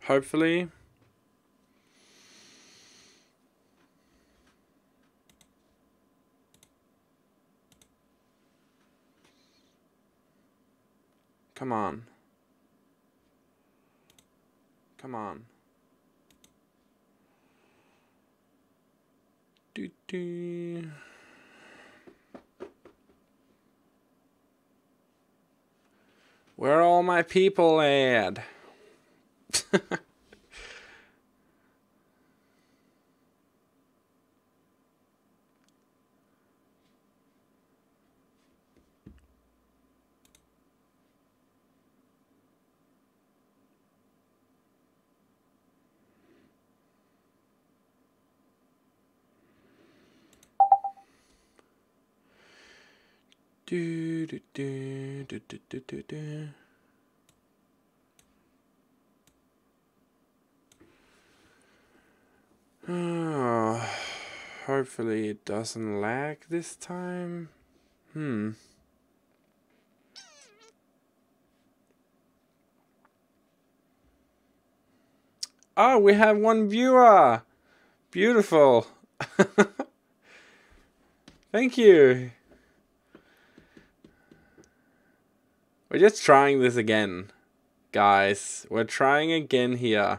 hopefully. Come on. Come on. Do do. Where are all my people at? Do do do do do do do do. Oh, hopefully it doesn't lag this time. Oh, we have one viewer. Beautiful. Thank you. We're just trying this again, guys. We're trying again here.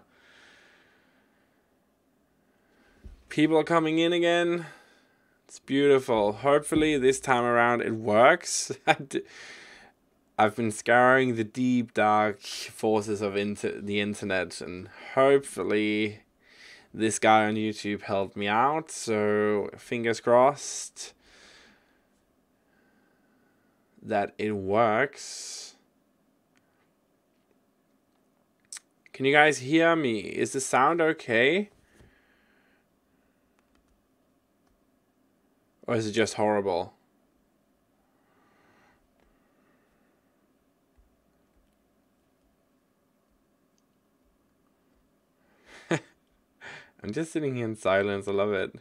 People are coming in again. It's beautiful. Hopefully this time around it works. I've been scouring the deep, dark forces of the internet, and hopefully this guy on YouTube helped me out. So fingers crossed that it works. Can you guys hear me? Is the sound okay? Or is it just horrible? I'm just sitting here in silence. I love it.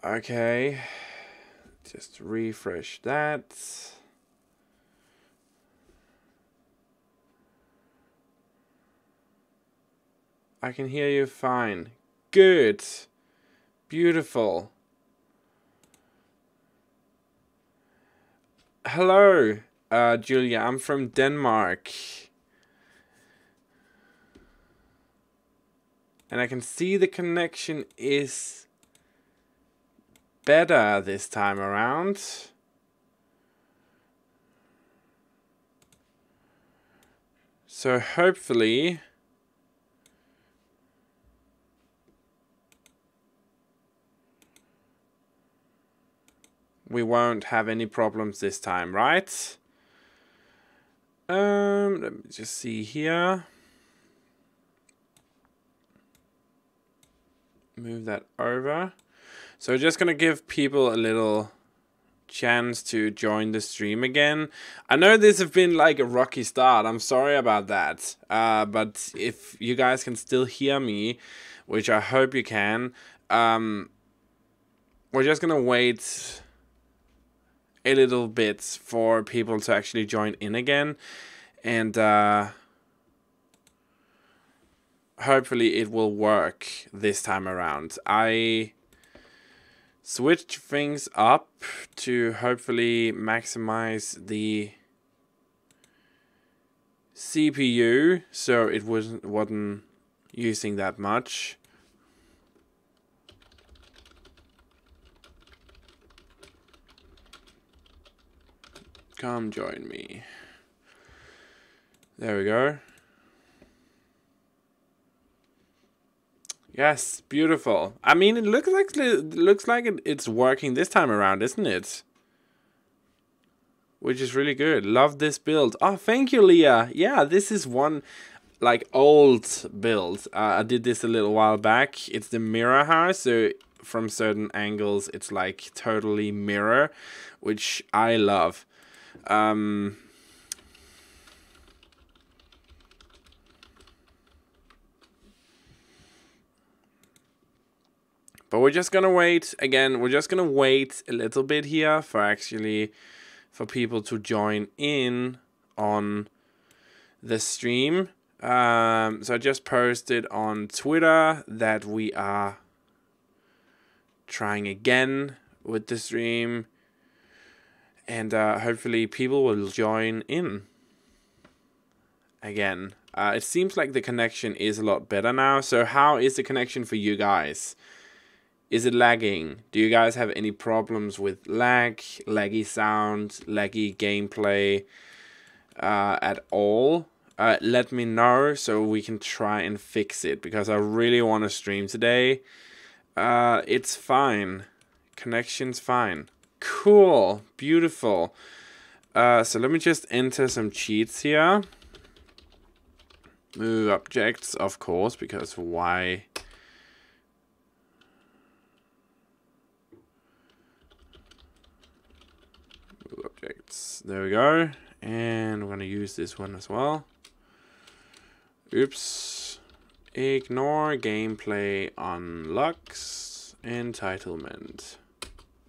Okay. Just refresh that. I can hear you fine. Good. Beautiful. Hello, Julia. I'm from Denmark. And I can see the connection is better this time around. So hopefully we won't have any problems this time, right? Let me just see here. Move that over. So just gonna give people a little chance to join the stream again. I know this has been like a rocky start. I'm sorry about that. But if you guys can still hear me, which I hope you can, we're just gonna wait a little bit for people to actually join in again, and hopefully it will work this time around. I switched things up to hopefully maximize the CPU so it wasn't using that much. Come join me. There we go. Yes, beautiful. I mean, it looks like it's working this time around, isn't it? Which is really good. Love this build. Oh, thank you, Leah. Yeah, this is one like old build. I did this a little while back. It's the mirror house, so from certain angles, it's like totally mirror, which I love. But we're just gonna wait again. We're just gonna wait a little bit here for people to join in on the stream. So I just posted on Twitter that we are trying again with the stream, and hopefully people will join in again. It seems like the connection is a lot better now. So how is the connection for you guys? Is it lagging? Do you guys have any problems with lag, laggy sound, laggy gameplay at all? Let me know so we can try and fix it, because I really want to stream today. It's fine. Connection's fine. Cool. Beautiful. So let me just enter some cheats here. Moveobjects, of course, because why? Moveobjects. There we go. And we're going to use this one as well. Oops. Ignore gameplay unlocks entitlement.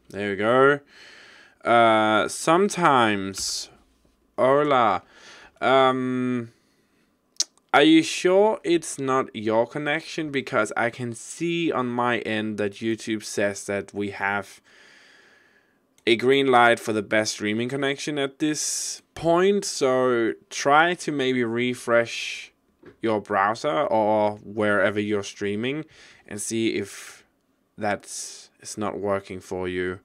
There we go. Sometimes. Hola. Are you sure it's not your connection? Because I can see on my end that YouTube says that we have a green light for the best streaming connection at this point. So try to maybe refresh your browser or wherever you're streaming and see if that's not working for you.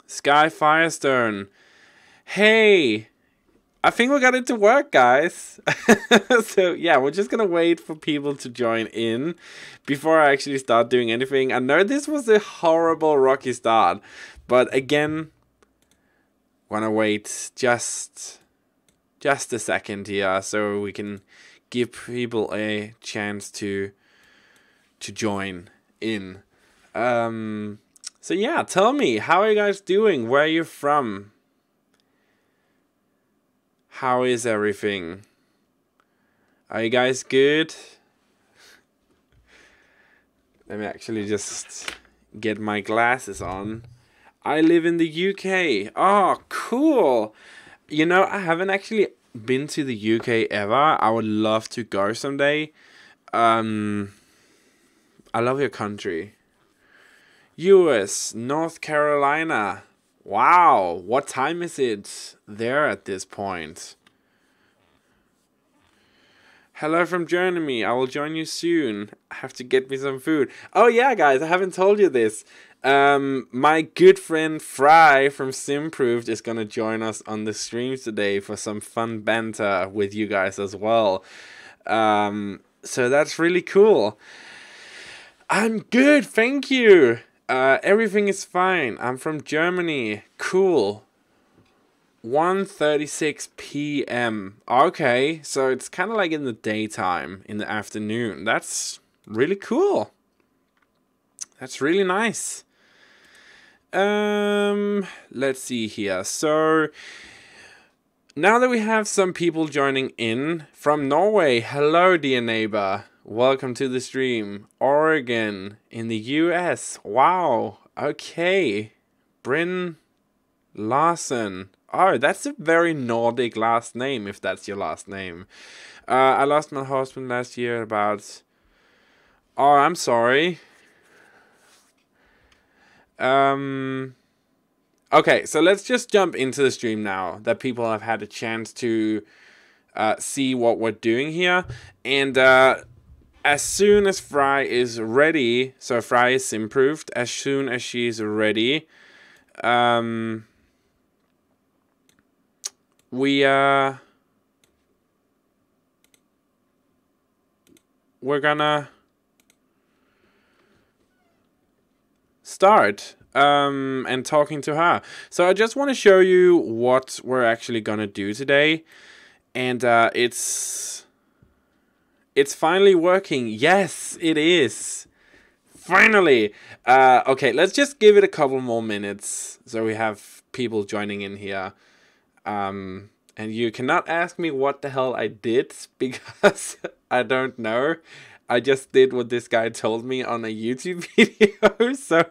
Sky Firestone. Hey! I think we got it to work, guys. So yeah, we're just gonna wait for people to join in before I actually start doing anything. I know this was a horrible rocky start, but again, wanna wait just a second here so we can give people a chance to join in. So yeah, tell me, how are you guys doing? Where are you from? How is everything? Are you guys good? Let me actually just get my glasses on. I live in the UK. Oh, cool. You know, I haven't actually been to the UK ever. I would love to go someday. I love your country. US, North Carolina. Wow, what time is it there at this point? Hello from Germany. I will join you soon. I have to get me some food. Oh yeah, guys, I haven't told you this. My good friend Fry from Simproved is gonna join us on the streams today for some fun banter with you guys as well. So that's really cool. I'm good, thank you. Everything is fine. I'm from Germany. Cool. 1:36 p.m. Okay, so it's kind of like in the daytime, in the afternoon. That's really cool. That's really nice. Let's see here. So now that we have some people joining in from Norway, hello dear neighbor. Welcome to the stream. Oregon in the US. Wow. Okay. Bryn Larson. Oh, that's a very Nordic last name, if that's your last name. I lost my husband last year about... Oh, I'm sorry. Okay, so let's just jump into the stream now that people have had a chance to see what we're doing here. And as soon as Fry is ready, so Fry is improved, as soon as she's ready, we're gonna start and talking to her. So I just want to show you what we're actually gonna do today, and it's finally working. Yes, it is. Finally. Okay, let's just give it a couple more minutes so we have people joining in here. And you cannot ask me what the hell I did because I don't know. I just did what this guy told me on a YouTube video. So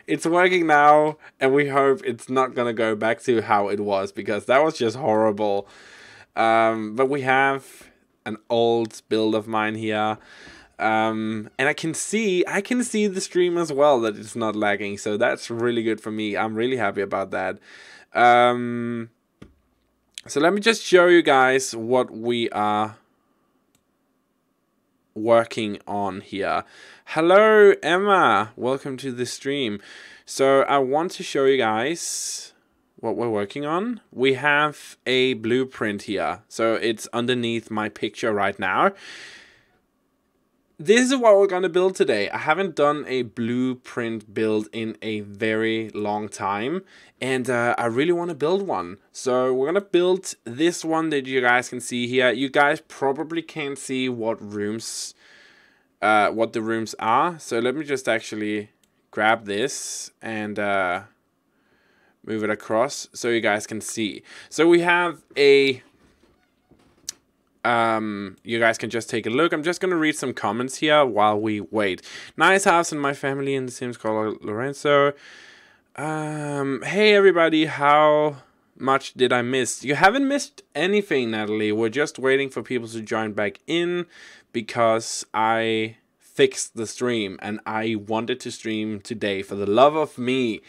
it's working now, and we hope it's not gonna go back to how it was, because that was just horrible. But we have an old build of mine here. And I can see the stream as well, that it's not lagging, so that's really good for me. I'm really happy about that. So let me just show you guys what we are working on here. Hello Emma, welcome to the stream. So I want to show you guys what we're working on. We have a blueprint here, so it's underneath my picture right now. This is what we're going to build today. I haven't done a blueprint build in a very long time, and I really want to build one. So we're going to build this one that you guys can see here. You guys probably can't see what rooms, what the rooms are. So let me just actually grab this and move it across so you guys can see. So we have a... you guys can just take a look. I'm just going to read some comments here while we wait. Nice house and my family in the Sims called Lorenzo. Hey everybody, how much did I miss? You haven't missed anything, Natalie. We're just waiting for people to join back in because I fixed the stream and I wanted to stream today for the love of me.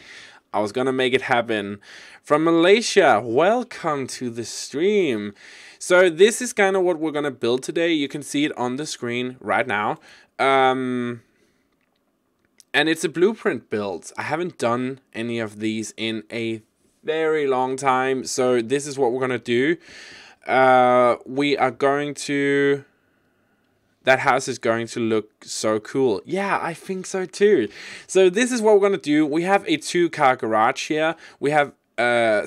I was gonna make it happen. From Malaysia, welcome to the stream. So this is kind of what we're gonna build today. You can see it on the screen right now. And it's a blueprint build. I haven't done any of these in a very long time. So this is what we're gonna do. We are going to... That house is going to look so cool. Yeah, I think so too. So this is what we're going to do. We have a 2-car garage here. We have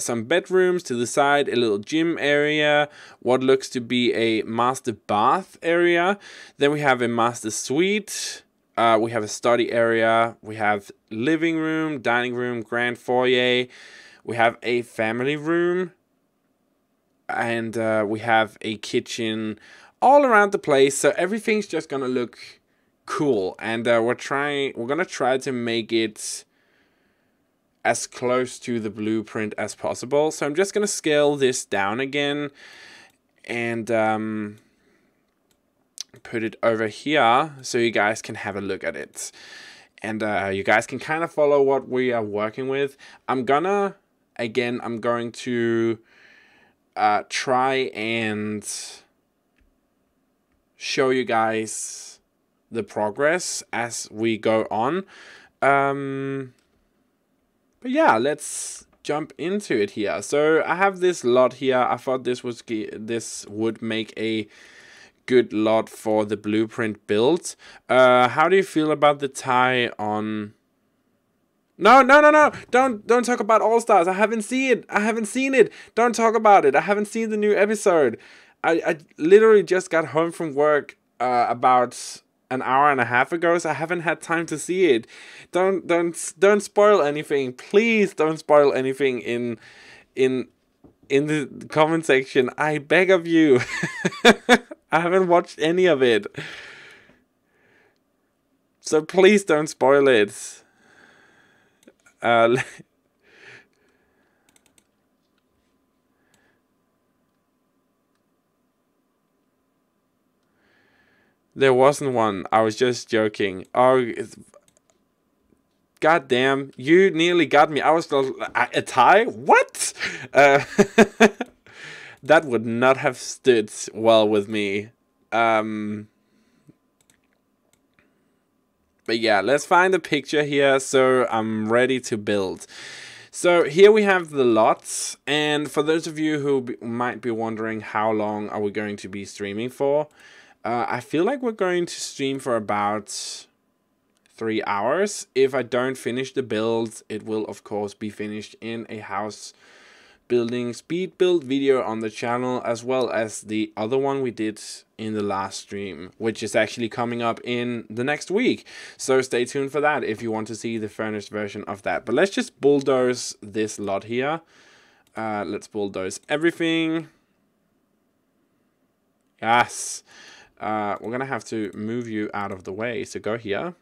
some bedrooms to the side, a little gym area, what looks to be a master bath area. Then we have a master suite. We have a study area. We have living room, dining room, grand foyer. We have a family room. And we have a kitchen all around the place, so everything's just gonna look cool, and we're gonna try to make it as close to the blueprint as possible. So I'm just gonna scale this down again and put it over here so you guys can have a look at it, and you guys can kind of follow what we are working with. I'm going to try and show you guys the progress as we go on. But yeah, let's jump into it here. So I have this lot here. I thought this would make a good lot for the blueprint build. How do you feel about the tie on... No. Don't talk about All Stars. I haven't seen it. Don't talk about it. I haven't seen the new episode. I literally just got home from work about an hour and a half ago, so I haven't had time to see it. Don't spoil anything. Please don't spoil anything in the comment section. I beg of you. I haven't watched any of it. So please don't spoil it. There wasn't one. I was just joking. Oh, god damn. You nearly got me. I was a tie? What? That would not have stood well with me. But yeah, let's find a picture here so I'm ready to build. So here we have the lots. And for those of you who might be wondering how long are we going to be streaming for, I feel like we're going to stream for about 3 hours. If I don't finish the build, it will of course be finished in a house building speed build video on the channel, as well as the other one we did in the last stream, which is actually coming up in the next week. So stay tuned for that if you want to see the furnished version of that. But let's just bulldoze this lot here. Let's bulldoze everything. Yes. we're gonna have to move you out of the way. So go here.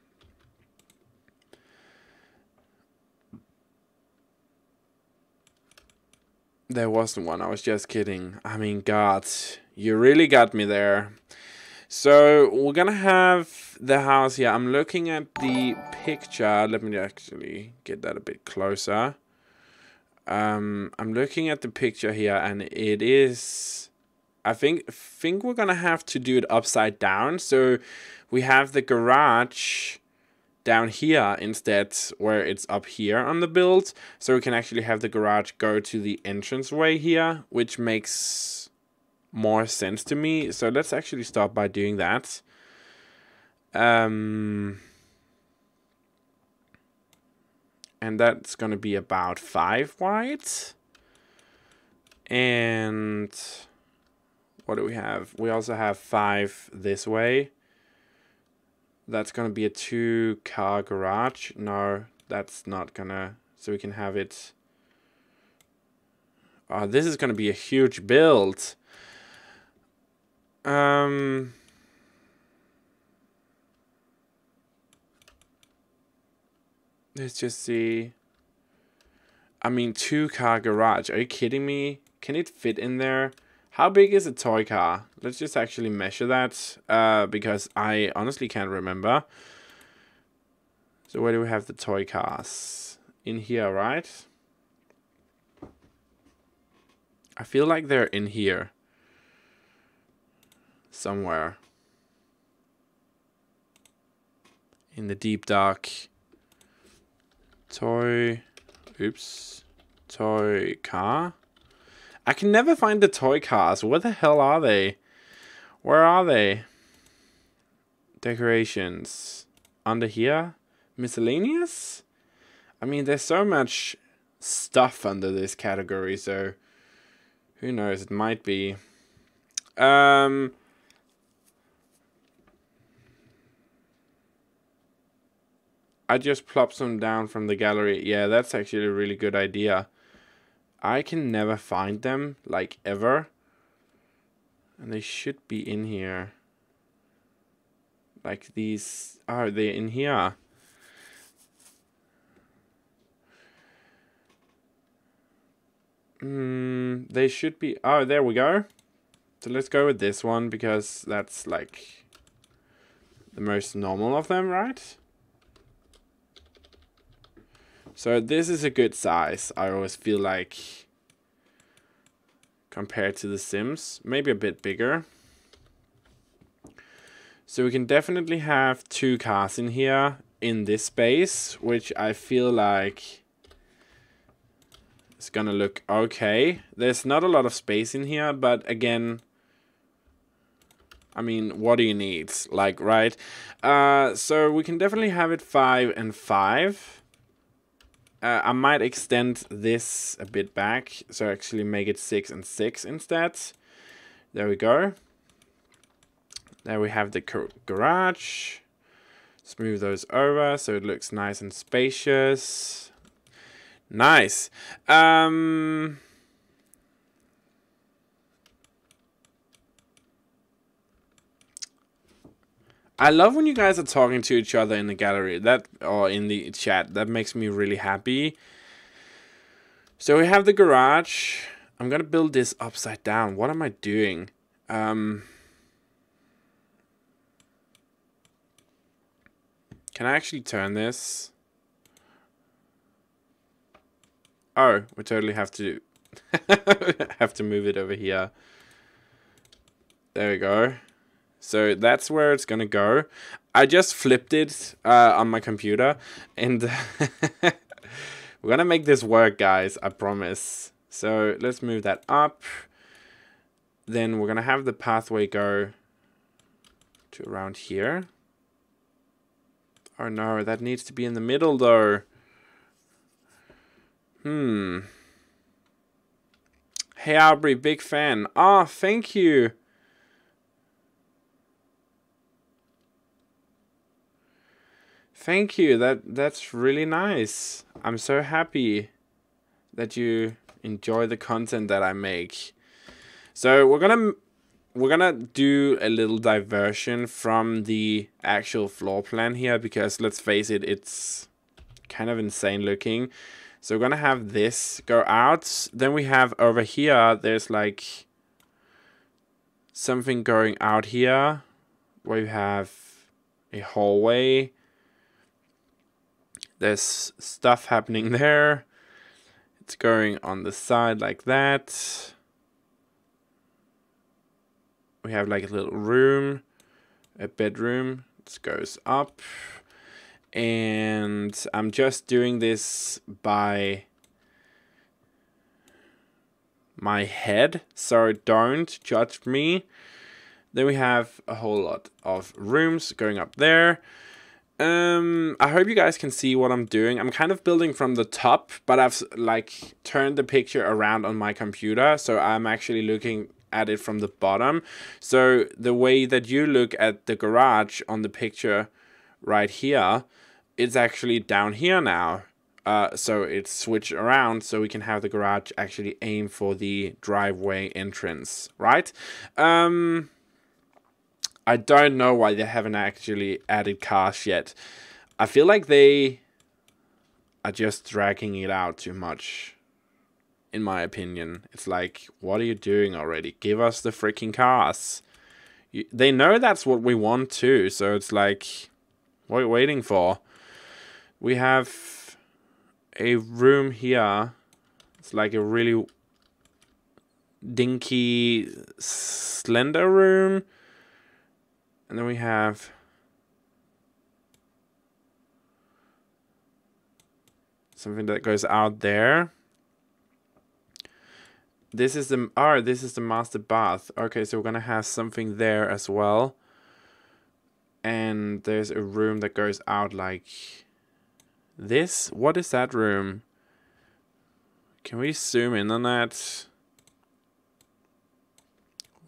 There wasn't one. I was just kidding. I mean, God, you really got me there. So we're gonna have the house here. I'm looking at the picture. Let me actually get that a bit closer. I'm looking at the picture here, and it is. I think we're gonna have to do it upside down. So we have the garage down here instead, where it's up here on the build, so we can actually have the garage go to the entranceway here, which makes more sense to me. So let's actually start by doing that. And that's gonna be about 5 wide. And what do we have? We also have 5 this way. That's gonna be a 2-car garage. No, that's not gonna. So we can have it. Oh, this is gonna be a huge build. Let's just see. I mean, 2-car garage. Are you kidding me? Can it fit in there? How big is a toy car? Let's just actually measure that, because I honestly can't remember. So where do we have the toy cars? In here, right? I feel like they're in here. Somewhere. In the deep dark. Toy car. I can never find the toy cars. Where the hell are they? Where are they? Decorations. Under here? Miscellaneous? I mean, there's so much stuff under this category, so who knows? It might be. I just plopped some down from the gallery. Yeah, that's actually a really good idea. I can never find them, like, ever. And they should be in here. Like these. Oh, they're in here. They should be. Oh, there we go. So let's go with this one, because that's, like, the most normal of them, right? So this is a good size, I always feel like, compared to the Sims. Maybe a bit bigger. So we can definitely have 2 cars in here, in this space, which I feel like is gonna look okay. There's not a lot of space in here, but again, I mean, what do you need? Like, right? So we can definitely have it 5 and 5. I might extend this a bit back, so actually make it 6 and 6 instead. There we go. There we have the garage. Let's move those over so it looks nice and spacious. Nice. I love when you guys are talking to each other in the gallery, or in the chat. That makes me really happy. So we have the garage. I'm gonna build this upside down. What am I doing? Can I actually turn this? Oh, we totally have to have to move it over here. There we go. So that's where it's gonna go. I just flipped it on my computer, and we're gonna make this work, guys, I promise. So let's move that up. Then we're gonna have the pathway go to around here. Oh no, that needs to be in the middle though. Hey Auvbri, big fan. Oh, thank you. Thank you. That's really nice. I'm so happy that you enjoy the content that I make. So we're gonna we're gonna do a little diversion from the actual floor plan here, because let's face it, it's kind of insane looking. So we're gonna have this go out. Then we have over here, there's like something going out here where you have a hallway. There's stuff happening there. It's going on the side like that. We have like a little room, a bedroom. This goes up. And I'm just doing this by my head, so don't judge me. Then we have a whole lot of rooms going up there. I hope you guys can see what I'm doing. I'm kind of building from the top, but I've like turned the picture around on my computer, so I'm actually looking at it from the bottom. So the way that you look at the garage on the picture right here, it's actually down here now. So it's switched around so we can have the garage actually aim for the driveway entrance, right? I don't know why they haven't actually added cars yet. I feel like they are just dragging it out too much, in my opinion. It's like, what are you doing already? Give us the freaking cars. They know that's what we want too, so it's like, what are you waiting for? We have a room here. It's like a really dinky, slender room. And then we have something that goes out there. This is the master bath. Okay, so we're gonna have something there as well. And there's a room that goes out like this. What is that room? Can we zoom in on that?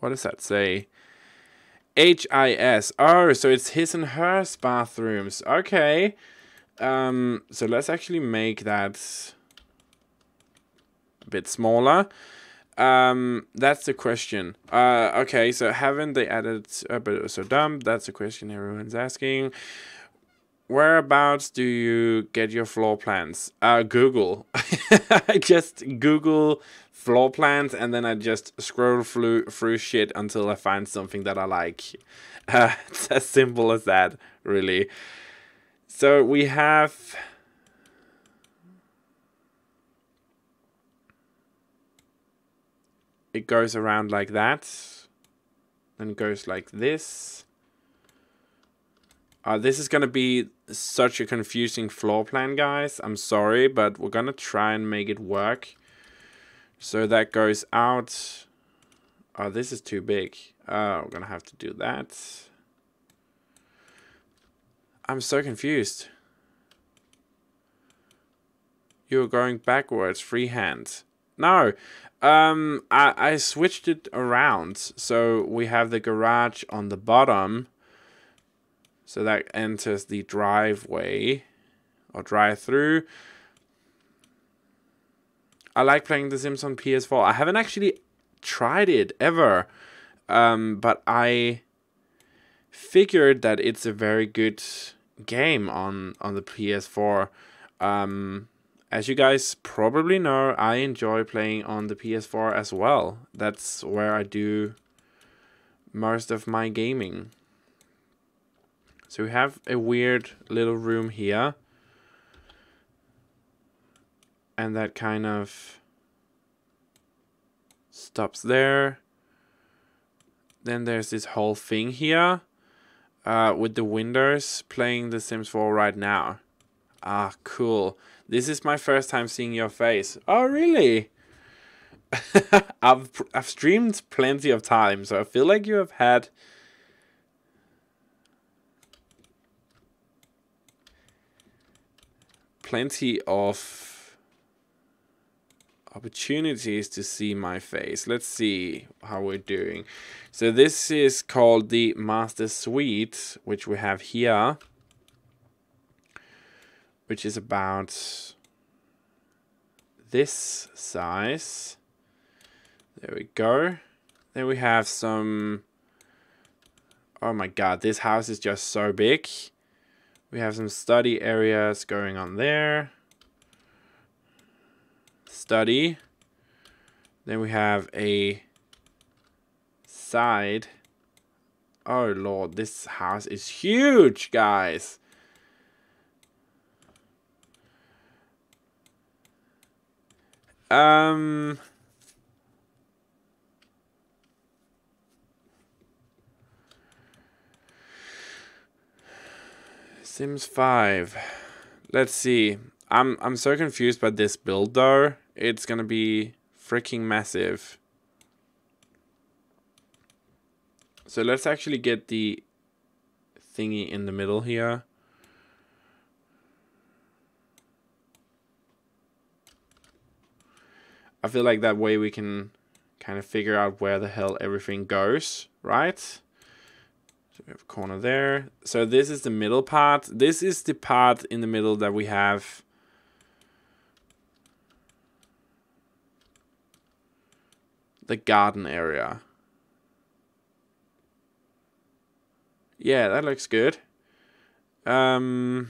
What does that say? HIS. Oh, so it's his and hers bathrooms. Okay. So let's actually make that a bit smaller. That's the question. Okay, so haven't they added but it was so dumb? That's the question everyone's asking. Whereabouts do you get your floor plans? Google. I just Google floor plans and then I just scroll through shit until I find something that I like. It's as simple as that, really. So we have it goes around like that, then it goes like this. This is gonna be such a confusing floor plan, guys. I'm sorry, but we're gonna try and make it work. So that goes out. Oh, this is too big. We're gonna have to do that. I'm so confused. You're going backwards, freehand. No, I switched it around. So we have the garage on the bottom. So that enters the driveway or drive-through. I like playing The Sims on PS4. I haven't actually tried it ever, but I figured that it's a very good game on the PS4. As you guys probably know, I enjoy playing on the PS4 as well. That's where I do most of my gaming. So we have a weird little room here. And that kind of stops there. Then there's this whole thing here with the windows playing The Sims 4 right now. Ah, cool. This is my first time seeing your face. Oh, really? I've streamed plenty of times, so I feel like you have had plenty of opportunities to see my face. Let's see how we're doing. So this is called the Master Suite, which we have here, which is about this size. There we go. Then we have some... Oh my god, this house is just so big. We have some study areas going on there. Study. Then we have a side. Oh lord, this house is huge, guys. Sims 5. Let's see. I'm so confused by this build though. It's gonna be freaking massive. So let's actually get the thingy in the middle here. I feel like that way we can kind of figure out where the hell everything goes, right? So we have a corner there. So this is the middle part. This is the part in the middle that we have the garden area. Yeah, that looks good. We're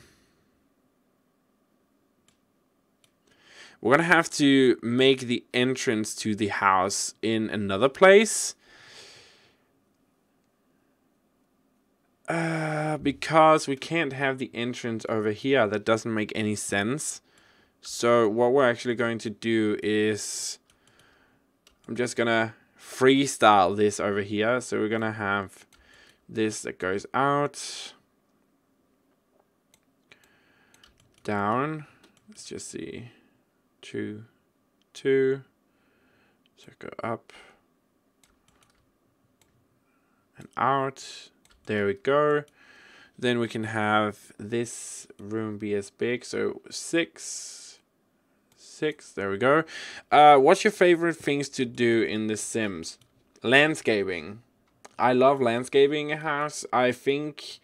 gonna have to make the entrance to the house in another place. Because we can't have the entrance over here. That doesn't make any sense. So what we're actually going to do is... I'm just gonna freestyle this over here. So we're gonna have this that goes out. Down. Let's just see. 2, 2. So go up. And out. There we go. Then we can have this room be as big. So 6. 6. There we go. What's your favorite things to do in The Sims? Landscaping. I love landscaping a house. I think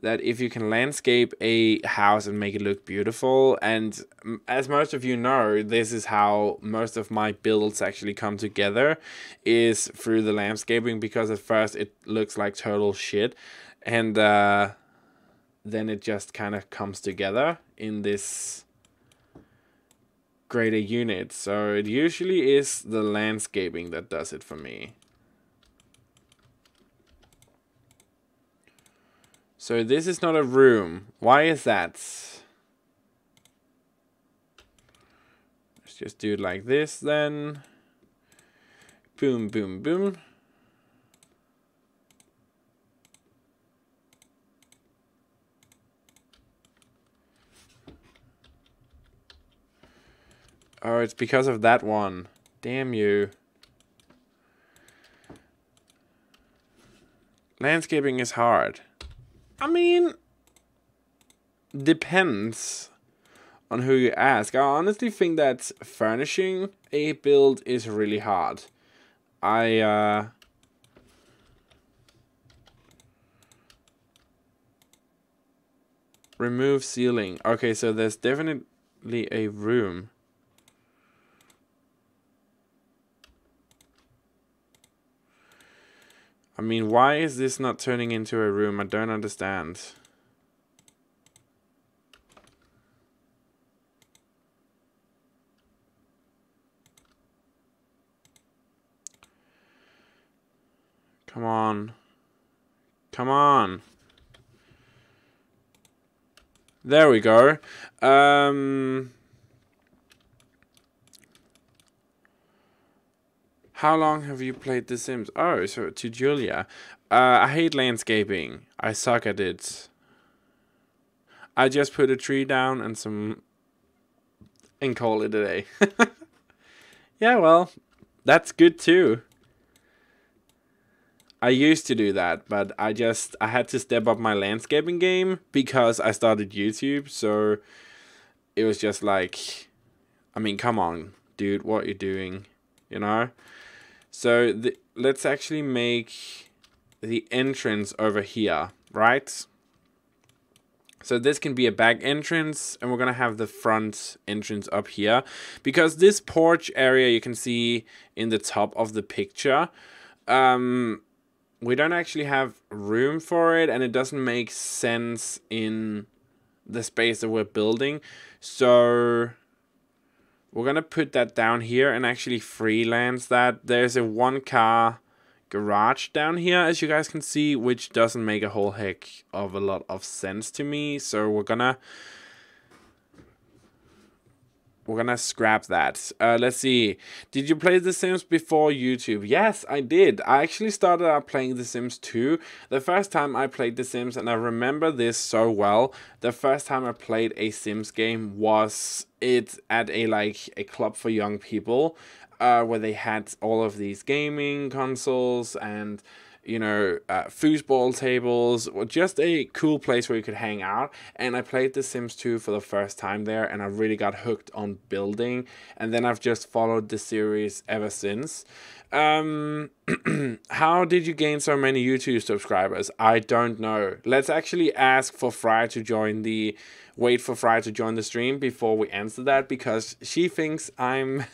that if you can landscape a house and make it look beautiful, and as most of you know, this is how most of my builds actually come together, is through the landscaping, because at first it looks like total shit, and then it just kind of comes together in this greater unit. So it usually is the landscaping that does it for me. So this is not a room. Why is that? Let's just do it like this then. Boom, boom, boom. Oh, it's because of that one. Damn you. Landscaping is hard. I mean, depends on who you ask. I honestly think that furnishing a build is really hard. Remove ceiling. Okay, so there's definitely a room. I mean, why is this not turning into a room? I don't understand. Come on. Come on. There we go. How long have you played The Sims? Oh, so to Julia. I hate landscaping. I suck at it. I just put a tree down and some... and call it a day. Yeah, well, that's good too. I used to do that, but I had to step up my landscaping game because I started YouTube, so it was just like, I mean, come on, dude, what are you doing, you know? So let's actually make the entrance over here, right? So this can be a back entrance, and we're gonna have the front entrance up here, because this porch area you can see in the top of the picture. we don't actually have room for it, and it doesn't make sense in the space that we're building. So we're going to put that down here and actually freelance that. There's a 1-car garage down here, as you guys can see, which doesn't make a whole heck of a lot of sense to me. So we're gonna scrap that. Let's see. Did you play The Sims before YouTube? Yes, I did. I actually started out playing The Sims 2. The first time I played The Sims, and I remember this so well, the first time I played a Sims game was it at a club for young people, where they had all of these gaming consoles and, you know, foosball tables, just a cool place where you could hang out. And I played The Sims 2 for the first time there, and I really got hooked on building. And then I've just followed the series ever since. How did you gain so many YouTube subscribers? I don't know. Let's actually ask for Fry to join the... Wait for Fry to join the stream before we answer that, because she thinks I'm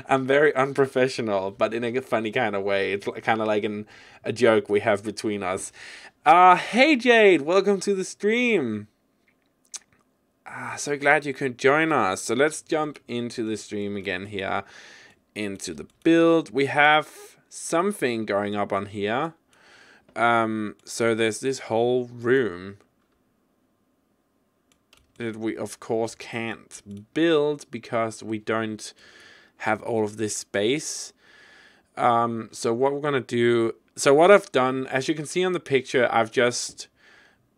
I'm very unprofessional, but in a funny kind of way. It's kind of like a joke we have between us. Hey Jade, welcome to the stream. So glad you could join us. So let's jump into the stream again here, into the build. We have something going up on here. So there's this whole room that we of course can't build because we don't have all of this space. So what we're gonna do, so what I've done, as you can see on the picture, I've just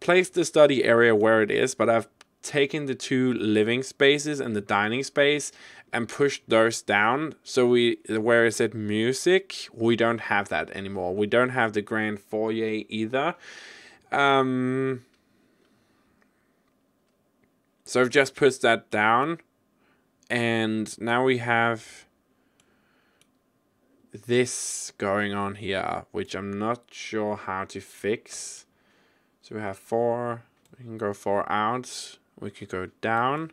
placed the study area where it is, but I've taken the 2 living spaces and the dining space and pushed those down. So where it said music, we don't have that anymore. We don't have the grand foyer either. So I've just put that down, and now we have this going on here, which I'm not sure how to fix. So we have 4, we can go 4 out, we can go down.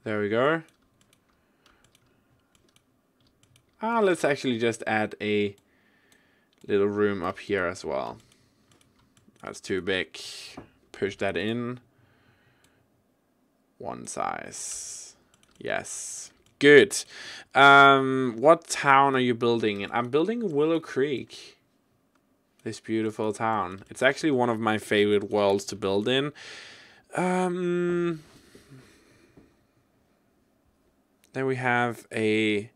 There we go. Let's actually just add a little room up here as well. That's too big. Push that in. 1 size. Yes. Good. What town are you building in? I'm building Willow Creek. This beautiful town. It's actually one of my favorite worlds to build in. Then we have a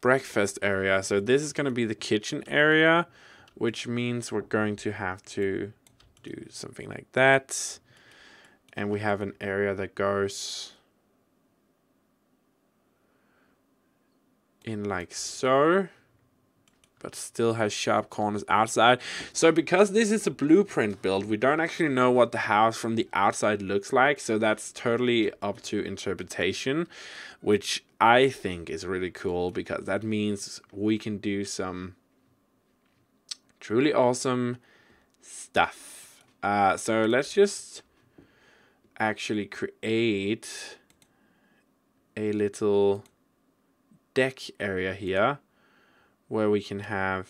breakfast area. So this is going to be the kitchen area, which means we're going to have to do something like that. And we have an area that goes in like so, but still has sharp corners outside. So because this is a blueprint build, we don't actually know what the house from the outside looks like. So that's totally up to interpretation, which I think is really cool, because that means we can do some truly awesome stuff. So let's just actually create a little deck area here where we can have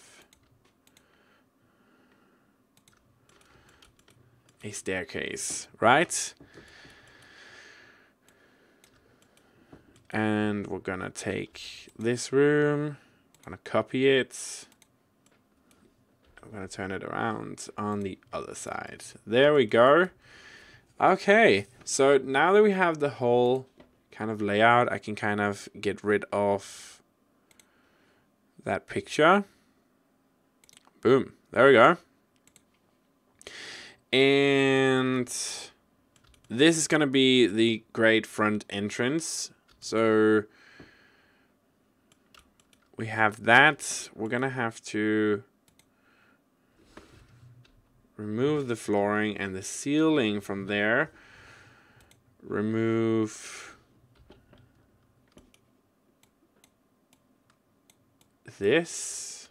a staircase, right? And we're gonna take this room, I'm gonna copy it, I'm gonna turn it around on the other side. There we go. Okay, so now that we have the whole kind of layout, I can kind of get rid of that picture. Boom, there we go. And this is going to be the great front entrance. So we have that. We're going to have to remove the flooring and the ceiling from there. Remove this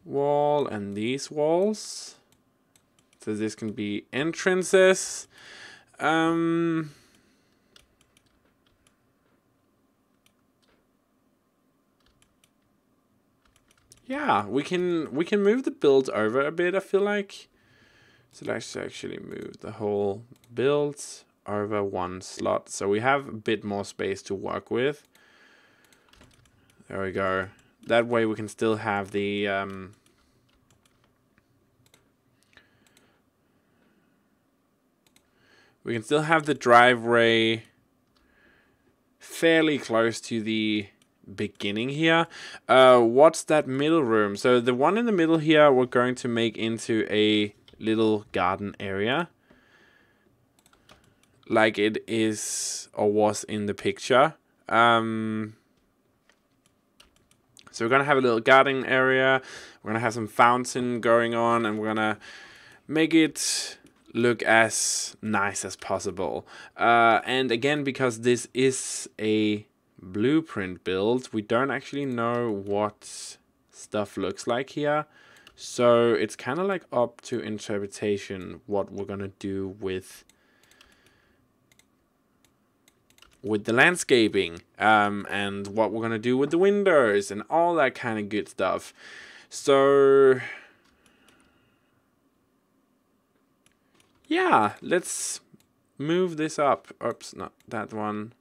wall and these walls. So this can be entrances. yeah, we can move the build over a bit, I feel like. So let's actually move the whole build over one slot, so we have a bit more space to work with. There we go. That way we can still have the driveway fairly close to the beginning here. What's that middle room? So the one in the middle here we're going to make into a little garden area, like it is or was in the picture. So we're gonna have a little garden area, we're gonna have some fountain going on, and we're gonna make it look as nice as possible. And again, because this is a blueprint build, we don't actually know what stuff looks like here. So it's kind of like up to interpretation what we're gonna do with the landscaping, and what we're gonna do with the windows and all that kind of good stuff. So yeah, let's move this up. Oops, not that one.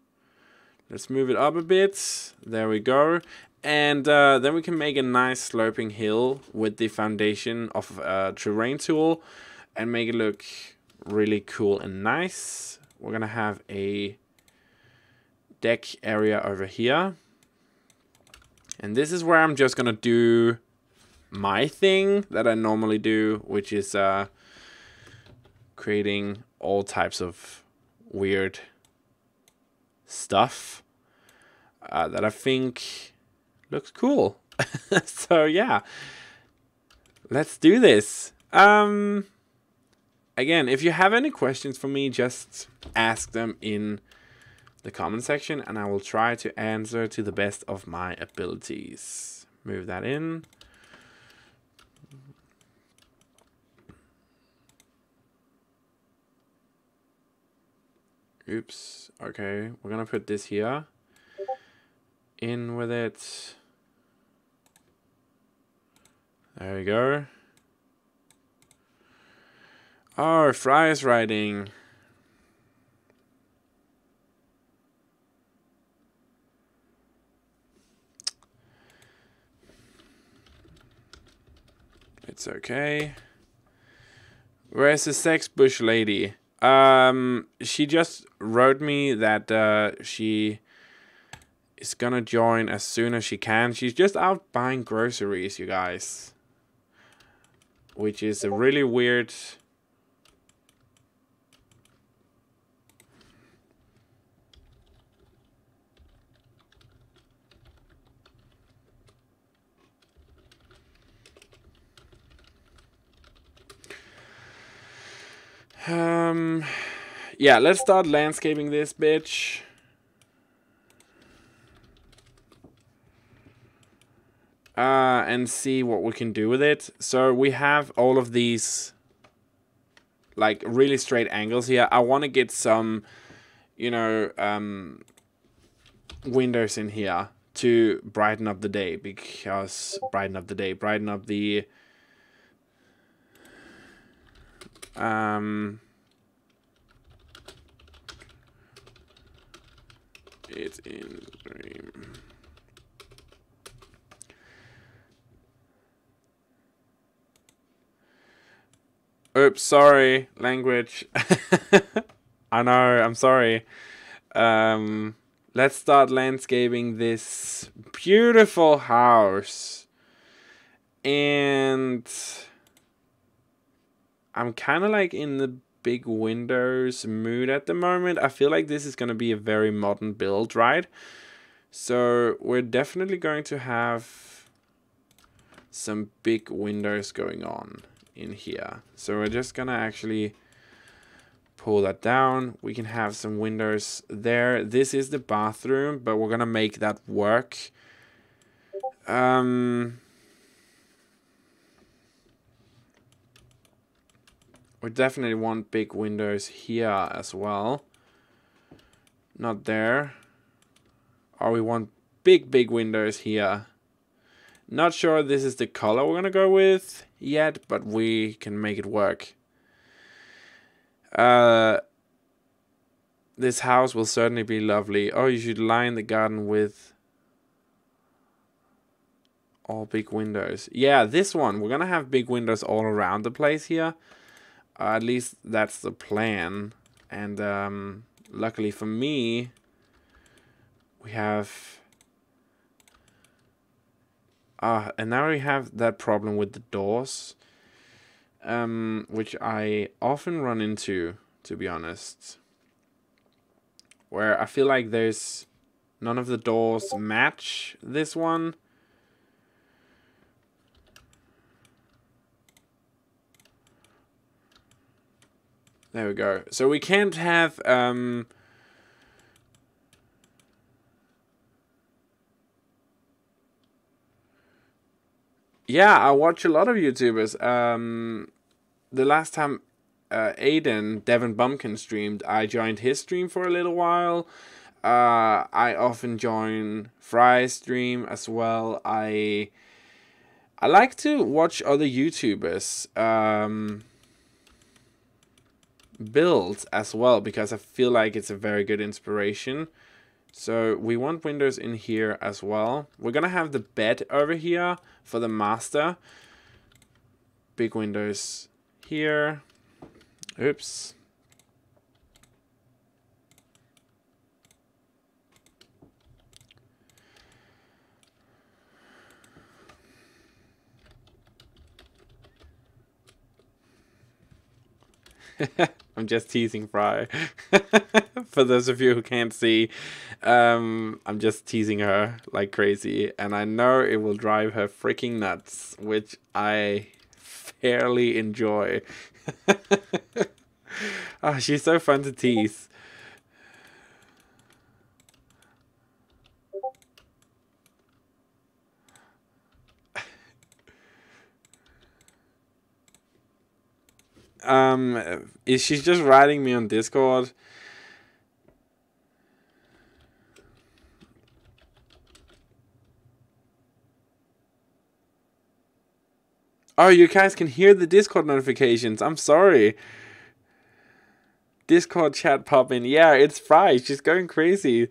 Let's move it up a bit. There we go. And then we can make a nice sloping hill with the foundation of a terrain tool and make it look really cool and nice. We're gonna have a deck area over here. And this is where I'm just gonna do my thing that I normally do, which is creating all types of weird stuff that I think looks cool. So yeah, let's do this. Again, if you have any questions for me, just ask them in the comment section and I will try to answer to the best of my abilities. Move that in. Oops. Okay, we're gonna put this here. In with it. There we go. Oh, Fry is writing. It's okay. Where's the sex bush lady? She just wrote me that she is gonna join as soon as she can. She's just out buying groceries, you guys. Which is a really weird... yeah, let's start landscaping this bitch. And see what we can do with it. So we have all of these like really straight angles here. I want to get some, you know, windows in here to brighten up the day, because brighten up the it's in stream. Oops, sorry, language. I know, I'm sorry. Let's start landscaping this beautiful house. And I'm kind of like in the big windows mood at the moment. I feel like this is going to be a very modern build, right? So we're definitely going to have some big windows going on in here. So we're just gonna actually pull that down. We can have some windows there. This is the bathroom, but we're gonna make that work. We definitely want big windows here as well. Not there. Or we want big windows here. Not sure this is the color we're gonna go with yet, but we can make it work. This house will certainly be lovely. Oh, you should line the garden with all big windows. Yeah, this one. We're gonna have big windows all around the place here. At least that's the plan. And luckily for me, we have... and now we have that problem with the doors. Which I often run into, to be honest. Where I feel like there's... none of the doors match this one. There we go. So we can't have... yeah, I watch a lot of YouTubers. The last time Devin Bumpkin streamed, I joined his stream for a little while. I often join Fry's stream as well. I like to watch other YouTubers build as well, because I feel like it's a very good inspiration. So we want windows in here as well. We're gonna have the bed over here for the master. Big windows here. Oops. I'm just teasing Fry. For those of you who can't see, I'm just teasing her like crazy, and I know it will drive her freaking nuts, which I fairly enjoy. Oh, she's so fun to tease. Is she just writing me on Discord? Oh, you guys can hear the Discord notifications. I'm sorry. Discord chat popping. Yeah, it's Fry. She's going crazy.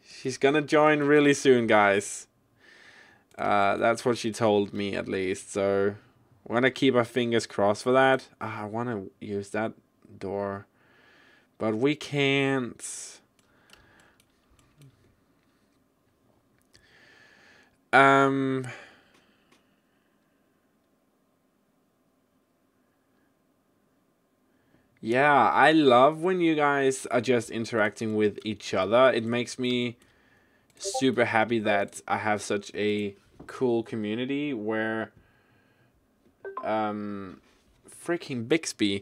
She's gonna join really soon, guys. That's what she told me, at least. So we're gonna keep our fingers crossed for that. I want to use that door, but we can't. Yeah, I love when you guys are just interacting with each other. It makes me super happy that I have such a cool community where freaking Bixby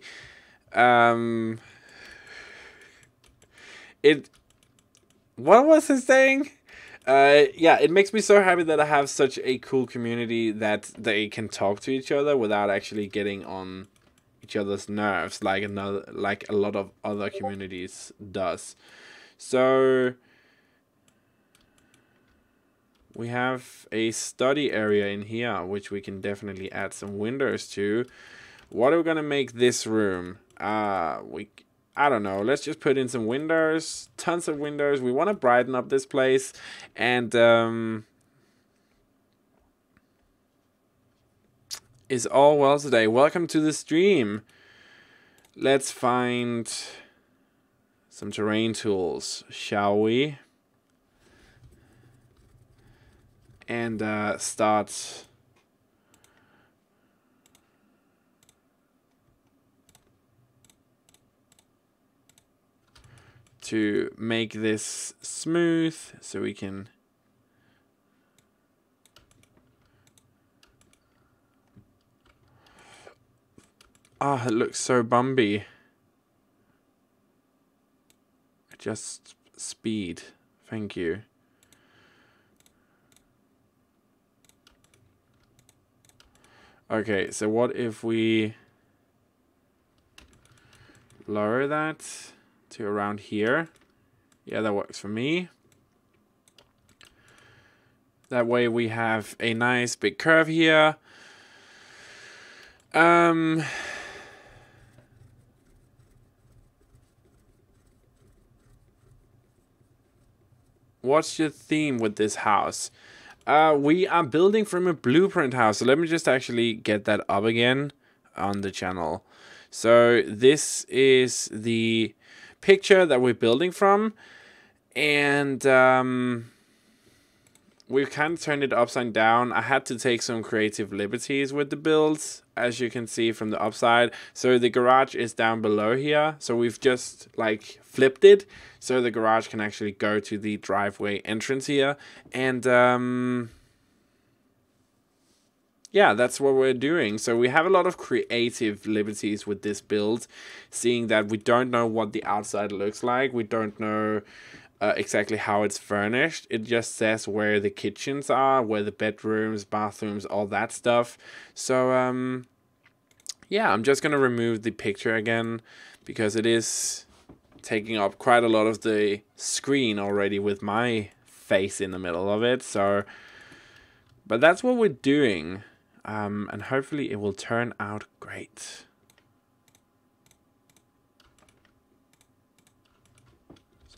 what was he saying? Yeah, it makes me so happy that I have such a cool community that they can talk to each other without actually getting on each other's nerves like a lot of other communities does. So we have a study area in here, which we can definitely add some windows to. What are we gonna make this room? I don't know. Let's just put in some windows, tons of windows. We want to brighten up this place, and is all well today. Welcome to the stream. Let's find some terrain tools, shall we? And start to make this smooth so we can it looks so bumpy. Just speed. Thank you. Okay, so what if we lower that to around here. Yeah, that works for me. That way we have a nice big curve here. What's your theme with this house? We are building from a blueprint house. So let me just actually get that up again on the channel. So this is the picture that we're building from. And we've kind of turned it upside down. I had to take some creative liberties with the builds, as you can see from the upside. So the garage is down below here. So we've just like flipped it. So the garage can actually go to the driveway entrance here. And yeah, that's what we're doing. So we have a lot of creative liberties with this build, seeing that we don't know what the outside looks like. We don't know exactly how it's furnished. It just says where the kitchens are, where the bedrooms, bathrooms, all that stuff. So yeah, I'm just gonna remove the picture again because it is taking up quite a lot of the screen already with my face in the middle of it. So, but that's what we're doing, and hopefully it will turn out great.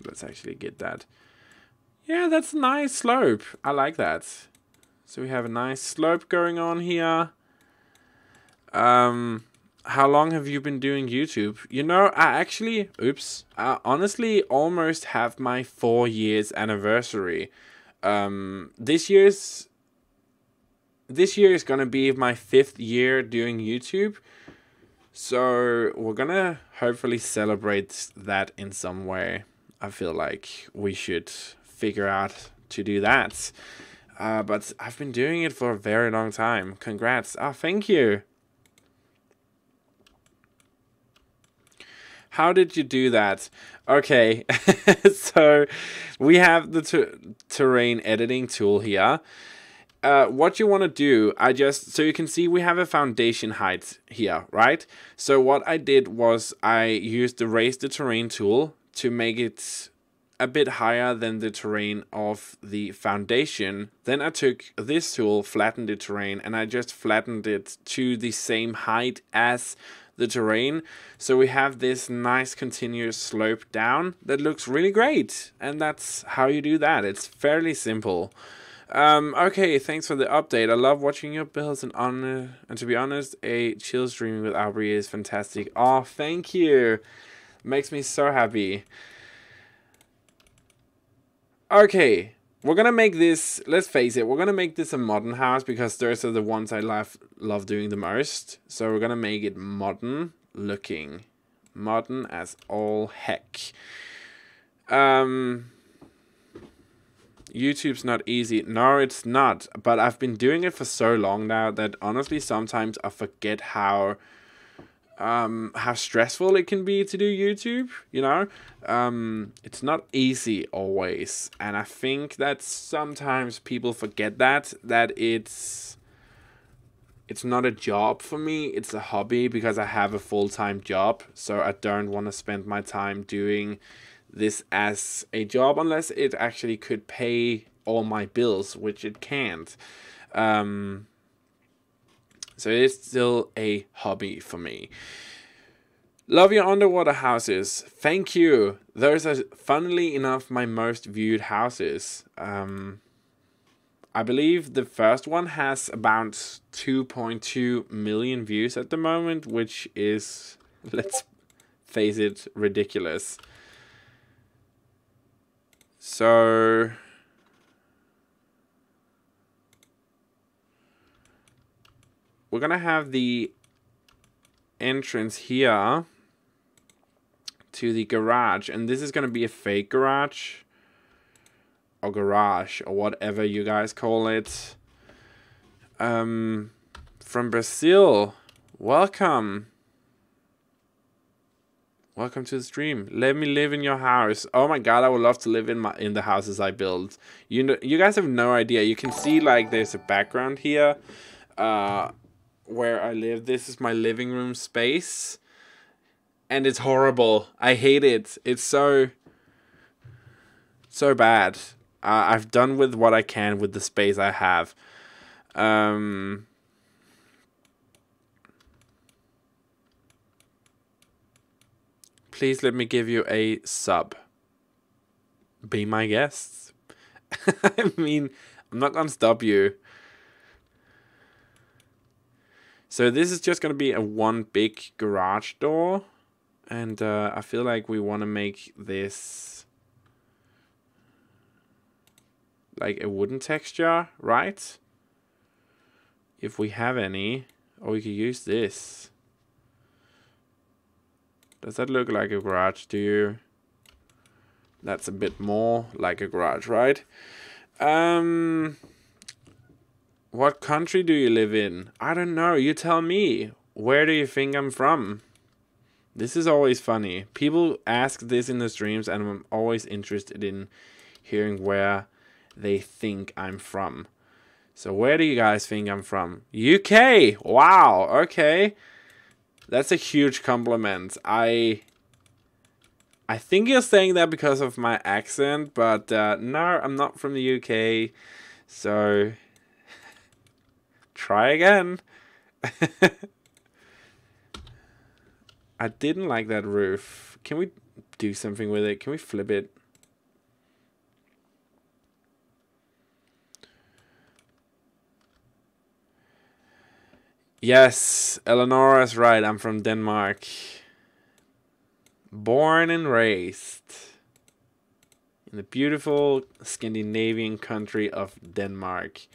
Let's actually get that. Yeah, that's a nice slope. I like that. So we have a nice slope going on here. How long have you been doing YouTube? You know, I actually, I honestly almost have my 4 years anniversary. This year is gonna be my 5th year doing YouTube. So we're gonna hopefully celebrate that in some way. I feel like we should figure out to do that. But I've been doing it for a very long time. Congrats. Oh, thank you. How did you do that? Okay, so we have the terrain editing tool here. What you want to do, so you can see we have a foundation height here, right? So what I did was I used the raise the terrain tool to make it a bit higher than the terrain of the foundation. Then I took this tool, flattened the terrain, and I just flattened it to the same height as the terrain. So we have this nice continuous slope down that looks really great. And that's how you do that. It's fairly simple. Okay, thanks for the update. I love watching your builds, and to be honest, a chill streaming with Auvbri is fantastic. Oh, thank you. Makes me so happy. Okay, we're gonna make this, let's face it, we're gonna make this a modern house because those are the ones I love doing the most. So we're gonna make it modern looking. Modern as all heck. YouTube's not easy. No, it's not. But I've been doing it for so long now that honestly sometimes I forget how stressful it can be to do YouTube, you know. It's not easy always, and I think that sometimes people forget that it's not a job for me, it's a hobby because I have a full-time job. So I don't want to spend my time doing this as a job unless it actually could pay all my bills, which it can't. So it's still a hobby for me. Love your underwater houses. Thank you. Those are, funnily enough, my most viewed houses. I believe the first one has about 2.2 million views at the moment, which is, let's face it, ridiculous. So we're gonna have the entrance here to the garage, and this is gonna be a fake garage or whatever you guys call it. From Brazil, welcome to the stream. Let me live in your house. Oh my god, I would love to live in the houses I build. You know, you guys have no idea. You can see like there's a background here where I live. This is my living room space. And it's horrible. I hate it. It's so bad. I've done with what I can with the space I have. Please let me give you a sub. Be my guest. I mean, I'm not gonna stop you. So this is just gonna be a one big garage door. And I feel like we want to make this like a wooden texture, right? If we have any. Or we could use this. Does that look like a garage to you? That's a bit more like a garage, right? What country do you live in? I don't know. You tell me. Where do you think I'm from? This is always funny. People ask this in the streams, and I'm always interested in hearing where they think I'm from. So where do you guys think I'm from? UK! Wow, okay. That's a huge compliment. I think you're saying that because of my accent, but no, I'm not from the UK. So try again. I didn't like that roof. Can we do something with it? Can we flip it? Yes, Eleanor is right. I'm from Denmark. Born and raised in the beautiful Scandinavian country of Denmark.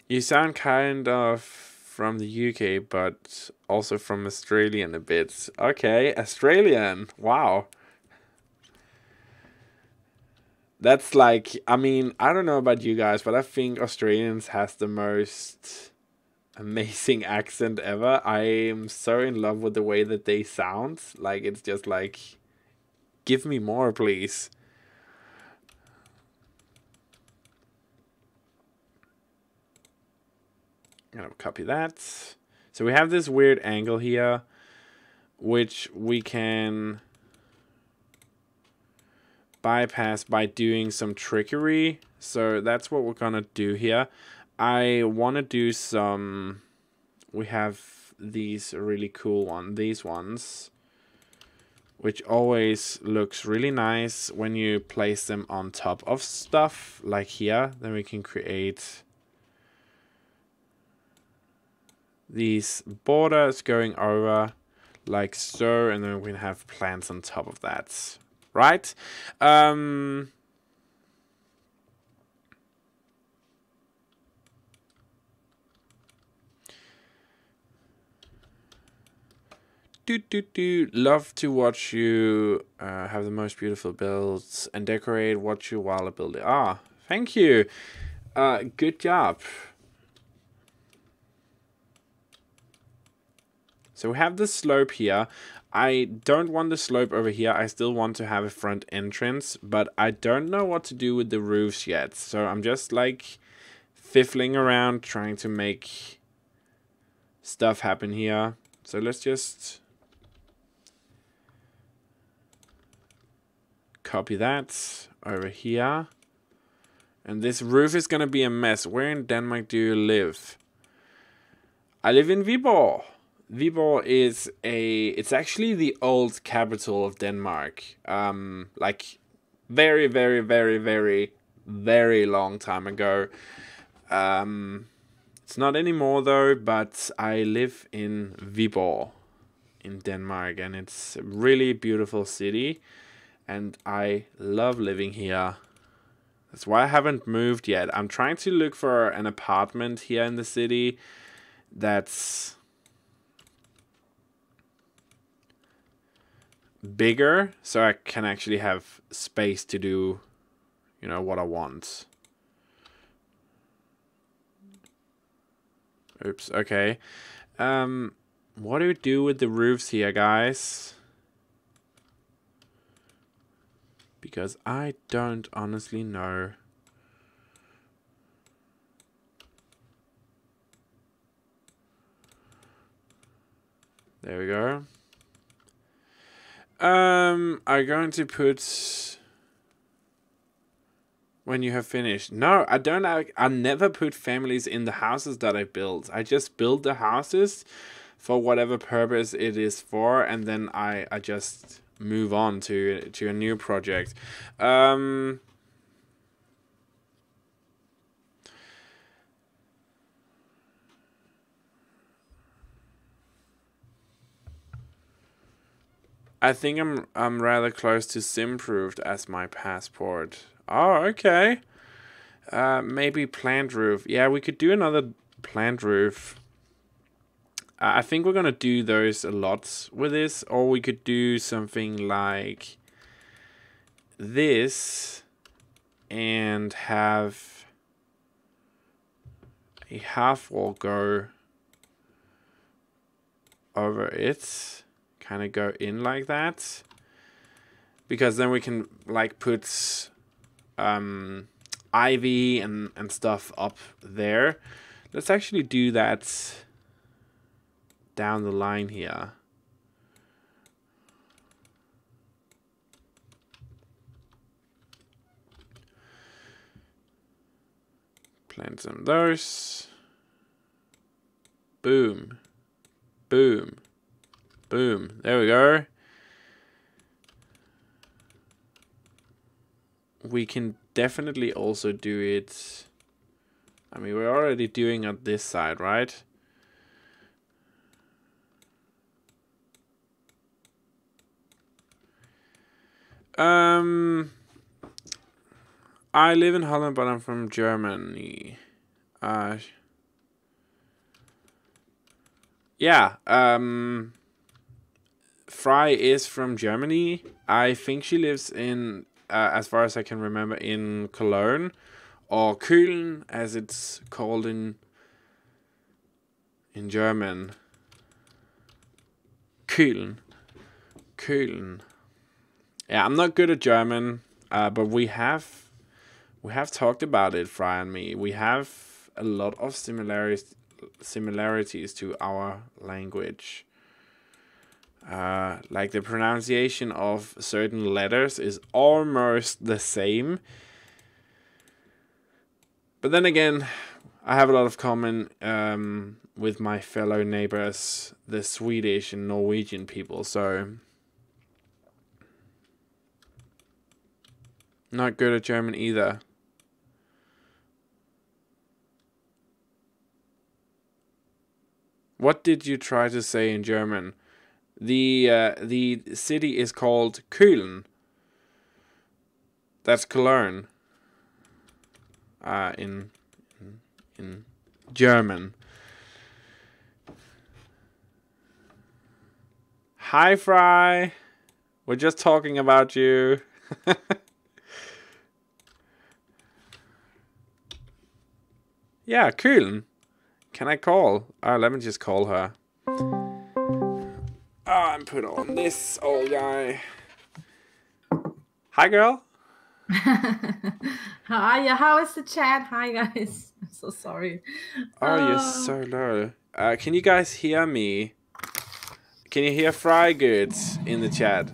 You sound kind of from the UK, but also from Australian a bit. Okay, Australian. Wow. That's like, I mean, I don't know about you guys, but I think Australians has the most amazing accent ever. I am so in love with the way that they sound. Like, it's just like, give me more, please. I'm gonna copy that. So we have this weird angle here, which we can bypass by doing some trickery. So that's what we're gonna do here. I want to do some, we have these really cool ones, these ones, which always looks really nice when you place them on top of stuff like here. Then we can create these borders going over like so, and then we can have plants on top of that, right? Love to watch you have the most beautiful builds and decorate, watch you while building. Ah, thank you. Good job. So we have the slope here. I don't want the slope over here. I still want to have a front entrance, but I don't know what to do with the roofs yet. So I'm just like fiddling around trying to make stuff happen here. So let's just copy that over here. And this roof is going to be a mess. Where in Denmark do you live? I live in Viborg. Viborg is it's actually the old capital of Denmark. Like very, very, very, very, very long time ago. It's not anymore though, but I live in Viborg in Denmark, and it's a really beautiful city, and I love living here. That's why I haven't moved yet. I'm trying to look for an apartment here in the city that's bigger, so I can actually have space to do, you know, what I want. Oops, okay. What do we do with the roofs here, guys? Because I don't honestly know. There we go. I'm going to put when you have finished. No, I don't. I never put families in the houses that I build. I just build the houses for whatever purpose it is for, and then I just move on to a new project. I think I'm rather close to Simproofed as my passport. Oh, okay. Maybe plant roof. Yeah, we could do another plant roof. I think we're gonna do those a lot with this, or we could do something like this and have a half wall go over it. Kind of go in like that, because then we can like put ivy and stuff up there. Let's actually do that down the line here. Plant some of those. Boom, boom, boom. There we go. We can definitely also do it. I mean, we're already doing it this side, right? I live in Holland, but I'm from Germany. Yeah, Fry is from Germany. I think she lives in, as far as I can remember, in Cologne, or Köln, as it's called in German. Köln. Köln. Yeah, I'm not good at German, but we have talked about it, Fry and me. We have a lot of similarities to our language. Like the pronunciation of certain letters is almost the same. But then again, I have a lot of common with my fellow neighbors, the Swedish and Norwegian people, so not good at German either. What did you try to say in German? The city is called Köln. That's Cologne. In German. Hi, Fry. We're just talking about you. Yeah, Köln. Can I call? Let me just call her. And put on this old guy. Hi, girl. Hi, how is the chat? Hi, guys. I'm so sorry. Oh, you're so low. Can you guys hear me? Can you hear Fry good in the chat?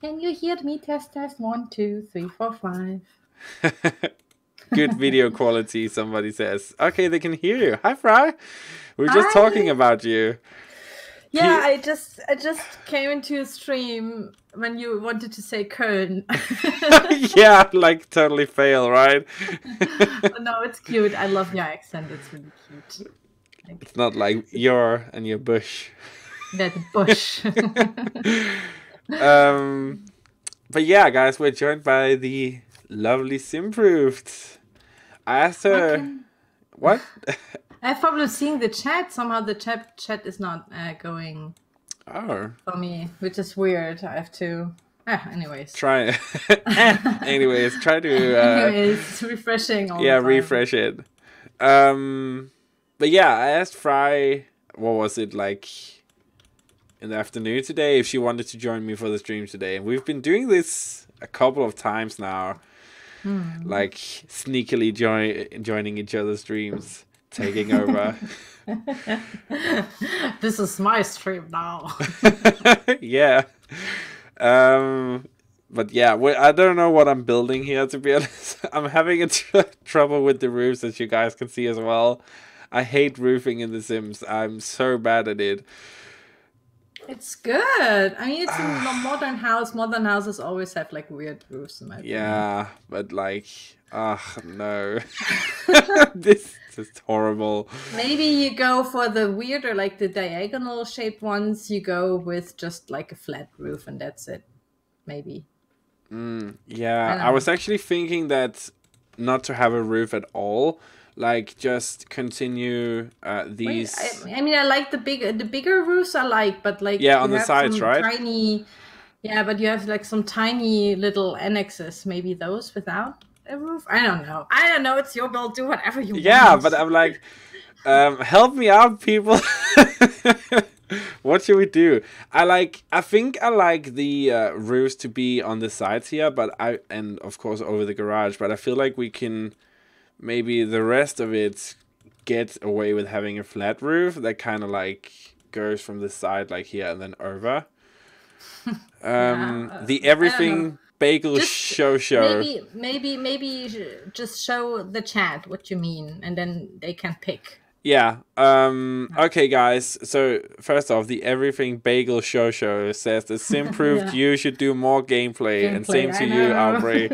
Can you hear me? Test, test. 1, 2, 3, 4, 5. Good video quality, somebody says. Okay, they can hear you. Hi, Fry. We're just talking about you. Yeah, I just came into a stream when you wanted to say Köln. Yeah, like totally fail, right? Oh, no, it's cute. I love your accent. It's really cute. It's not like your and your bush. Yeah, the bush. But yeah, guys, we're joined by the lovely Simproofed. I asked her... What? I've probably seen the chat. Somehow the chat is not going for me, which is weird. I have to... anyways. Try... anyways, try to... anyways, refreshing all the time. Refresh it. But yeah, I asked Fry, what was it, like, in the afternoon today, if she wanted to join me for the stream today. And we've been doing this a couple of times now. Like, sneakily joining each other's streams. taking over. This is my stream now. Yeah. But yeah, I don't know what I'm building here, to be honest. I'm having trouble with the roofs, as you guys can see as well. I hate roofing in The Sims. I'm so bad at it. It's good. I mean, it's a modern house. Modern houses always have like weird roofs in my opinion. Yeah, but like, no. This is horrible. Maybe you go for the weirder, like the diagonal shaped ones. You go with just like a flat roof and that's it. Maybe. Yeah, I was actually thinking that not to have a roof at all. Like, just continue these. Wait, I mean, I like the bigger roofs. I like, but like on the sides, right? Tiny, yeah, but you have like some tiny little annexes. Maybe those without a roof. I don't know. It's your build. Do whatever you want. Yeah, but I'm like, help me out, people. What should we do? I think I like the roofs to be on the sides here, and of course over the garage. But I feel like we can. Maybe the rest of it gets away with having a flat roof that kind of like goes from the side like here and then over. The everything bagel show. Maybe just show the chat what you mean, and then they can pick. Yeah. Okay, guys. So first off, the everything bagel show says the sim proved you should do more gameplay, and same to you, Auvbri.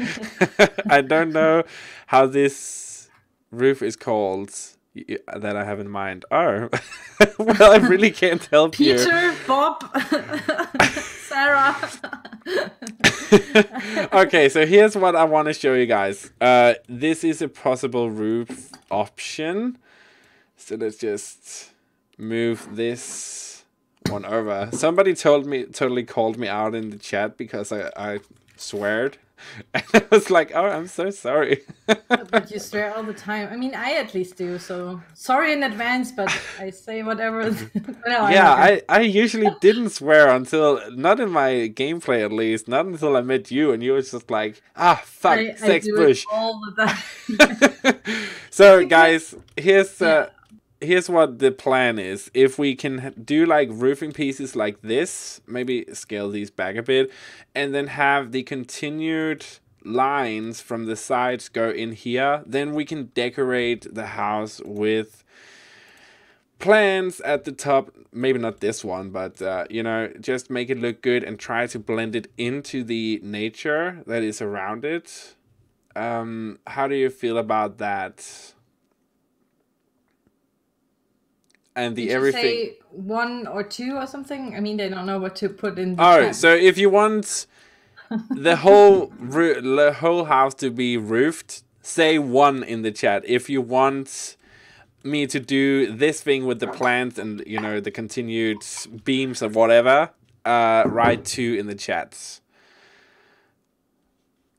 I don't know how this roof is called that I have in mind. Oh, well, I really can't help you. Peter, Bob, Sarah. Okay, so here's what I want to show you guys. This is a possible roof option. So let's just move this one over. Somebody totally called me out in the chat because I sweared. And I was like, oh, I'm so sorry. But you swear all the time. I mean, I at least do, so sorry in advance, but I say whatever. I usually didn't swear until, not in my gameplay at least, not until I met you, and you were just like, fuck, sex bush. All the time. So, guys, here's what the plan is. If we can do like roofing pieces like this, maybe scale these back a bit, and then have the continued lines from the sides go in here, then we can decorate the house with plants at the top. Maybe not this one, but just make it look good and try to blend it into the nature that is around it. How do you feel about that? And the everything. Say 1 or 2 or something. I mean, they don't know what to put in. So if you want the whole house to be roofed, say 1 in the chat. If you want me to do this thing with the plants and the continued beams or whatever, write 2 in the chat.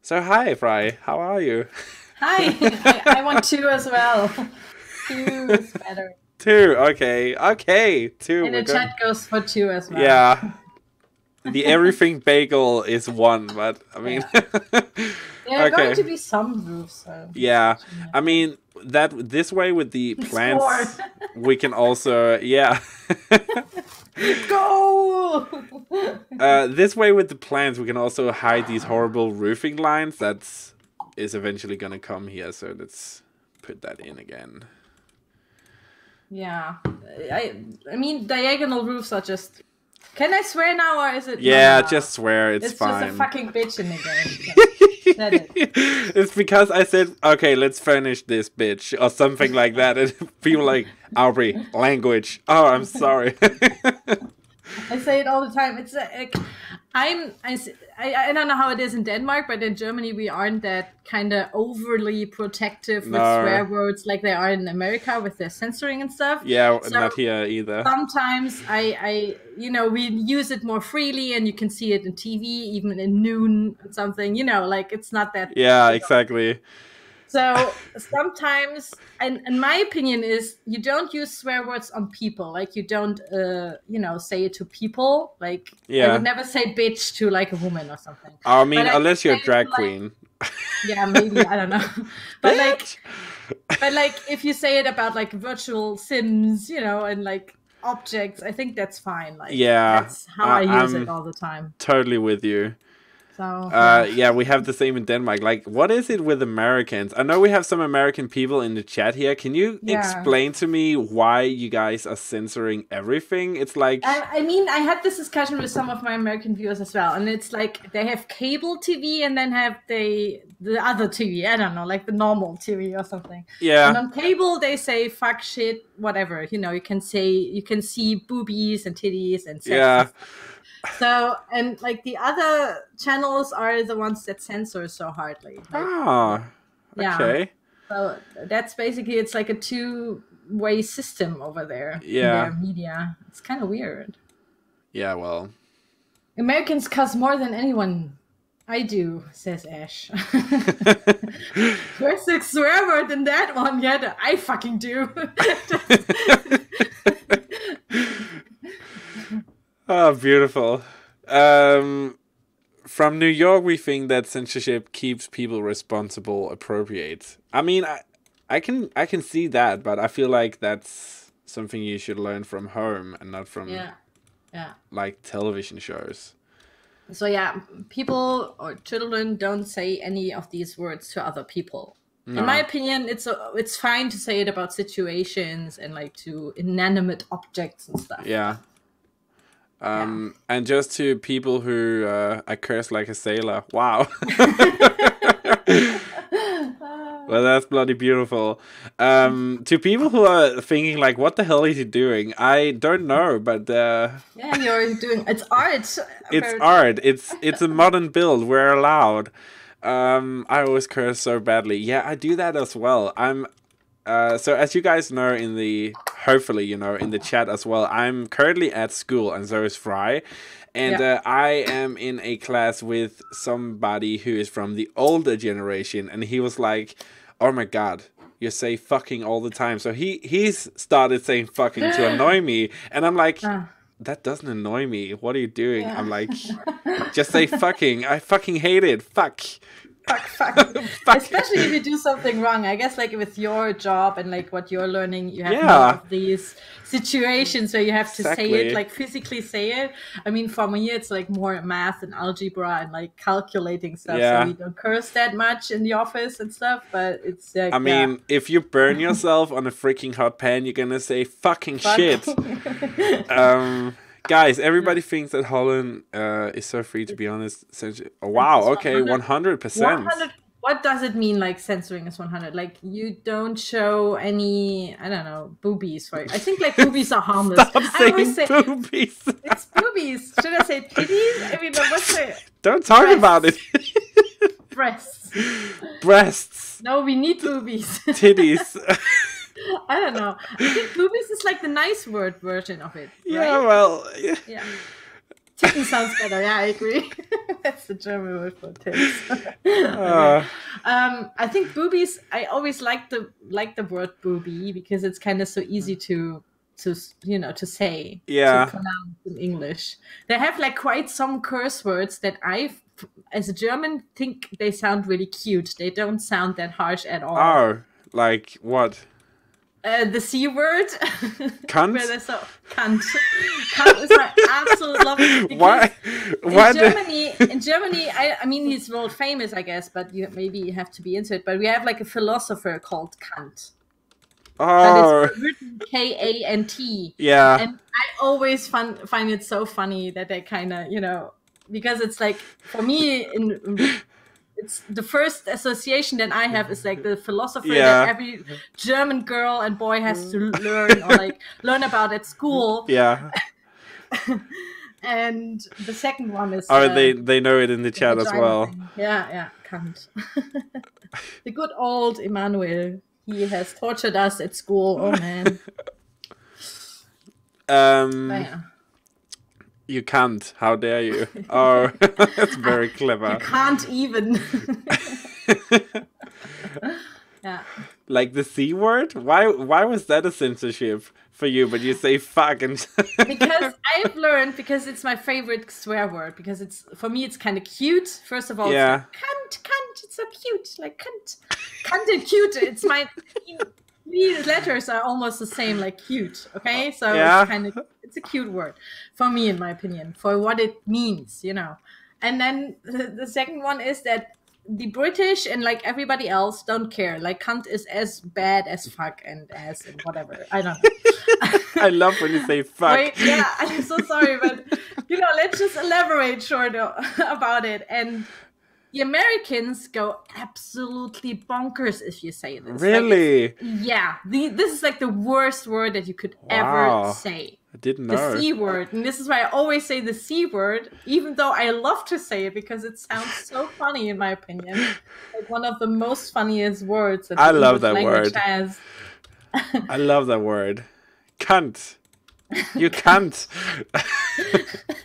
So hi, Fry. How are you? Hi. I want 2 as well. 2 is better. 2, okay, 2. And the chat goes for 2 as well. Yeah. The everything bagel is 1, but I mean... There are going to be some roofs. So yeah, I mean, this way with the plants, we can also... Yeah. Go! This way with the plants, we can also hide these horrible roofing lines that is eventually going to come here, so let's put that in again. Yeah, I mean, diagonal roofs are just... Can I swear now, or is it... Yeah, just swear, it's fine. It's just a fucking bitch in the game. That is. It's because I said, okay, let's furnish this bitch, or something like that, and people are like, Auvbri, language. Oh, I'm sorry. I say it all the time. It's I don't know how it is in Denmark, but in Germany we aren't that kind of overly protective with swear words like they are in America with their censoring and stuff. Yeah, so not here either. Sometimes we use it more freely, and you can see it in TV, even in Noon or something. Like it's not that. Yeah, exactly. So sometimes, and my opinion is, you don't use swear words on people. Like you don't, say it to people. Like I would never say bitch to like a woman or something. I mean, unless you're a drag queen. Yeah, maybe, I don't know. But like, But like, if you say it about like virtual sims, you know, and like objects, I think that's fine. Like, Yeah, that's how I use it I'm all the time. totally with you. So yeah. Yeah, we have the same in Denmark. Like, what is it with Americans? I know we have some American people in the chat here. Can you explain to me why you guys are censoring everything? It's like... I mean, I had this discussion with some of my American viewers as well. And it's like, they have cable TV and then have the other TV. I don't know, like the normal TV or something. Yeah. And on cable, they say, fuck, shit, whatever. You know, you can see boobies and titties and sex. Yeah. So, and like the other channels are the ones that censor so hardly. Like, okay. Yeah. So that's basically, it's like a two-way system over there. Yeah. In their media. It's kind of weird. Yeah, well. Americans cuss more than anyone. I do, says Ash. Where's the swear word in that one yet? I fucking do. Oh, beautiful. From New York, we think that censorship keeps people responsible, appropriate. I mean, I can see that, but I feel like that's something you should learn from home and not from like television shows. So yeah, people or children don't say any of these words to other people. No. In my opinion, it's fine to say it about situations and like to inanimate objects and stuff. Yeah. And just to people who I curse like a sailor. Wow. Well, that's bloody beautiful. To people who are thinking like, what the hell is he doing? I don't know, but yeah, you're doing it's art. It's art. It's a modern build. We're allowed. I always curse so badly. Yeah, I do that as well. So as you guys know hopefully you know in the chat as well, I'm currently at school and so is Fry. And I am in a class with somebody who is from the older generation, and he was like, oh my god, you say fucking all the time. So he's started saying fucking to annoy me, and I'm like, that doesn't annoy me. What are you doing? Yeah. I'm like, just say fucking. I fucking hate it. Fuck. Fuck. Especially if you do something wrong. I guess like with your job and like what you're learning, you have more of these situations where you have to say it, like physically say it. I mean, for me, it's like more math and algebra and like calculating stuff. Yeah. So we don't curse that much in the office and stuff, but it's like, I mean, if you burn yourself on a freaking hot pan, you're gonna say fucking shit. Guys, everybody thinks that Holland is so free, to be honest. Oh, wow, okay, 100%. What does it mean, like, censoring is 100? Like, you don't show any, I don't know, boobies for it. I think, like, boobies are harmless. Stop saying boobies. It's boobies. Should I say titties? I mean, what's it? Don't talk about it. Breasts. No, we need boobies. Titties. I don't know. I think boobies is like the nice word version of it. Right? Yeah, well, yeah. Titten sounds better. Yeah, I agree. That's the German word for tits. I think boobies. I always like the word booby because it's kind of so easy to say. Yeah. To pronounce in English. They have like quite some curse words that as a German, think they sound really cute. They don't sound that harsh at all. Oh, like what? The C word. Cunt? Cunt. Cunt is my absolute love. Why? In Germany, I mean, he's world famous, I guess, but maybe you have to be into it. But we have like a philosopher called Kant. Oh. But it's written K-A-N-T. Yeah. And I always find it so funny that they kind of, because it's like, for me, it's the first association that I have is like the philosopher that every German girl and boy has to learn or like learn about at school. Yeah. And the second one is they know it in the chat as well. Thing. Yeah, Kant. The good old Emmanuel. He has tortured us at school. Oh man. You can't. How dare you? Oh, that's very clever. You can't even. Yeah. Like the C word? Why was that a censorship for you? But you say fuck and... Because I've learned, because it's my favorite swear word. Because for me, it's kind of cute. First of all, it's like, cunt. It's so cute, like cunt. Cunt and cute. It's my 3 letters are almost the same, like cute. Okay, so it's a cute word for me, in my opinion, for what it means, you know. And then the second one is that the British and like everybody else don't care. Like cunt is as bad as fuck and as and whatever. I don't know. I love when you say fuck. Wait, yeah, I'm so sorry, but you know, let's just elaborate short about it. And the Americans go absolutely bonkers if you say this. Really? Like, yeah. This is like the worst word that you could ever say. I didn't know. The C word. And this is why I always say the C word, even though I love to say it because it sounds so funny, in my opinion. Like one of the most funniest words that I the love English that language word. has. I love that word. Cunt. You cunt.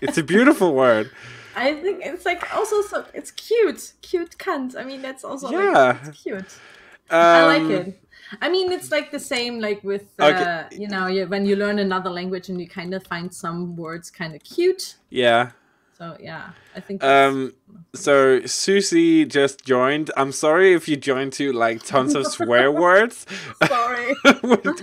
It's a beautiful word. I think it's like also so it's cute cunt. I mean, that's also like, it's cute. I like it. I mean, it's like the same like with you know, when you learn another language and you kind of find some words kind of cute. Yeah. So yeah, I think. So Susie just joined. I'm sorry if you joined to like tons of swear words. Sorry.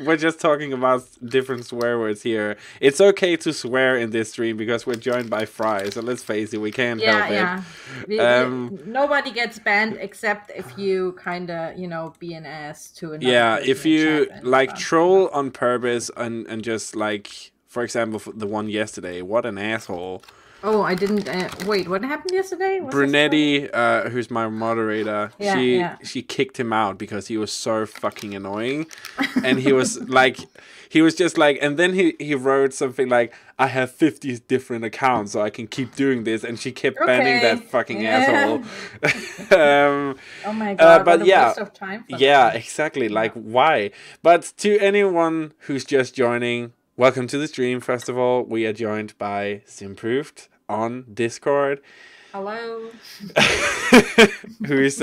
we're just talking about different swear words here. It's okay to swear in this stream because we're joined by Fry. So let's face it, we can't help it. Yeah. Nobody gets banned except if you kind of, you know, be an ass to another. Yeah, if you like stuff. troll on purpose and just like, for example, the one yesterday, what an asshole. Oh, I didn't. Wait, what happened yesterday? Brunetti, who's my moderator, she kicked him out because he was so fucking annoying, and he was like, and then he wrote something like, "I have 50 different accounts, so I can keep doing this," and she kept banning that fucking asshole. Oh my god! But what a waste of time for that. Exactly. Like, why? But to anyone who's just joining. Welcome to the stream. First of all, we are joined by Simproved on Discord. Hello. Who's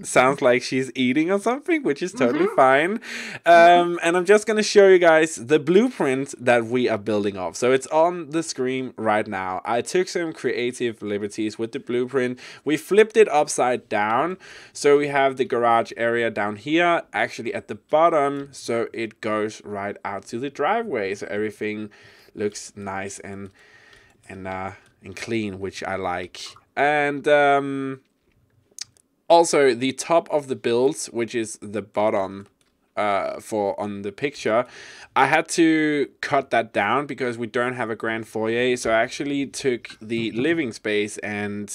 sounds like she's eating or something, which is totally fine. And I'm just going to show you guys the blueprint that we are building off. So it's on the screen right now. I took some creative liberties with the blueprint. We flipped it upside down. So we have the garage area down here, actually at the bottom. So it goes right out to the driveway. So everything looks nice and clean, which I like. And also, the top of the builds, which is the bottom for on the picture, I had to cut that down because we don't have a grand foyer. So I actually took the living space and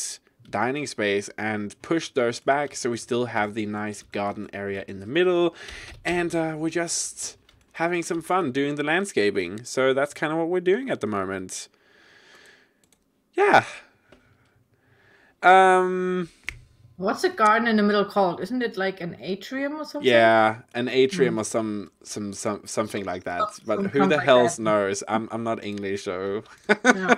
dining space and pushed those back. So we still have the nice garden area in the middle. And we're just having some fun doing the landscaping. So that's kind of what we're doing at the moment. Yeah. What's a garden in the middle called? Isn't it like an atrium or something? Yeah, an atrium or something like that. But who the hell knows? I'm not English, so. No.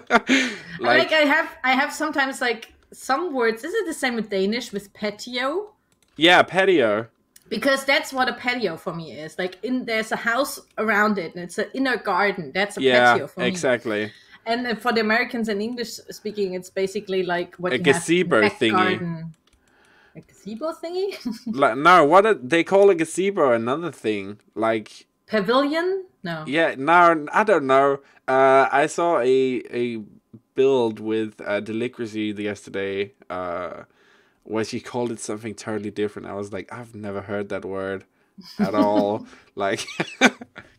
like I have sometimes like some words. Is it the same with Danish with patio? Yeah, patio. Because that's what a patio for me is. Like there's a house around it, and it's an inner garden. That's a patio for me. Yeah, exactly. And for the Americans and English speaking, it's basically like what a you gazebo have thingy. Garden. A gazebo thingy? Like, no, they call a gazebo another thing. Like pavilion? No. Yeah, no, I don't know. I saw a build with Delicacy yesterday, where she called it something totally different. I was like, I've never heard that word at all. Like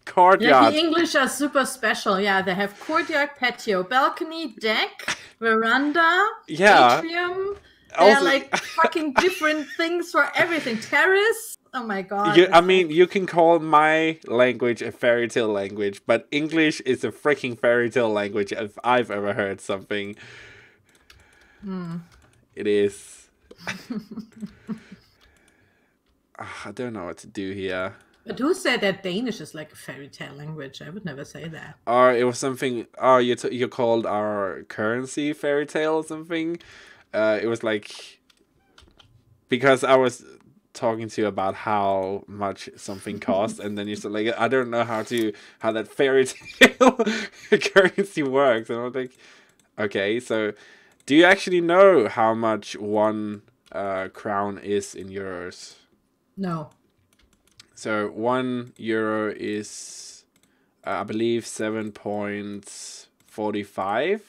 courtyard. Yeah, the English are super special. Yeah, they have courtyard, patio, balcony, deck, veranda, atrium. They're like fucking different things for everything. Terrace. Oh my god. I mean, you can call my language a fairy tale language, but English is a freaking fairy tale language if I've ever heard something. It is. I don't know what to do here. But who said that Danish is like a fairy tale language? I would never say that. Or it was something. Oh, you called our currency fairy tale or something. It was like because I was talking to you about how much something costs, and then you said like I don't know how that fairy tale currency works, and I was like, okay, so do you actually know how much one crown is in euros? No. So €1 is, I believe, 7.45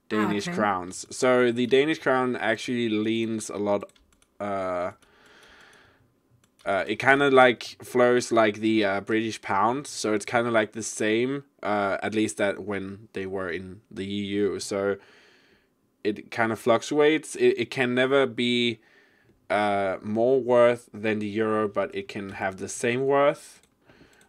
Danish crowns. So the Danish crown actually leans a lot. It kind of like flows like the British pound, so it's kind of like the same. At least that when they were in the EU, so it kind of fluctuates. It can never be more worth than the euro, but it can have the same worth.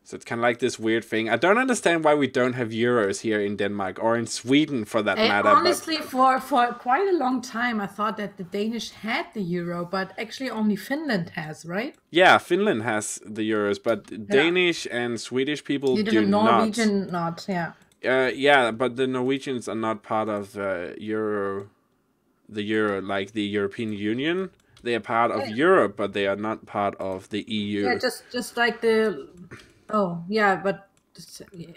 So it's kind of like this weird thing. I don't understand why we don't have euros here in Denmark or in Sweden for that matter. Honestly, for quite a long time, I thought that the Danish had the euro, but actually only Finland has, right? Yeah, Finland has the euros, but Danish and Swedish people do not. Norwegian not, yeah. Yeah, but the Norwegians are not part of the euro, like the European Union. They are part of Europe, but they are not part of the EU. Yeah, just like the... Oh, yeah, but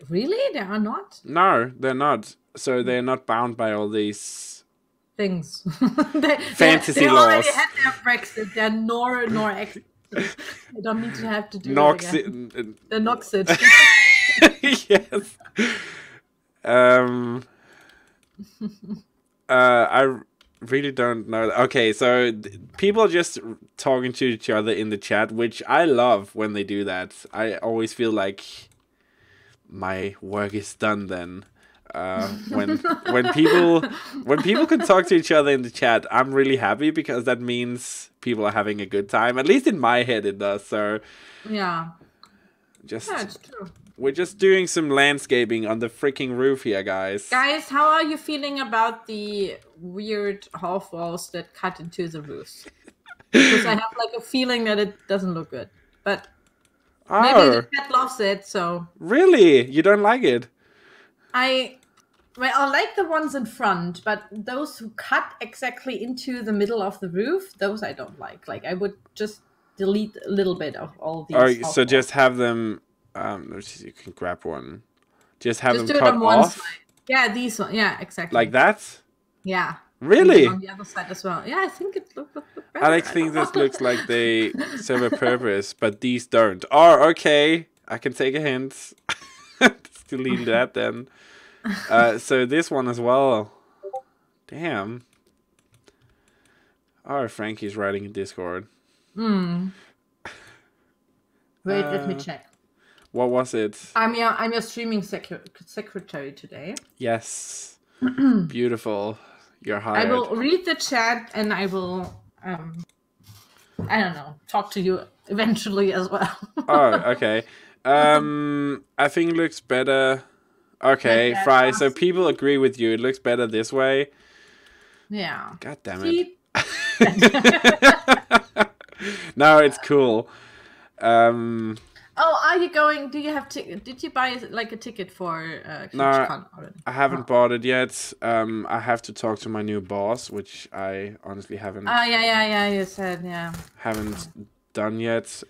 really? They are not? No, they're not. So they're not bound by all these... things. Fantasy they laws. already had their Brexit. They're nor exit. They don't need to have to do it again. The Noxit. Yes. I really don't know. Okay, so people are just talking to each other in the chat, which I love when they do that. I always feel like my work is done then. When people can talk to each other in the chat, I'm really happy because that means people are having a good time. At least in my head it does. So yeah, it's true. We're just doing some landscaping on the freaking roof here, guys. Guys, how are you feeling about the weird half walls that cut into the roofs? Because I have like a feeling that it doesn't look good. But maybe the cat loves it, so... Really? You don't like it? I like the ones in front, but those who cut exactly into the middle of the roof, those I don't like. Like, I would just delete a little bit of all these. So just have them... let's see, you can grab one. Just have them do cut it on one off? side. Yeah, these one. Yeah, exactly. Like that? Yeah. Really? On the other side as well. Yeah, I think it looks better. I think this looks like they serve a purpose, but these don't. Oh, okay. I can take a hint. Just delete that then. So this one as well. Damn. Oh, Frankie's writing in Discord. Wait, let me check. What was it? I'm your streaming secretary today. Yes. Beautiful. You're hired. I will read the chat and I will, I don't know, talk to you eventually as well. Oh, okay. I think it looks better. Okay, like Fry. So people agree with you. It looks better this way. Yeah. God damn it. No, it's cool. Oh, are you going? Do you have did you buy like a ticket for no, already? I haven't bought it yet. I have to talk to my new boss, which I honestly haven't. Yeah. You said haven't done yet.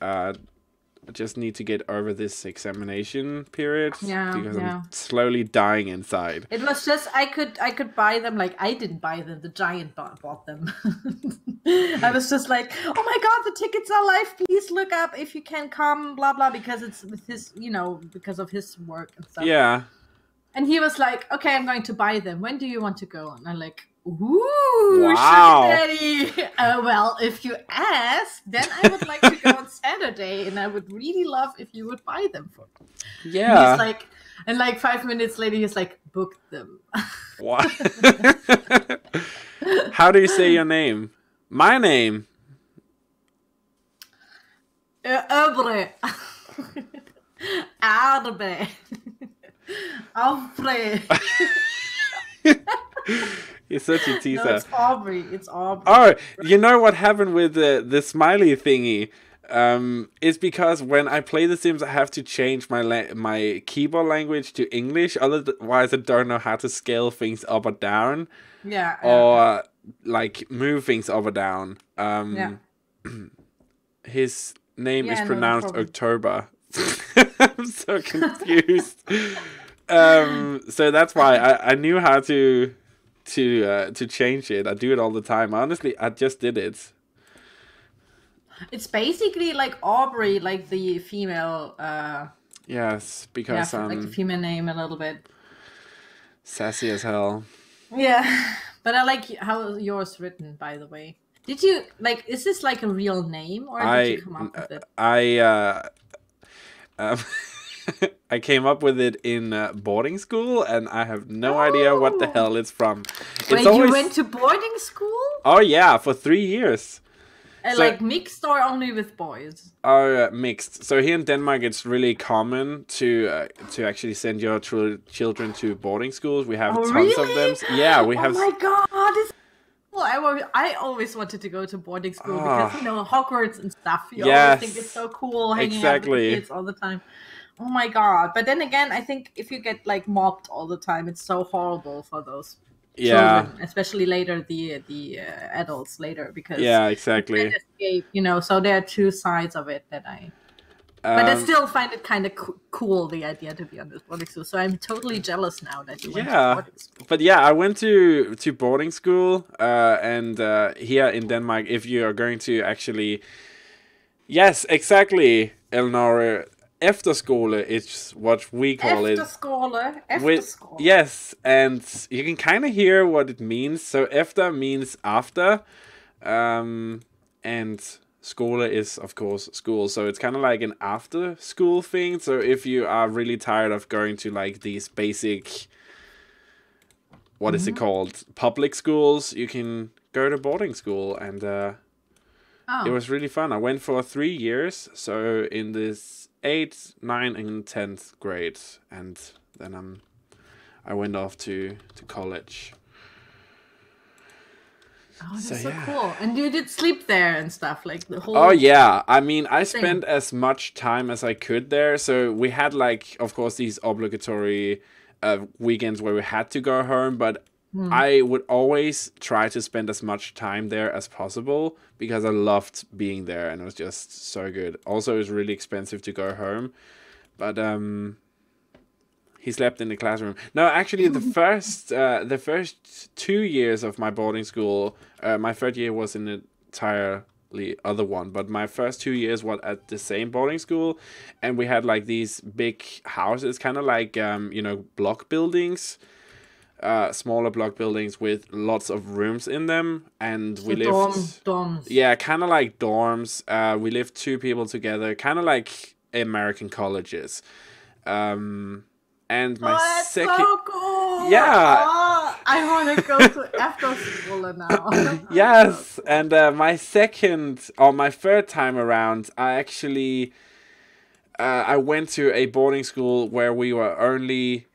I just need to get over this examination period because I'm slowly dying inside. It was just I could buy them. Like I didn't buy them. The giant bought them. I was just like, oh my god, the tickets are live. Please look up if you can come. Blah blah, because it's with his, because of his work and stuff. Yeah. And he was like, okay, I'm going to buy them. When do you want to go? And I'm like, ooh, wow. Sugar Daddy. Well, if you ask, then I would like to go on Saturday, and I would really love if you would buy them for me. Yeah. And he's like, and like 5 minutes later, he's like, book them. What? How do you say your name? My name. Auvbri. Auvbri. Auvbri. You're such a teaser. No, it's Auvbri. It's Auvbri. Oh, you know what happened with the smiley thingy? It's because when I play The Sims, I have to change my keyboard language to English. Otherwise, I don't know how to scale things up or down. Yeah. Or like move things up or down. His name is pronounced October. I'm so confused. So that's why I knew how to change it. I do it all the time. Honestly, I just did it. It's basically like Auvbri, like the female. Yes, because like the female name a little bit. Sassy as hell. Yeah, but I like how yours written, by the way. Did you like? Is this like a real name, or did you come up with it? I came up with it in boarding school, and I have no idea what the hell it's from. Wait, you went to boarding school? Oh yeah, for 3 years. So, like mixed or only with boys? Oh, mixed. So here in Denmark, it's really common to actually send your children to boarding schools. We have tons of them. Yeah, we have. Oh my god! I always wanted to go to boarding school because Hogwarts and stuff. You always think it's so cool hanging out with the kids all the time. Oh my god! But then again, I think if you get like mobbed all the time, it's so horrible for those children, especially later the adults later, because exactly. You can't escape, so there are two sides of it that I. But I still find it kind of cool, the idea to be on this boarding school. So I'm totally jealous now that you went to boarding school. But yeah, I went to boarding school, and here in Denmark, if you are going to actually, yes, exactly, Eleanor. Efterskole is what we call it. Efterskole. Yes, and you can kind of hear what it means. So efter means after, and skole is of course school. So it's kind of like an after school thing. So if you are really tired of going to like these basic, what is it called, public schools, you can go to boarding school, and it was really fun. I went for 3 years. So in this 8th, 9th, and 10th grade, and then I went off to college. Oh, that's so cool. And you did sleep there and stuff, like the whole. Oh yeah, I mean, I spent as much time as I could there. So we had like, of course, these obligatory weekends where we had to go home, but I would always try to spend as much time there as possible because I loved being there, and it was just so good. Also, it was really expensive to go home, but he slept in the classroom. No, actually, the first 2 years of my boarding school, my third year was an entirely other one, but my first 2 years were at the same boarding school, and we had like these big houses, kind of like block buildings. Smaller block buildings with lots of rooms in them, and we lived dorms. Yeah, kind of like dorms. We lived 2 people together, kind of like American colleges. And my second, so cool. Yeah. Oh, I want to go to after school now. Yes, and my third time around, I actually I went to a boarding school where we were only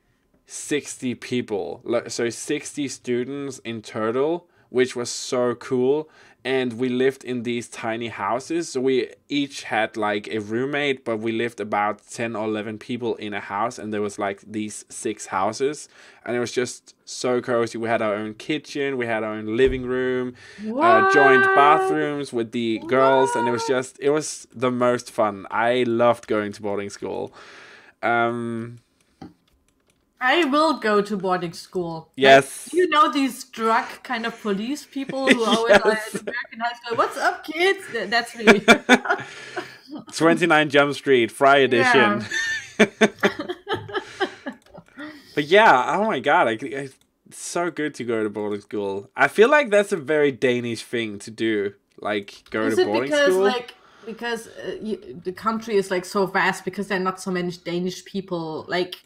60 people, so 60 students in total, which was so cool. And we lived in these tiny houses, so we each had like a roommate, but we lived about 10 or 11 people in a house, and there was like these 6 houses, and it was just so cozy. We had our own kitchen, we had our own living room, joint bathrooms with the girls, and it was the most fun. I loved going to boarding school. I will go to boarding school. Yes. Like, you know these drug kind of police people who always are at American high school. What's up, kids? That's me. 29 Jump Street, Fry Edition. Yeah. But yeah, oh my god, it's so good to go to boarding school. I feel like that's a very Danish thing to do, like go to boarding school. Because the country is like so vast, because there are not so many Danish people, like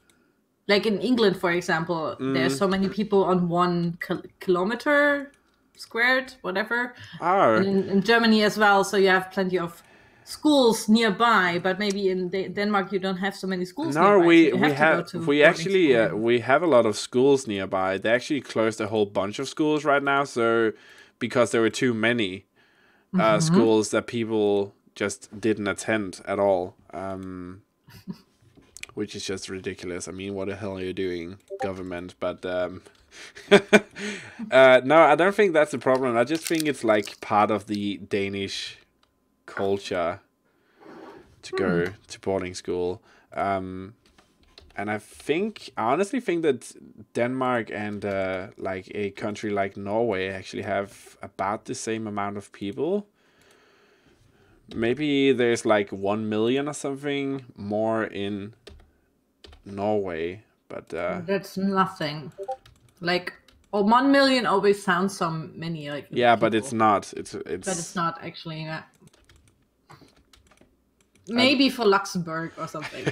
in England, for example, there's so many people on 1 kilometer squared, whatever. Oh. And in Germany as well, so you have plenty of schools nearby. But maybe in Denmark you don't have so many schools. No, nearby, we have a lot of schools nearby. They actually closed a whole bunch of schools right now, so because there were too many schools that people just didn't attend at all. Which is just ridiculous. I mean, what the hell are you doing, government? But no, I don't think that's a problem. I just think it's like part of the Danish culture to go to boarding school. And I honestly think that Denmark and like a country like Norway actually have about the same amount of people. Maybe there's like 1 million or something more in Norway, but that's nothing. Like, 1 million always sounds so many. Like, yeah, people. but it's not. But it's not actually. Maybe for Luxembourg or something.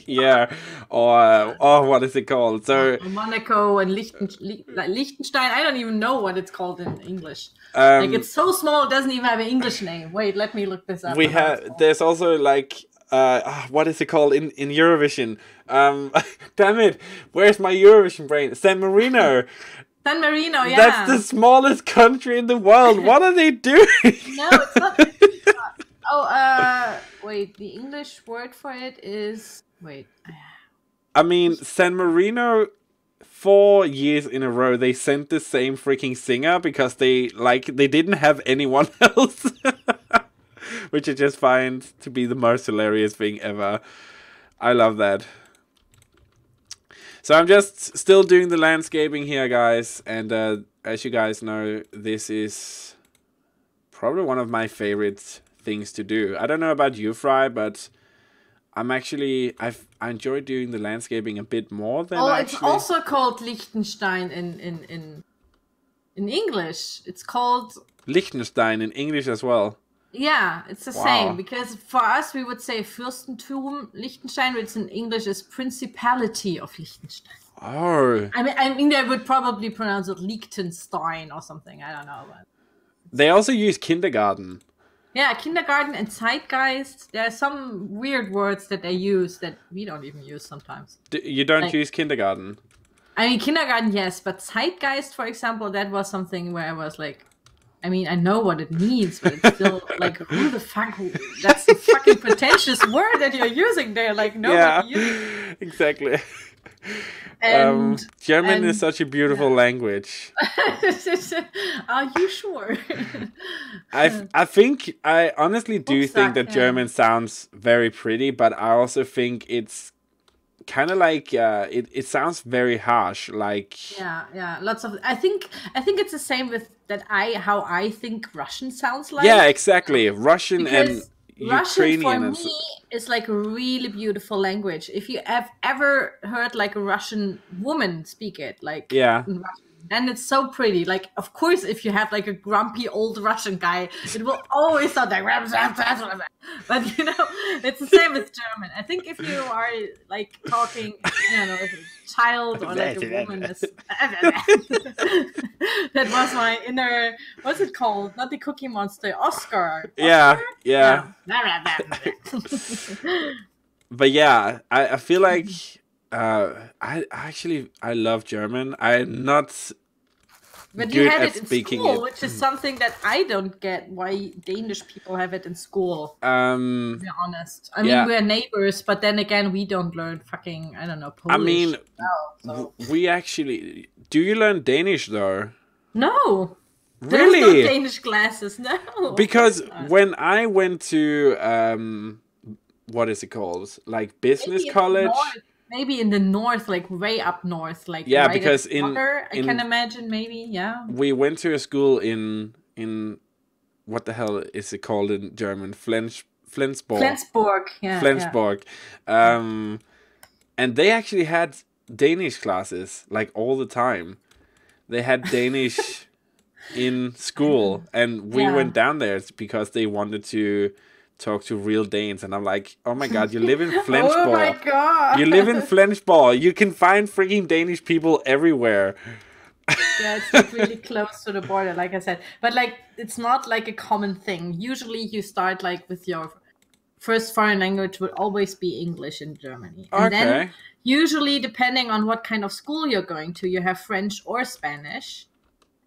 Yeah, or what is it called? So Monaco and Liechtenstein. I don't even know what it's called in English. Like, it's so small, it doesn't even have an English name. Wait, let me look this up. We have. There's also like what is it called in Eurovision? Damn it! Where's my Eurovision brain? San Marino. San Marino, yeah. That's the smallest country in the world. What are they doing? No, it's not. Oh, wait. The English word for it is I mean, San Marino. 4 years in a row, they sent the same freaking singer because they didn't have anyone else, which I just find to be the most hilarious thing ever. I love that. So I'm just still doing the landscaping here, guys, and as you guys know, this is probably one of my favorite things to do. I don't know about you, Fry, but I'm actually I enjoy doing the landscaping a bit more than. It's also called Liechtenstein in English. It's called Liechtenstein in English as well. Yeah, it's the same, because for us we would say Fürstentum Liechtenstein, which in English is Principality of Liechtenstein. Oh. I mean they would probably pronounce it Liechtenstein or something. I don't know. But they also use kindergarten. Yeah, kindergarten and Zeitgeist. There are some weird words that they use that we don't even use sometimes. You don't use kindergarten? I mean, kindergarten, yes, but Zeitgeist, for example, that was something where I was like, I mean, I know what it means, but it's still like, who the fuck? That's the fucking pretentious word that you're using there. Like, nobody uses. Exactly. German is such a beautiful language. Are you sure? I honestly do think that German sounds very pretty, but I also think it's kind of like it sounds very harsh. Like lots of. I think it's the same with how I think Russian sounds like. Yeah, exactly. Russian because and Russian Ukrainian for me is like a really beautiful language. If you have ever heard like a Russian woman speak it, like in Russian, and it's so pretty. Like, of course, if you have like a grumpy old Russian guy, it will always sound like. But you know, it's the same with German. I think if you are like talking, I don't know, if a child or like a woman is. That was my inner. What's it called? Not the Cookie Monster. Oscar. Yeah. But yeah, I feel like. I love German. I'm not but good you had at it in speaking school, it. which is something that I don't get. Why Danish people have it in school? To be honest, I mean we're neighbors, but then again, we don't learn fucking Polish. I mean, we actually. Do you learn Danish though? No. Really? There's no Danish classes, no. Because when I went to what is it called? Like business college. Maybe in the north, like way up north, like right because I can imagine maybe, We went to a school in what the hell is it called in German? Flensburg. Flensburg, yeah. Flensburg. And they actually had Danish classes like all the time. They had Danish in school, and we went down there because they wanted to talk to real Danes, and I'm like, oh my god, you live in Flensborg. Oh my god. You live in Flensborg. You can find freaking Danish people everywhere. Yeah, it's like really close to the border, like I said. But like, it's not like a common thing. Usually you start like with your first foreign language would always be English in Germany. And then usually, depending on what kind of school you're going to, you have French or Spanish.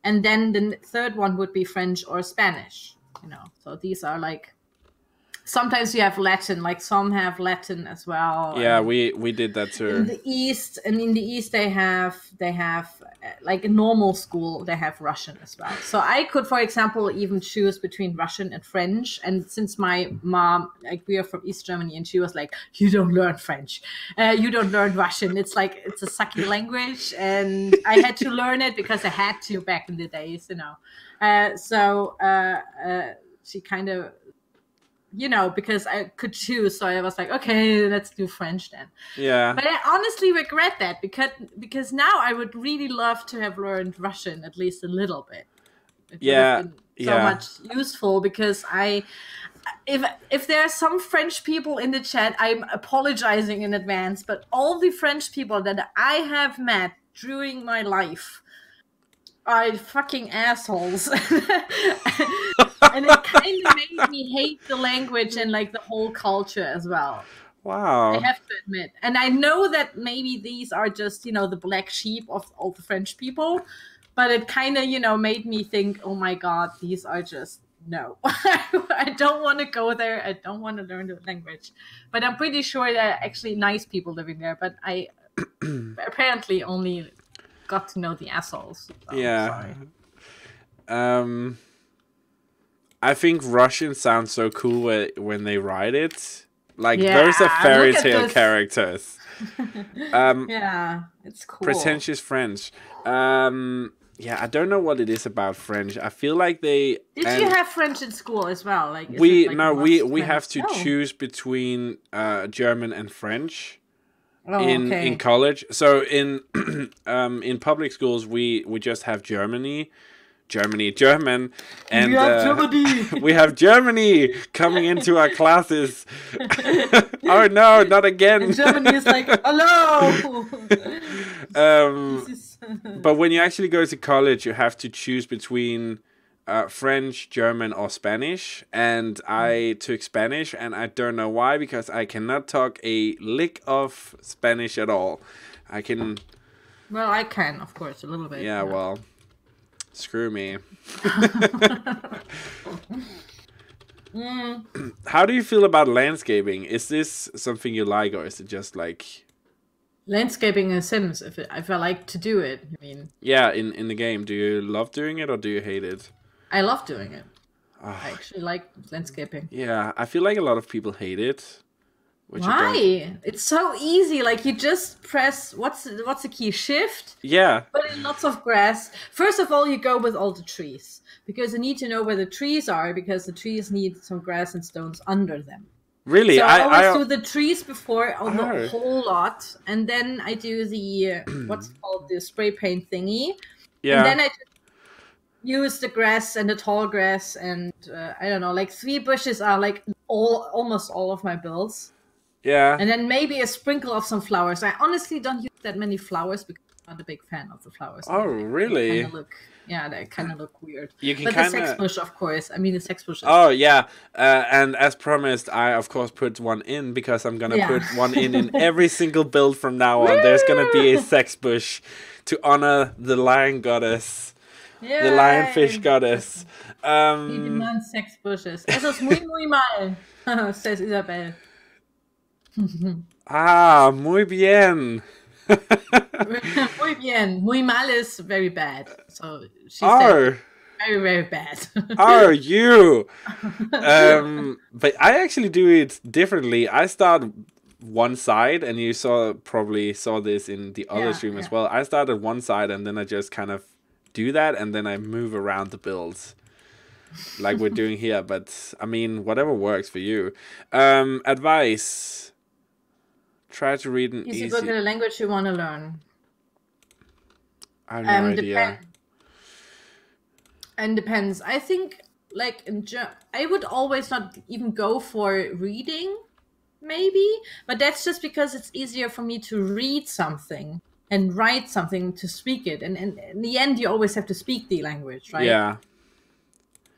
And then the third one would be French or Spanish. You know, so these are like. Sometimes you have Latin, like some have Latin as well. Yeah, we did that too. In the East, they have like a normal school, they have Russian as well. So I could, for example, even choose between Russian and French. And since my mom, like we are from East Germany, and she was like, you don't learn French, you don't learn Russian. It's like, it's a sucky language. And I had to learn it because I had to back in the days, you know. So she kind of you know, because I could choose. So I was like, okay, let's do French then. Yeah. But I honestly regret that because now I would really love to have learned Russian at least a little bit. It would have been so much useful because if there are some French people in the chat, I'm apologizing in advance, but all the French people that I have met during my life are fucking assholes. And it kind of made me hate the language and like the whole culture as well. Wow. I have to admit. And I know that maybe these are just, you know, the black sheep of all the French people, but it kind of, you know, made me think, oh my God, these are just, no. I don't want to go there. I don't want to learn the language. But I'm pretty sure there are actually nice people living there, but I apparently only got to know the assholes. So yeah. Sorry. I think Russian sounds so cool when they write it. Like, those are fairy tale characters. Yeah, it's cool. Pretentious French. Yeah, I don't know what it is about French. I feel like they... Did you have French in school as well? Like, we have to choose between German and French in college. So in public schools, we just have German, and we have Germany coming into our classes. Oh no, not again! And Germany is like, hello. But when you actually go to college, you have to choose between French, German, or Spanish. And I took Spanish, and I don't know why, because I cannot talk a lick of Spanish at all. I can. Well, I can, of course, a little bit. Yeah, well. Screw me. How do you feel about landscaping? Is this something you like, or is it just like... Landscaping in Sims, if I like to do it, I mean... Yeah, in the game. Do you love doing it, or do you hate it? I love doing it. I actually like landscaping. Yeah, I feel like a lot of people hate it. Why? It's so easy. Like, you just press what's the key? Shift. Yeah. Put in lots of grass. First of all, you go with all the trees because you need to know where the trees are because the trees need some grass and stones under them. Really? So I always do the trees before on the whole lot, and then I do the what's called the spray paint thingy. Yeah. And then I just use the grass and the tall grass and I don't know, like 3 bushes are like almost all of my builds. Yeah. And then maybe a sprinkle of some flowers. I honestly don't use that many flowers because I'm not a big fan of the flowers. Oh, really? They kind of look weird. But the sex bush, of course. I mean, the sex bush. Oh, yeah. And as promised, I, of course, put one in because I'm going to put one in every single build from now on. There's going to be a sex bush to honor the lion goddess. Yay. The lionfish goddess. We demand sex bushes. Eso es muy, muy mal, says Isabel. Ah, muy bien. Muy bien. Muy mal is very bad. So she said very, very bad. Are you? But I actually do it differently. I start one side, and you probably saw this in the other stream as well. I start at one side, and then I just kind of do that, and then I move around the builds. Like we're doing here. But, I mean, whatever works for you. Advice. Try to read an easy book in a language you want to learn. I have no idea. And depends. I think, like, I would always not even go for reading, maybe. But that's just because it's easier for me to read something and write something to speak it. And in the end, you always have to speak the language, right? Yeah.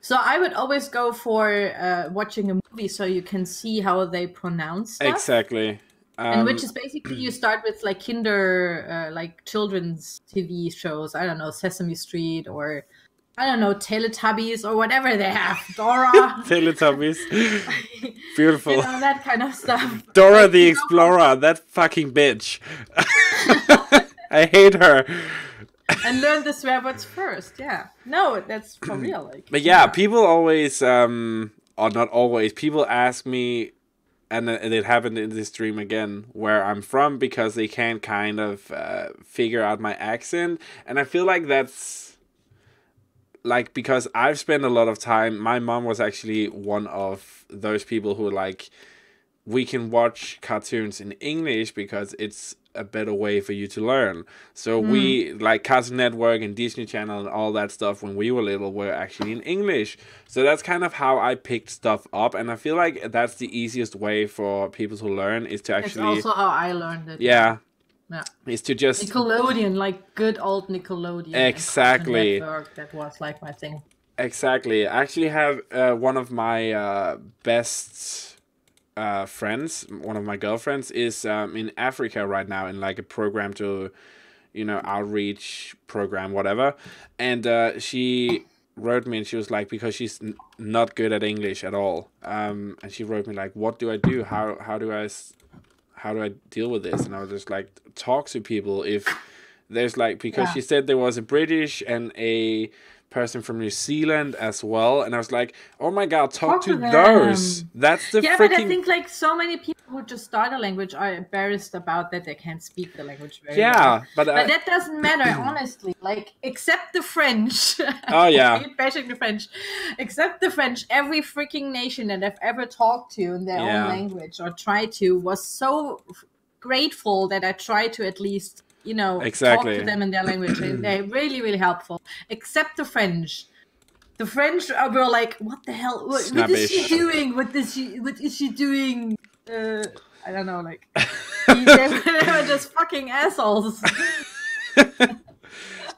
So I would always go for watching a movie so you can see how they pronounce stuff. Exactly. And which is basically you start with like like children's TV shows. I don't know, Sesame Street or I don't know, Teletubbies or whatever they have. Dora. Teletubbies. Beautiful. You know, that kind of stuff. Dora the Explorer, that fucking bitch. I hate her. And learn the swear words first, yeah. No, that's for real. Like, but yeah, people always, or not always, people ask me, and it happened in this stream again, where I'm from, because they can't kind of figure out my accent. And I feel like that's like, because I've spent a lot of time, my mom was actually one of those people who like, we can watch cartoons in English because it's a better way for you to learn. So we, like Cartoon Network and Disney Channel and all that stuff when we were little were actually in English. So that's kind of how I picked stuff up, and I feel like that's the easiest way for people to learn, is to actually... It's also how I learned it. Yeah. Yeah. Is to just... Nickelodeon, like good old Nickelodeon. Exactly. Network, that was like my thing. Exactly. I actually have one of my best... friends, one of my girlfriends is in Africa right now in like a program to, you know, outreach program, whatever. And she wrote me and she was like, because she's not good at English at all. And she wrote me like, what do I do? How do I deal with this? And I was just like, talk to people. If there's like, because she said there was a British and a person from New Zealand as well, and I was like, oh my god, talk to those. That's the but I think like so many people who just start a language are embarrassed about that they can't speak the language very well. But that doesn't matter, honestly. Like, except the French. Oh yeah. I hate bashing the French. Except the French, every freaking nation that I've ever talked to in their own language or tried to was so grateful that I tried to at least, you know, talk to them in their language. And they're really, really helpful. Except the French. The French were like, what the hell? What is she doing? What is she doing? I don't know, like, they were just fucking assholes.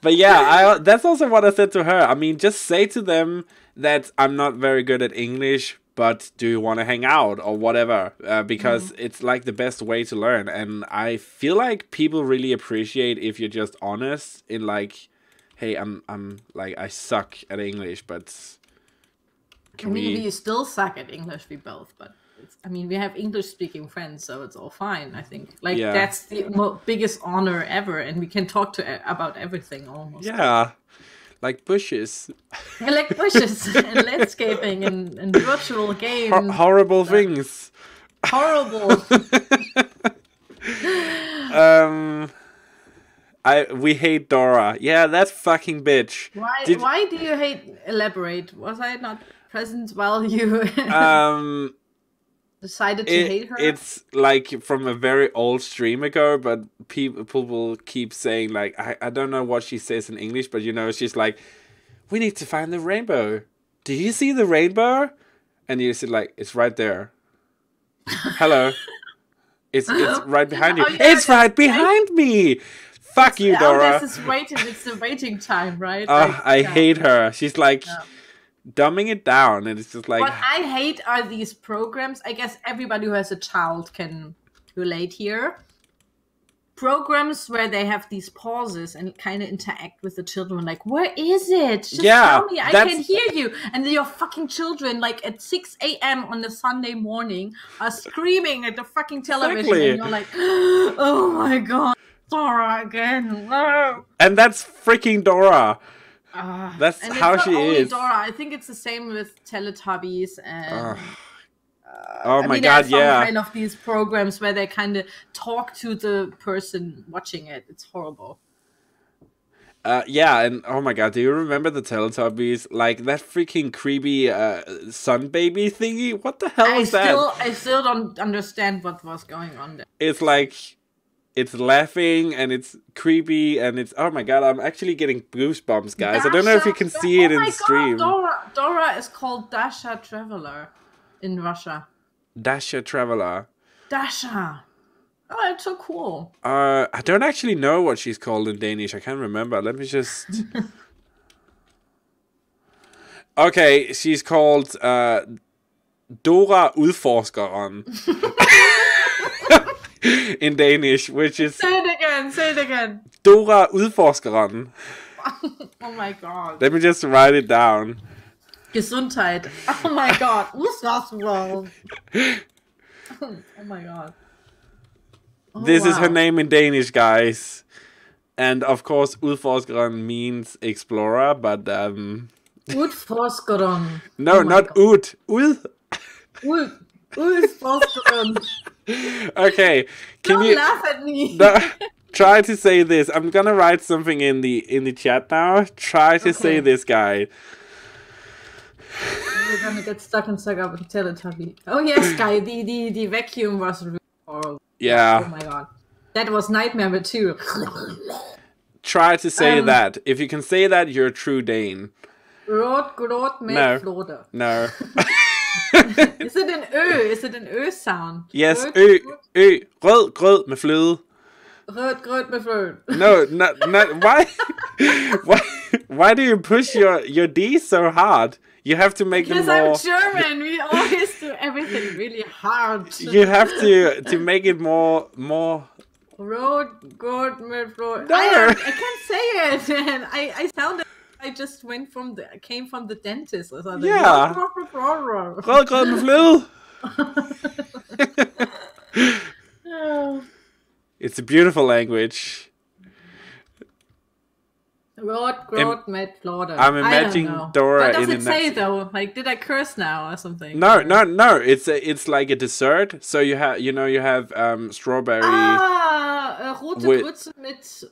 But yeah, that's also what I said to her. I mean, just say to them that I'm not very good at English, but do you want to hang out or whatever? Because it's like the best way to learn. And I feel like people really appreciate if you're just honest in like, hey, I'm like, I suck at English, but we still suck at English, we both, but I mean, we have English speaking friends, so it's all fine, I think. Like, that's the biggest honor ever, and we can talk about everything almost. Yeah. Like bushes. Like bushes and landscaping and virtual games. Horrible things. Horrible. We hate Dora. Yeah, that fucking bitch. Why do you hate? Elaborate. Was I not present while you decided to hate her? It's like from a very old stream ago, but people will keep saying like, I don't know what she says in English, but you know, she's like, we need to find the rainbow. Do you see the rainbow? And you said like, it's right there. Hello. It's right behind you. It's right behind me. Fuck you, Dora. It's the waiting time, right? I hate her. She's like dumbing it down, and it's just like... What I hate are these programs. I guess everybody who has a child can relate here. Programs where they have these pauses and kind of interact with the children, like, where is it? Just tell me, I can hear you. And your fucking children, like, at 6 a.m. on the Sunday morning, are screaming at the fucking television. And you're like, oh my god, Dora again. No. And that's freaking Dora. That's how she is. Dora. I think it's the same with Teletubbies and... oh my god, yeah. Kind of these programs where they kind of talk to the person watching it. It's horrible. Yeah, and oh my god, do you remember the Teletubbies? Like that freaking creepy sun baby thingy? What the hell is that? I still don't understand what was going on there. It's like, it's laughing and it's creepy and it's, oh my god, I'm actually getting goosebumps, guys. Dasha, I don't know if you can see it in the stream. Dora is called Dasha Traveler in Russia. Dasha Traveler. Dasha. Oh, it's so cool. I don't actually know what she's called in Danish. I can't remember. Let me just... Okay, she's called Dora Udforskeren. In Danish, which is... Say it again. Dora Udforskeren. Oh my god. Let me just write it down. Gesundheit. Oh my god. Udforskeren. Oh my god. Oh, this is her name in Danish, guys. And of course, Udforskeren means explorer, but... Udforskeren. No, oh not god. Ud. Udforskeren. Okay. Don't laugh at me. Try to say this. I'm gonna write something in the chat now. Try to say this, guy. We're gonna get stuck and stuck up with Teletubby. Oh yes, guy. The vacuum was really horrible. Yeah. Oh my god, that was nightmare material. Try to say that. If you can say that, you're a true Dane. No. No. Is it an Ö? Is it an Ö sound? Yes, Ö. Rød med fløde. Rød med fløde. No, why? Why do you push your D so hard? You have to make because them more... I'm German. We always do everything really hard. You have to make it more... Rød med fløde. No. I can't say it. And I sounded... I just came from the dentist or something. Yeah. Rød med fløde. It's a beautiful language. Rød med fløde. I'm imagining Dora what does in it say though? Like, did I curse now or something? No. It's like a dessert. So you have strawberry. Rote Grütze mit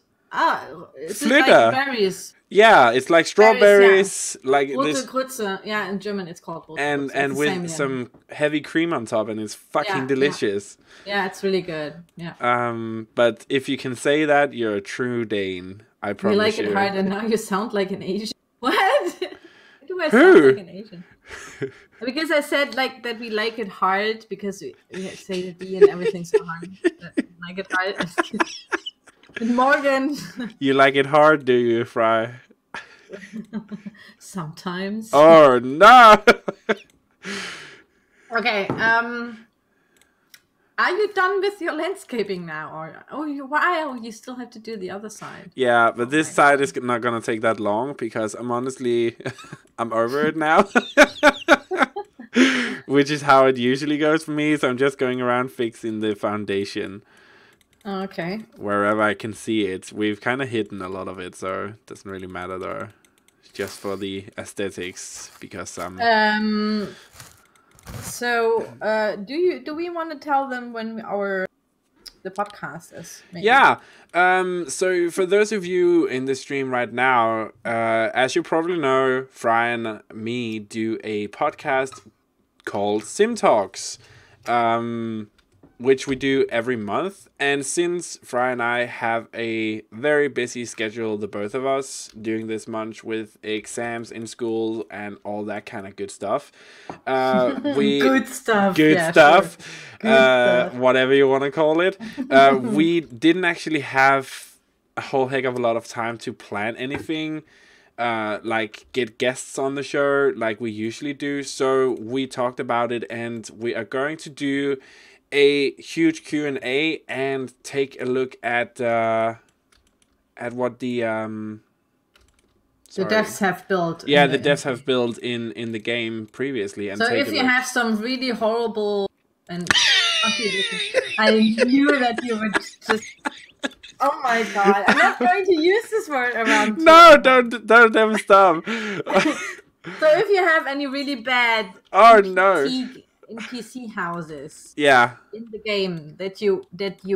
it's like berries. Yeah, it's like strawberries, berries, yeah. like Rote this. Grütze, yeah, in German it's called Rote and Grütze. with some heavy cream on top, and it's fucking delicious. Yeah, it's really good. Yeah. But if you can say that, you're a true Dane. I promise you. You like it hard, and now you sound like an Asian. What? Do I sound like an Asian? Because I said like that we like it hard because we say the D and everything's so hard. Like it hard. Morgan. You like it hard, do you, Fry? Sometimes. Oh no. Okay. Are you done with your landscaping now, or you still have to do the other side? Yeah, but this side is not gonna take that long because I'm honestly I'm over it now. Which is how it usually goes for me. So I'm just going around fixing the foundation. Okay. Wherever I can see it. We've kind of hidden a lot of it, so it doesn't really matter though. It's just for the aesthetics, because So, do we want to tell them when the podcast is? Maybe? Yeah. So for those of you in the stream right now, as you probably know, Fry and me do a podcast called Sim Talks, which we do every month. And since Fry and I have a very busy schedule, the both of us, during this month with exams in school and all that kind of good stuff, good stuff, whatever you want to call it, we didn't actually have a whole heck of a lot of time to plan anything, like get guests on the show like we usually do. So we talked about it, and we are going to do a huge Q&A and take a look at what the devs have built. Yeah, the devs have built in the game previously. And so if you have some really horrible and I knew that you would just. Oh my god! I'm not going to use this word around. No, don't ever stop. So if you have any really bad. In PC houses, in the game that you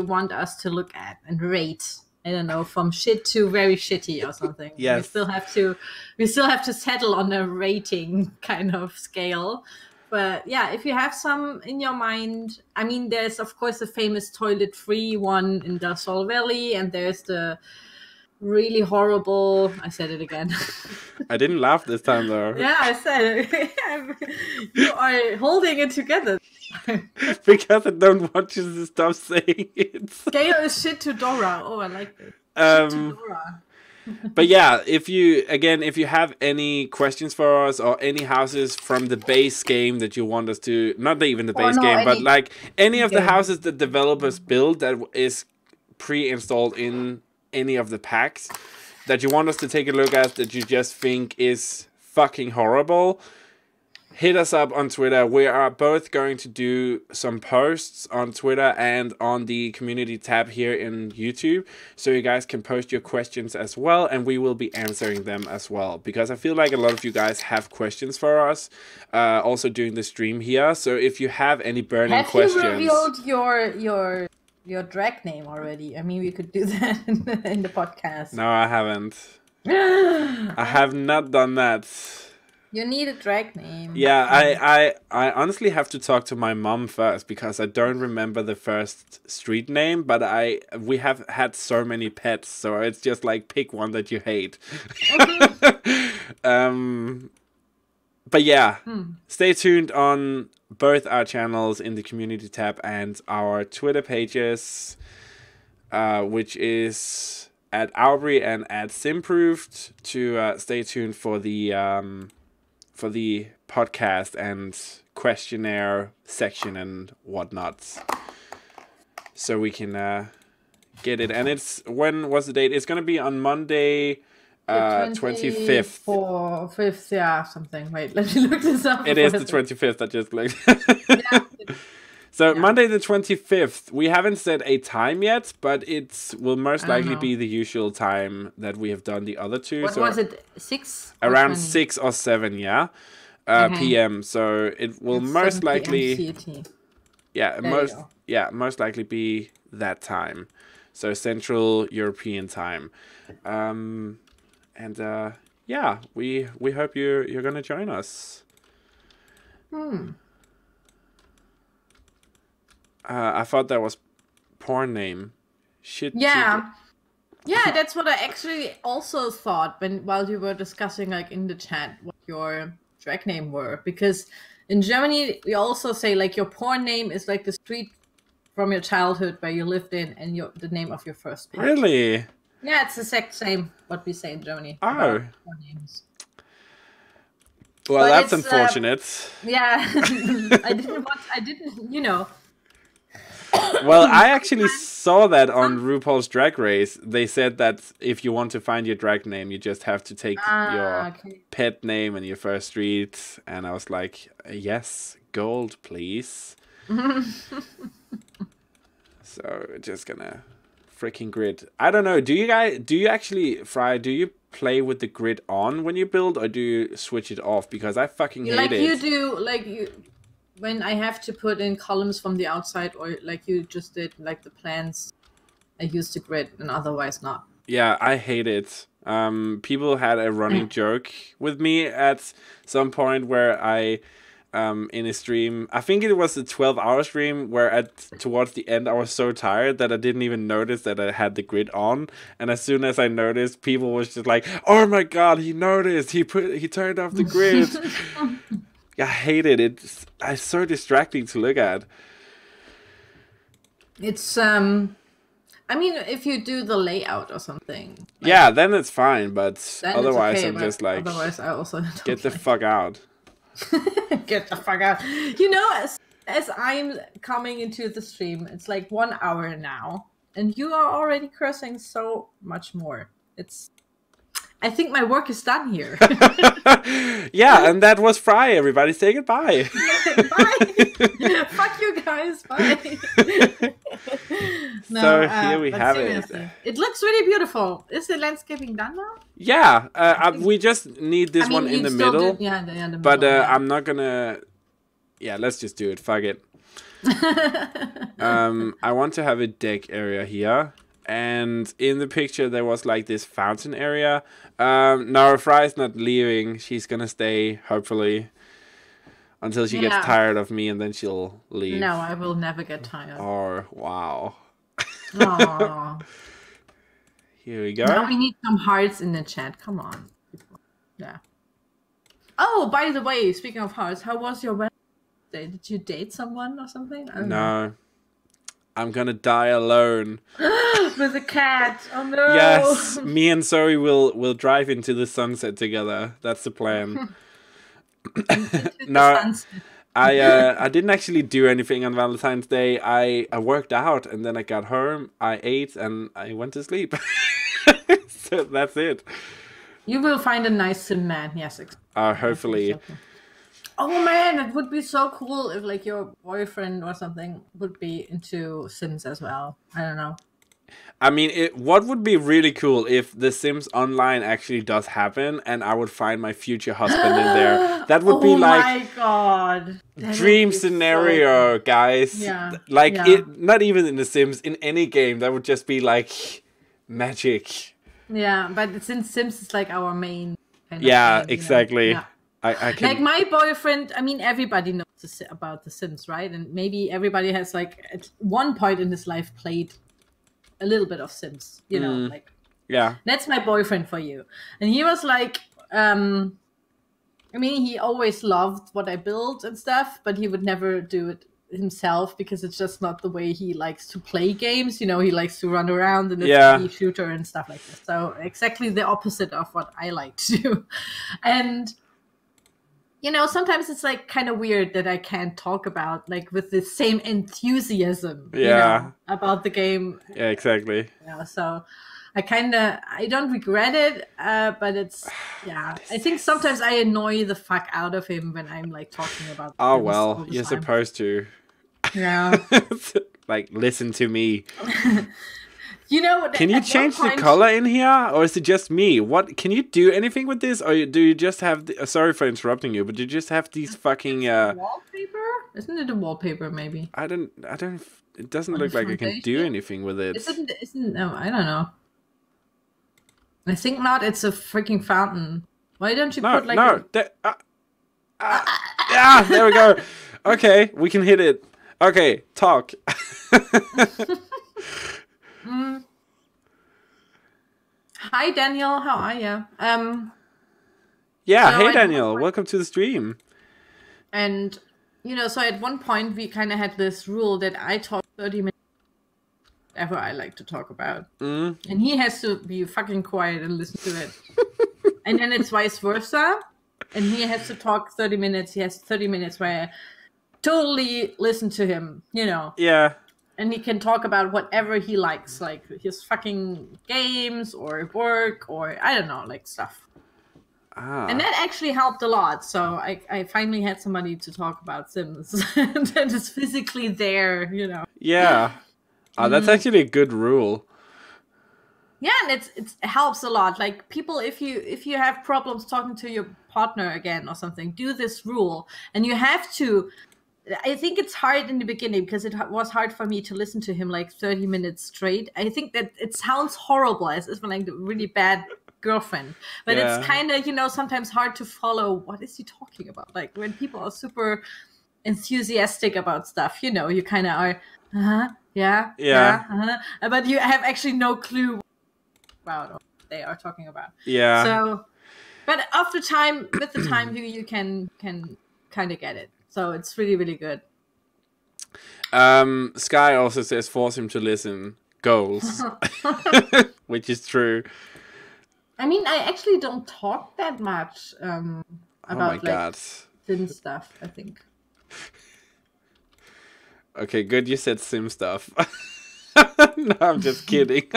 want us to look at and rate, I don't know, from shit to very shitty or something. Yes. we still have to settle on a rating kind of scale. But yeah, if you have some in your mind, I mean, there's of course the famous toilet-free one in Del Sol Valley, and there's the really horrible. I said it again. I didn't laugh this time though. Yeah, I said it. You are holding it together. Because I don't want you to stop saying it. Scale is shit to Dora. Oh, I like this. Shit to Dora. But yeah, if you have any questions for us or any houses from the base game that you want us to, not even the base game, but like any of the houses that developers build that is pre-installed in any of the packs that you want us to take a look at, that you just think is fucking horrible, hit us up on Twitter. We are both going to do some posts on Twitter and on the community tab here in YouTube, so you guys can post your questions as well, and we will be answering them as well, because I feel like a lot of you guys have questions for us also during the stream here. So if you have any burning questions... Have you revealed your your drag name already. I mean, we could do that in the podcast. No, I haven't. I have not done that. You need a drag name. Yeah, I honestly have to talk to my mom first because I don't remember the first street name, but we have had so many pets, so it's just like pick one that you hate. But yeah, stay tuned on both our channels in the community tab and our Twitter pages, which is at Auvbri and at Simproved, to stay tuned for the podcast and questionnaire section and whatnot, so we can get it. And it's, when was the date? It's gonna be on Monday, 25th. 5th, yeah, something. Wait, let me look this up. It is the 25th. I just looked. So Monday the 25th. We haven't set a time yet, but it will most likely be the usual time that we have done the other two. What was it? 6? Around 6 or 7, yeah. PM. So it will most likely. Yeah, most likely be that time. So Central European time. And yeah, we hope you're gonna join us. I thought that was porn name. Shit. Yeah, that's what I actually also thought while you were discussing like in the chat what your drag name were, because in Germany we also say like your porn name is like the street from your childhood where you lived in and the name of your first pet. Really? Yeah, it's the exact same what we say in Germany. Oh. Names. Well, that's unfortunate. Yeah, I didn't, you know. Well, I actually saw that on RuPaul's Drag Race. They said that if you want to find your drag name, you just have to take your pet name and your first street. And I was like, yes, gold, please. So just gonna freaking grid. I don't know. Do you actually, Fry, do you play with the grid on when you build, or do you switch it off? Because I fucking hate it. You do, when I have to put in columns from the outside, or like you just did, like the plans, I use the grid, and otherwise not. Yeah, I hate it. People had a running joke with me at some point where I, in a stream, I think it was a 12-hour stream, where towards the end I was so tired that I didn't even notice that I had the grid on, and as soon as I noticed, people was just like, "Oh my god, he noticed! He turned off the grid." I hate it. It's so distracting to look at. It's I mean, if you do the layout or something. Yeah, then it's fine, but otherwise I'm just like, otherwise I also don't get the fuck out. Get the fuck out. You know, as I'm coming into the stream, it's like 1 hour now, and you are already cursing so much more. I think my work is done here. Yeah, and that was Fry. Everybody say goodbye. Bye. Fuck you guys. Bye. So here we have it. It looks really beautiful. Is the landscaping done now? Yeah. We just need this one in the middle. The middle. But I'm not gonna... Yeah, let's just do it. Fuck it. I want to have a deck area here. And in the picture there was like this fountain area. No, Fry's not leaving. She's gonna stay, hopefully, until she gets tired of me, and then she'll leave. No, I will never get tired. Or wow. Aww. Here we go. Now we need some hearts in the chat. Come on. Yeah. Oh, by the way, speaking of hearts, how was your wedding day? Did you date someone or something? I don't know. I'm gonna die alone. With a cat. Oh no. Yes, me and Zoe will drive into the sunset together. That's the plan. No, I didn't actually do anything on Valentine's Day. I worked out, and then I got home, I ate, and I went to sleep. So that's it. You will find a nice sim man. Yes. Hopefully. Oh man, it would be so cool if like your boyfriend or something would be into Sims as well. I don't know. I mean, what would be really cool if The Sims Online actually does happen, and I would find my future husband in there. That would be like, oh my god, dream scenario, so guys. Yeah, like it. Not even in The Sims, in any game, that would just be like magic. Yeah, but since Sims is like our main. Kind of game, exactly. Yeah. I can... Like my boyfriend. I mean, everybody knows about The Sims, right? And maybe everybody has like at one point in his life played a little bit of Sims, you know, like, yeah, that's my boyfriend for you. And he was like, I mean, he always loved what I built and stuff, but he would never do it himself because it's just not the way he likes to play games. You know, he likes to run around in a 3D shooter and stuff like this. So exactly the opposite of what I like to do. And you know, sometimes it's like kind of weird that I can't talk about like with the same enthusiasm, you know, about the game. Yeah, exactly. You know, so I don't regret it, but it's, yeah. I think sometimes I annoy the fuck out of him when I'm like talking about. Oh well, you're supposed to. Yeah. Like, listen to me. You know, can you change the color in here, or is it just me? What can you do anything with this, or do you just have? Sorry for interrupting you, but do you just have these fucking wallpaper? Isn't it a wallpaper? Maybe. I don't. It doesn't look like I can do anything with it. Isn't? No, I don't know. I think not. It's a freaking fountain. Why don't you put like? No. Yeah, there we go. Okay, we can hit it. Okay, talk. Hi Daniel, how are you? Yeah, so hey Daniel, welcome to the stream. And you know, so at one point we kind of had this rule that I talk 30 minutes whatever I like to talk about, and he has to be fucking quiet and listen to it. And then it's vice versa, and he has to talk 30 minutes. He has 30 minutes where I totally listen to him. You know. Yeah. And he can talk about whatever he likes, like his fucking games or work or I don't know, like stuff. And that actually helped a lot. So I finally had somebody to talk about Sims that is physically there, you know. Yeah. Oh, that's actually a good rule. Yeah, and it helps a lot. Like people, if you have problems talking to your partner again or something, do this rule, and you have to. I think it's hard in the beginning because it was hard for me to listen to him like 30 minutes straight. I think that it sounds horrible as if I'm like a really bad girlfriend. But it's kind of, you know, sometimes hard to follow. What is he talking about? Like when people are super enthusiastic about stuff, you know, you kind of are, but you have actually no clue about what they are talking about. Yeah. So, but with the time, you can kind of get it. So it's really, really good. Sky also says force him to listen. Goals. Which is true. I mean, I actually don't talk that much about like Sim stuff, I think. Okay, good you said Sim stuff. No, I'm just kidding.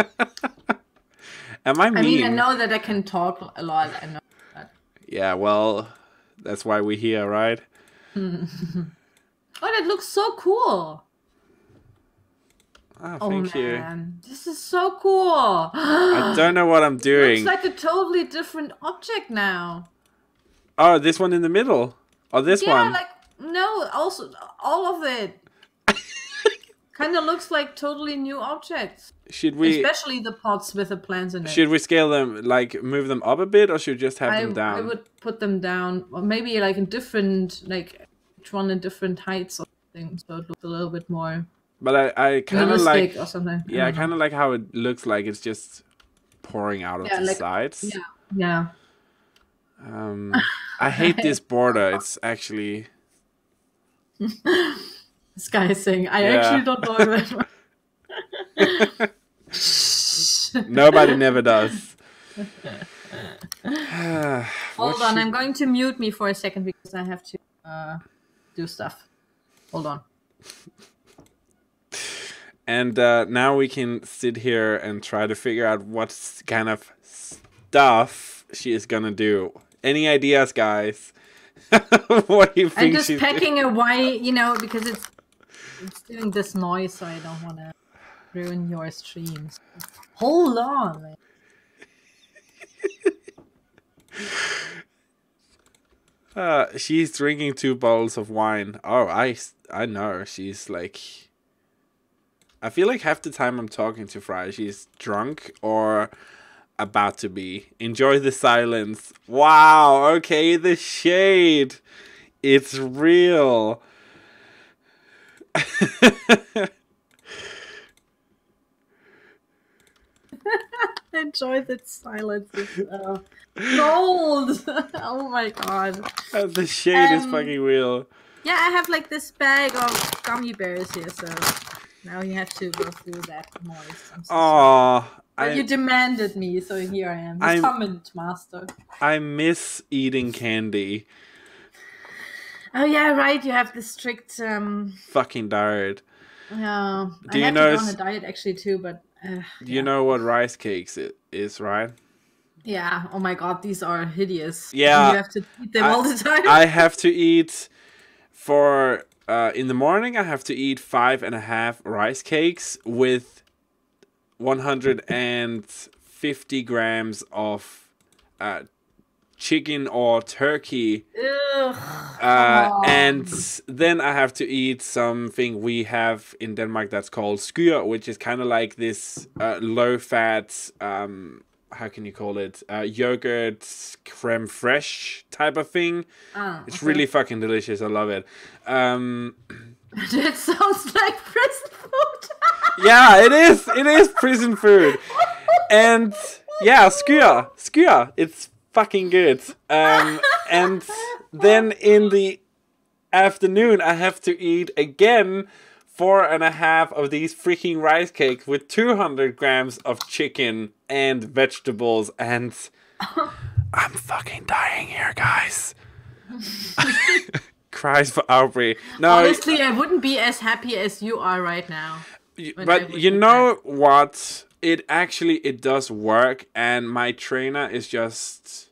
Am I mean? I mean, I know that I can talk a lot. I know that. Yeah, well, that's why we're here, right? Oh, that looks so cool. Oh, thank you. This is so cool. I don't know what I'm doing. It's like a totally different object now. Oh, this one in the middle? Or this one? Yeah, like, no, also, all of it. Kind of looks like totally new objects. Should we... Especially the pots with the plants in it. Should we scale them, like, move them up a bit, or should we just have them down? I would put them down, or maybe, like, in different, like, each one in different heights or something, so it looks a little bit more... But I kind of like... or something. Yeah, I kind of like how it looks like it's just pouring out of the sides. Yeah. I hate this border. It's actually... This guy is saying, I actually don't know that. Nobody never does. Hold on, I'm going to mute me for a second because I have to do stuff. Hold on. And now we can sit here and try to figure out what kind of stuff she is gonna do. Any ideas, guys? What do you think? I'm just packing away, you know, because it's doing this noise, so I don't want to, ruin your streams. Hold on, man. She's drinking 2 bottles of wine. Oh, I know. She's like... I feel like half the time I'm talking to Fry, she's drunk or about to be. Enjoy the silence. Wow, okay, the shade. It's real. Enjoy the silence. Gold. Oh my god. The shade is fucking real. Yeah, I have like this bag of gummy bears here, so now you have to go through that noise. But you demanded me, so here I am. The comment master. I miss eating candy. Oh yeah, right. You have the strict fucking diet. Yeah, I have to go on a diet actually too, but you know what rice cakes is, right? Yeah. Oh my god, these are hideous. Yeah, and you have to eat them all the time. I have to eat for in the morning. I have to eat 5.5 rice cakes with 150 grams of chicken or turkey. And then I have to eat something we have in Denmark that's called skyr, which is kind of like this low fat, how can you call it, yogurt creme fraiche type of thing. It's really fucking delicious. I love it. That sounds like prison food. Yeah, it is prison food. And yeah, skyr, it's fucking good. And then in the afternoon I have to eat again 4.5 of these freaking rice cakes with 200 grams of chicken and vegetables, and I'm fucking dying here, guys. Cries for Auvbri. No, honestly, I wouldn't be as happy as you are right now. But you know what? It does work, and my trainer is just...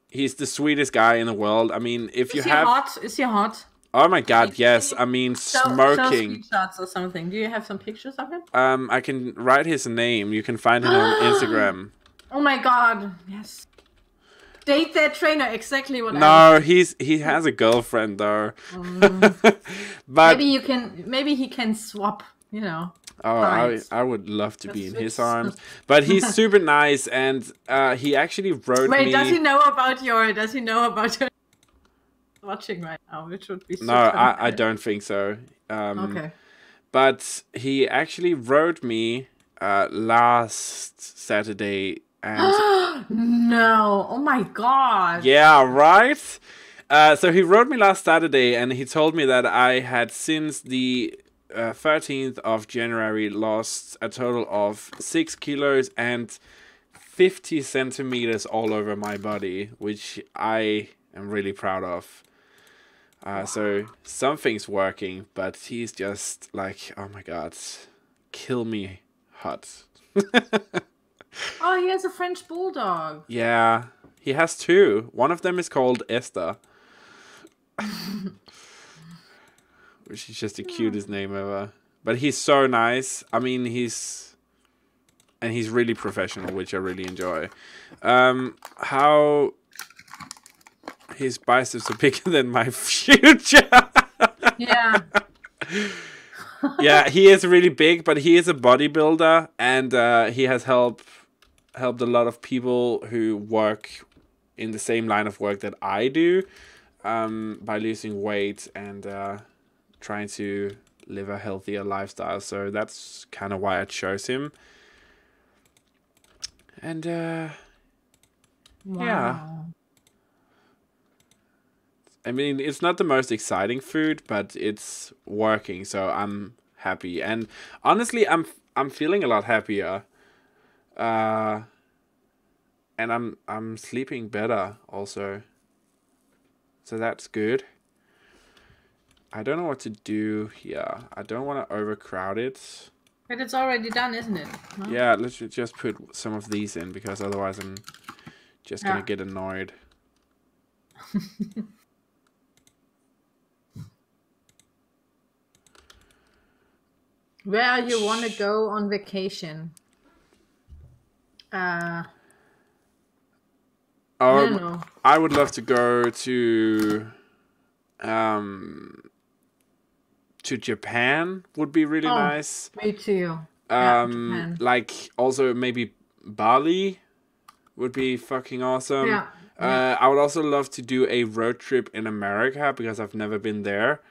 He's the sweetest guy in the world. I mean, if you have... Is he hot? Oh my god, yes. I mean, smoking. Show screenshots or something. Do you have some pictures of him? I can write his name. You can find him on Instagram. Oh my god, yes. Date that trainer, exactly what No, he has a girlfriend though. But maybe he can swap, you know. Oh, I would love to be in his arms. But he's super nice, and he actually wrote me... Wait, does he know about your watching right now, which would be super I don't think so. Okay. But he actually wrote me last Saturday, and no, oh my god. Yeah, right? So he wrote me last Saturday, and he told me that I had, since the 13th of January, lost a total of 6 kilos and 50 centimeters all over my body, which I am really proud of. So something's working, but he's just like, oh my god, kill me hot. Oh, he has a French bulldog. Yeah, he has 2. One of them is called Esther. Which is just the cutest name ever. But he's so nice. I mean, he's really professional, which I really enjoy. How his biceps are bigger than my future. Yeah. Yeah, he is really big, but he is a bodybuilder, and he has helped a lot of people who work in the same line of work that I do, by losing weight and trying to live a healthier lifestyle. So that's kind of why I chose him. And wow. Yeah. I mean, it's not the most exciting food, but it's working, so I'm happy. And honestly, I'm feeling a lot happier. And I'm sleeping better also. So that's good. I don't know what to do here. I don't want to overcrowd it. But it's already done, isn't it? No? Yeah, let's just put some of these in, because otherwise I'm just gonna get annoyed. Where you want to go on vacation? I don't know. I would love to go to Japan. Would be really nice. Me too. Japan. Like also maybe Bali would be fucking awesome. Yeah. I would also love to do a road trip in America because I've never been there.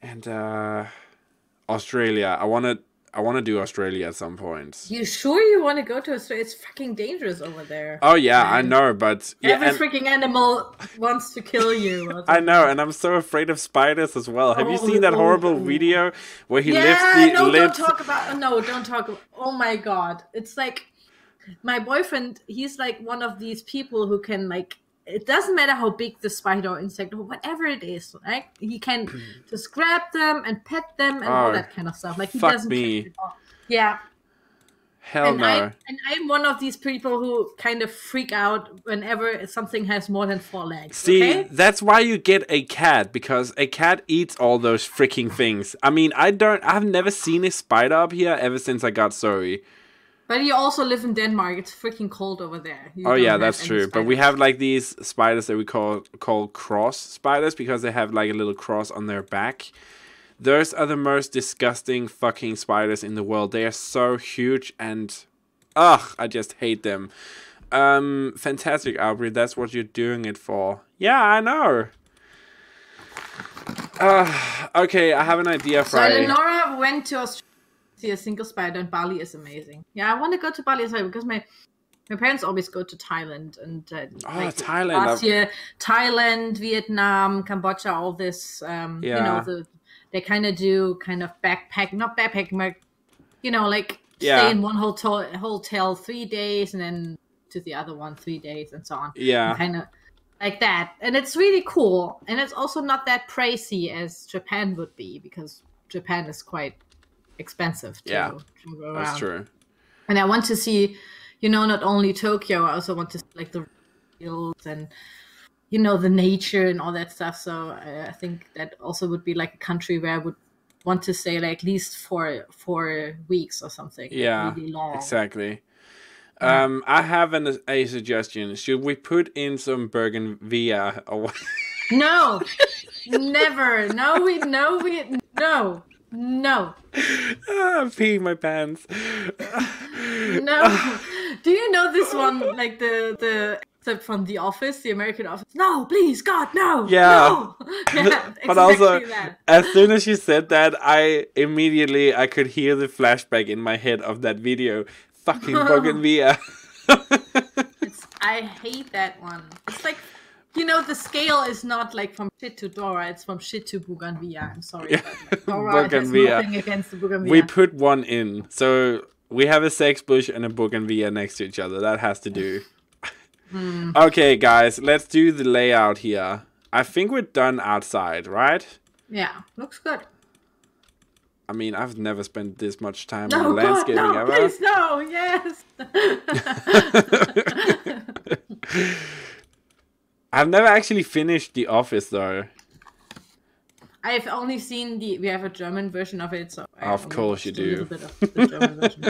And Australia. I want to do Australia at some point. You sure you want to go to Australia? It's fucking dangerous over there. Oh yeah, man. I know, but every freaking animal wants to kill you. I know, and I'm so afraid of spiders as well. Have you seen that horrible video where he lifts the don't talk about. No, don't talk about. Oh my god, it's like my boyfriend. He's like one of these people who can like. It doesn't matter how big the spider or insect or whatever it is, right? He can just grab them and pet them and all that kind of stuff. Like he doesn't. Me. Yeah. Hell no. And I'm one of these people who kind of freak out whenever something has more than 4 legs. See, that's why you get a cat, because a cat eats all those freaking things. I mean, I've never seen a spider up here ever since I got Zoe. But you also live in Denmark. It's freaking cold over there. Oh yeah, that's true. Spiders. But we have like these spiders that we call cross spiders because they have like a little cross on their back. Those are the most disgusting fucking spiders in the world. They are so huge and I just hate them. Fantastic, Auvbri. That's what you're doing it for. Yeah, I know. Okay, I have an idea, Friday. So Lenora went to Australia. See a single spider, and Bali is amazing. Yeah, I want to go to Bali as well because my parents always go to Thailand and Thailand. Last year, Thailand, Vietnam, Cambodia, all this. You know, they kind of do not backpacking, but you know, like stay in one hotel 3 days and then to the other one 3 days and so on. Yeah, kind of like that, and it's really cool, and it's also not that pricey as Japan would be because Japan is quite expensive to go around. That's true. And I want to see, you know, not only Tokyo, I also want to see like the hills and you know the nature and all that stuff. So I think that also would be like a country where I would want to stay like at least for 4 weeks or something. Yeah, like really long. Exactly. I have a suggestion. Should we put in some bougainvillea? No, never. No. I'm peeing my pants. No. Do you know this one, like the except from The Office, the American Office? No, please, God, no. Yeah. No. Yeah, but also, that. As soon as you said that, I could hear the flashback in my head of that video. Fucking bougainvillea. I hate that one. It's like, you know, the scale is not like from shit to Dora, it's from shit to bougainvillea. I'm sorry. Yeah. But like, Dora has nothing against the bougainvillea. We put one in. So we have a sex bush and a bougainvillea next to each other. That has to do. Okay, guys, let's do the layout here. I think we're done outside, right? Yeah, looks good. I mean, I've never spent this much time on landscaping ever. Please, no, yes. I've never actually finished The Office, though. I've only seen we have a German version of it, so of course you do. A little bit of the German version.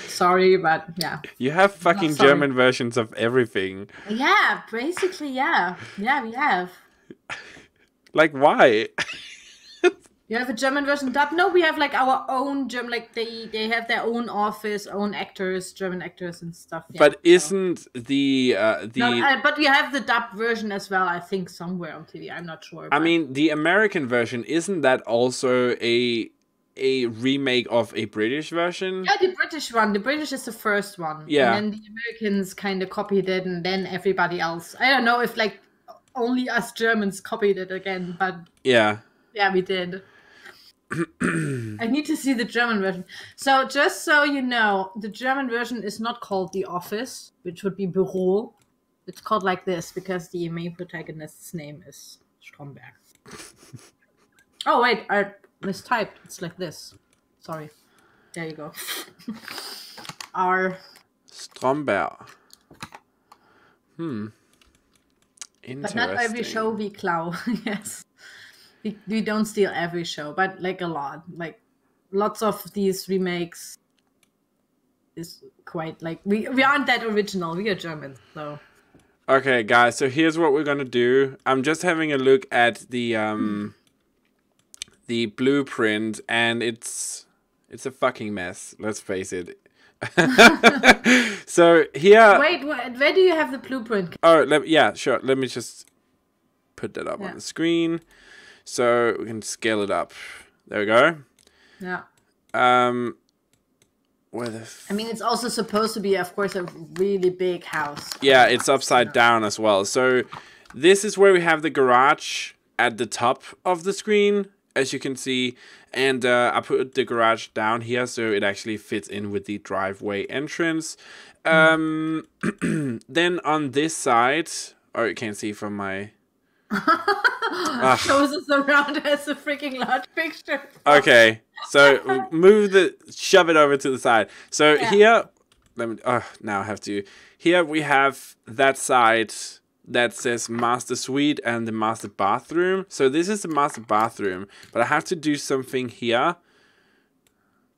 Sorry, but yeah. You have fucking German versions of everything. Yeah, basically, yeah. Yeah, we have. Like, why? You have a German version dub? No, we have like our own German, like they have their own office, own actors, German actors and stuff. Yeah, but isn't the No, but we have the dub version as well, I think, somewhere on TV. I'm not sure. I mean, the American version, isn't that also a remake of a British version? Yeah, the British one. The British is the first one. Yeah. And then the Americans kind of copied it, and then everybody else. I don't know if like only us Germans copied it again, but yeah, we did. I need to see the German version. So just so you know, the German version is not called The Office, which would be Büro. It's called like this because the main protagonist's name is Stromberg. Oh wait, I mistyped. It's like this. Sorry. There you go. R. Stromberg. Interesting. But not every show we clow. Yes. We don't steal every show, but like a lot. Like lots of these remakes is quite like we aren't that original. We are German, so. Okay, guys. So here's what we're gonna do. I'm just having a look at the blueprint, and it's a fucking mess. Let's face it. So here. Wait, where do you have the blueprint? Oh, yeah, sure. Let me just put that up on the screen, so we can scale it up. There we go. Yeah. Where the? I mean, it's also supposed to be, of course, a really big house. Yeah, it's upside down as well. So this is where we have the garage at the top of the screen, as you can see. And I put the garage down here so it actually fits in with the driveway entrance. Then on this side, oh, you can't see from my... Shows us around as a freaking large picture. Okay, so shove it over to the side. So here, let me, now I have to. Here we have that side that says master suite and the master bathroom. So this is the master bathroom, but I have to do something here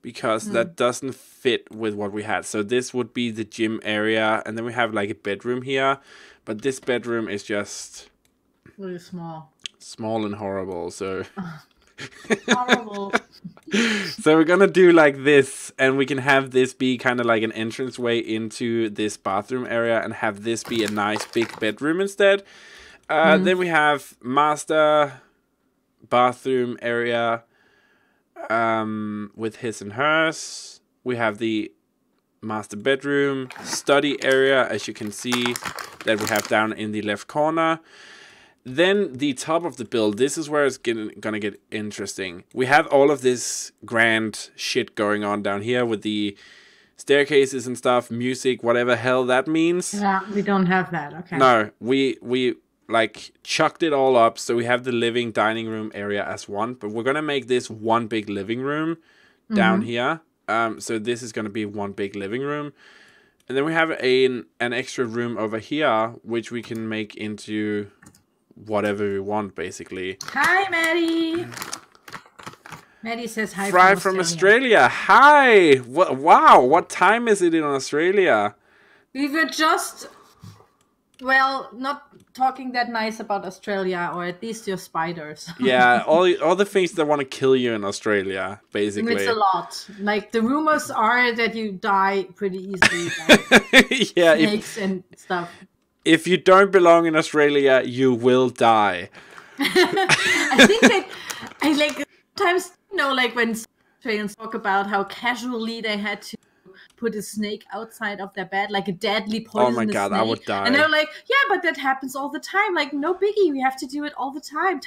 because that doesn't fit with what we had. So this would be the gym area, and then we have like a bedroom here, but this bedroom is just really small and horrible. So horrible. So we're gonna do like this, and we can have this be kind of like an entranceway into this bathroom area, and have this be a nice big bedroom instead. Then we have master bathroom area with his and hers. We have the master bedroom study area, as you can see, that we have down in the left corner. Then the top of the build, this is where it's gonna get interesting. We have all of this grand shit going on down here with the staircases and stuff, music, whatever hell that means. Yeah, we don't have that. Okay. No, we like chucked it all up. So we have the living dining room area as one, but we're gonna make this one big living room down here. So this is gonna be one big living room. And then we have an extra room over here, which we can make into whatever we want, basically. Hi, Maddie. Maddie says hi. Fry from Australia. Hi. Wow. What time is it in Australia? We were just, well, not talking that nice about Australia, or at least your spiders. Yeah, all the things that want to kill you in Australia, basically. It's a lot. Like, the rumors are that you die pretty easily. Like yeah, snakes and stuff. If you don't belong in Australia, you will die. I think that I like sometimes, you know, like when Australians talk about how casually they had to put a snake outside of their bed, like a deadly poisonous snake. Oh my god, I would die. And they're like, yeah, but that happens all the time. Like, no biggie, we have to do it all the time.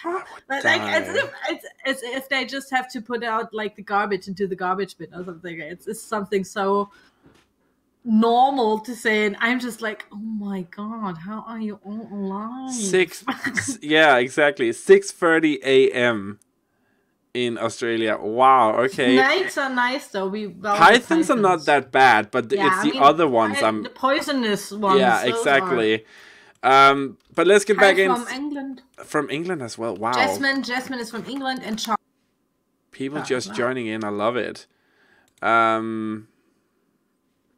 But like, as if they just have to put out like the garbage into the garbage bin or something. It's something so normal to say, and I'm just like, oh my god, how are you all alive? Yeah, exactly. 6:30 a.m. in Australia. Wow. Okay. Snakes are nice though. Pythons are not that bad, but it's the other ones. The poisonous ones. Yeah, exactly. But let's get back in. From England. From England as well. Wow. Jasmine is from England, and Charles. People just joining in. I love it.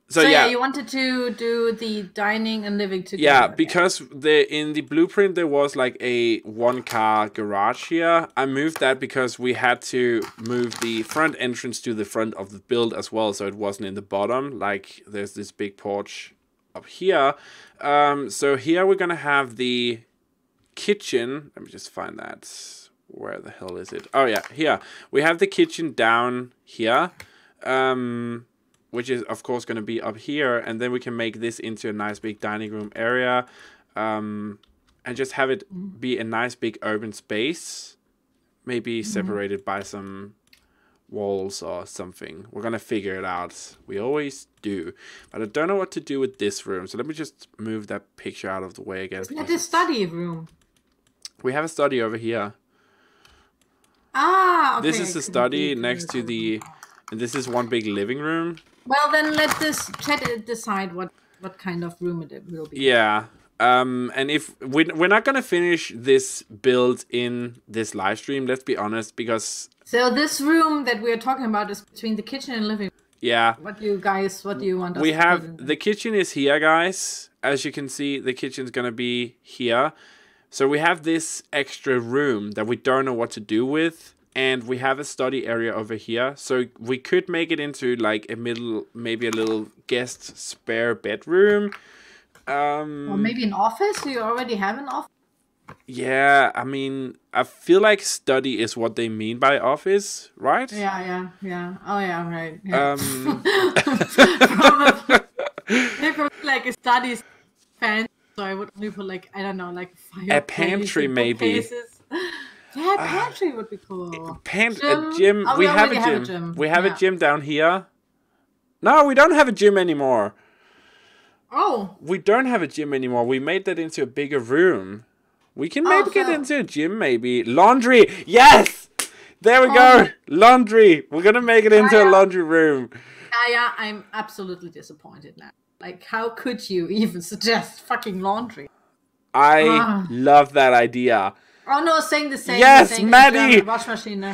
So yeah, you wanted to do the dining and living together. Yeah, because in the blueprint there was like a one-car garage here. I moved that because we had to move the front entrance to the front of the build as well, so it wasn't in the bottom. Like, there's this big porch up here. So here we're gonna have the kitchen. Let me just find that. Where the hell is it? Oh yeah, here. We have the kitchen down here. Which is, of course, going to be up here. And then we can make this into a nice big dining room area. And just have it be a nice big urban space. Maybe separated by some walls or something. We're going to figure it out. We always do. But I don't know what to do with this room. So let me just move that picture out of the way again. Isn't it the study room? We have a study over here. Ah, okay. This is the study next to the... And this is one big living room. Well, then let this chat decide what kind of room it will be. Yeah. And if we're not going to finish this build in this live stream, let's be honest, because So this room that we're talking about is between the kitchen and living room. Yeah. What do you want us We to have, put in there? the kitchen is here, guys. As you can see, the kitchen's going to be here. So we have this extra room that we don't know what to do with. And we have a study area over here. So we could make it into like a middle, maybe a little guest spare bedroom. Or maybe an office? Do you already have an office? Yeah, I mean, I feel like study is what they mean by office, right? Yeah. Oh yeah, right. Yeah. Probably like a study fan, so I would only put like, I don't know, like a pantry maybe. Yeah, pantry would be cool. A gym. Oh, we have a gym. We have a gym down here. No, we don't have a gym anymore. Oh. We don't have a gym anymore. We made that into a bigger room. We can maybe get into a gym, maybe. Laundry! Yes! There we go! Laundry! We're gonna make it into a laundry room. Yeah, I'm absolutely disappointed now. Like, how could you even suggest fucking laundry? I love that idea. Oh no, saying the same. Yes, Maddie! Wash machine. No!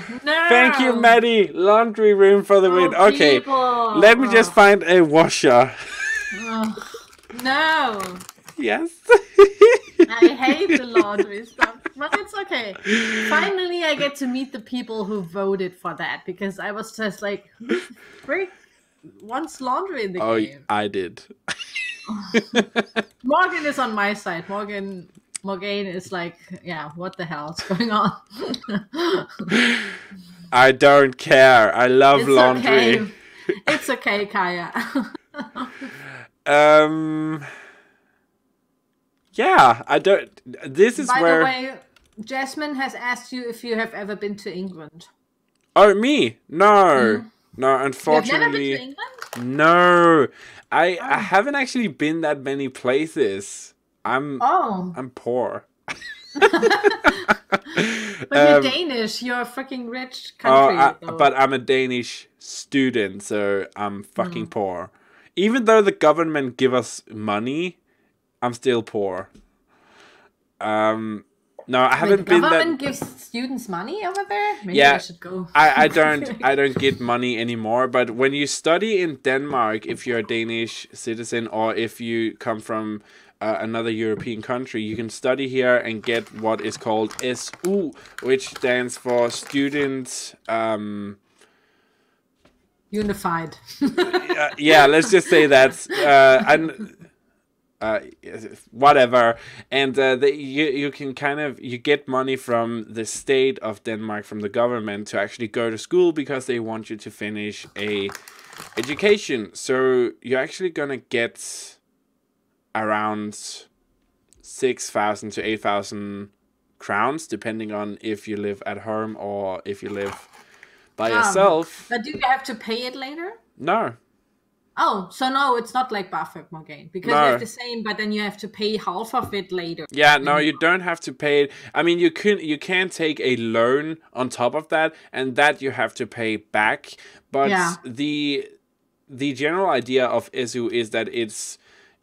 Thank you, Maddie! Laundry room for the win. Okay, let me just find a washer. No! Yes. I hate the laundry stuff, but it's okay. Finally, I get to meet the people who voted for that, because I was just like, freak wants laundry in the game. Oh, I did. Morgan is on my side. Morgan is like, yeah, what the hell is going on? I don't care. I love laundry. Okay. It's okay, Kaya. Yeah, I don't. This is By where. the way, Jasmine has asked you if you have ever been to England. Oh, me? No. No, unfortunately. You've never been to England? No. I haven't actually been that many places. I'm poor. But you're Danish. You're a freaking rich country. But I'm a Danish student, so I'm fucking poor. Even though the government give us money, I'm still poor. No, I haven't been that. The government gives students money over there? Maybe I should go. I don't get money anymore. But when you study in Denmark, if you're a Danish citizen or if you come from another European country, you can study here and get what is called SU, which stands for Student. Unified. Yeah, let's just say that. Whatever, and you can you get money from the state of Denmark, from the government, to actually go to school because they want you to finish a education. So you're actually gonna get around 6,000 to 8,000 crowns, depending on if you live at home or if you live by yourself. But do you have to pay it later? No. Oh, so no, it's not like BAföG, Morgan, because you have the same, but then you have to pay half of it later. Yeah, no, you don't have to pay it. I mean, you can take a loan on top of that, and that you have to pay back. But the general idea of SU is that it's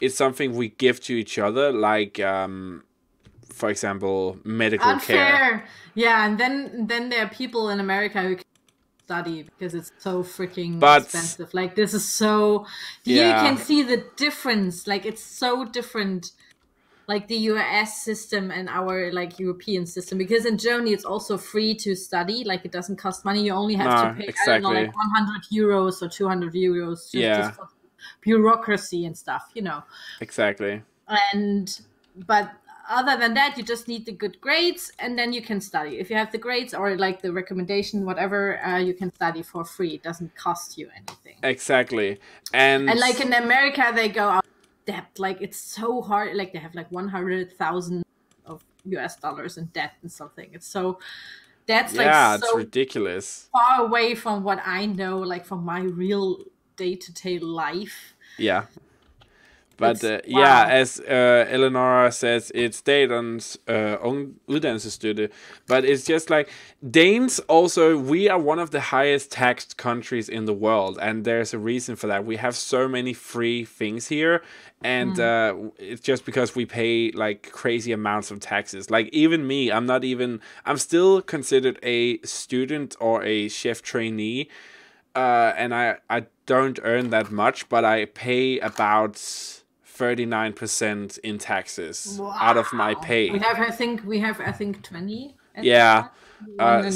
something we give to each other, like for example, medical care. Yeah, and then there are people in America who study because it's so freaking expensive. Like, this is so you can see the difference. Like, it's so different, like the US system and our like European system, because in Germany it's also free to study. Like, it doesn't cost money. You only have to pay I don't know, like 100 euros or 200 euros just for bureaucracy and stuff, you know. Exactly. But other than that, you just need the good grades, and then you can study. If you have the grades or like the recommendation, whatever, you can study for free. It doesn't cost you anything. Exactly. And like in America, they go out of debt. Like, it's so hard. Like, they have like 100,000 of US dollars in debt and something. It's so it's ridiculous. Far away from what I know, like from my real day-to-day life. Yeah. But yeah, as Eleonora says, it's Danes uddannelsesstøtte. But it's just like Danes also, we are one of the highest taxed countries in the world. And there's a reason for that. We have so many free things here. And it's just because we pay like crazy amounts of taxes. Like even me, I'm still considered a student or a chef trainee. And I don't earn that much, but I pay about 39% in taxes out of my pay. We have, I think 20. Yeah. And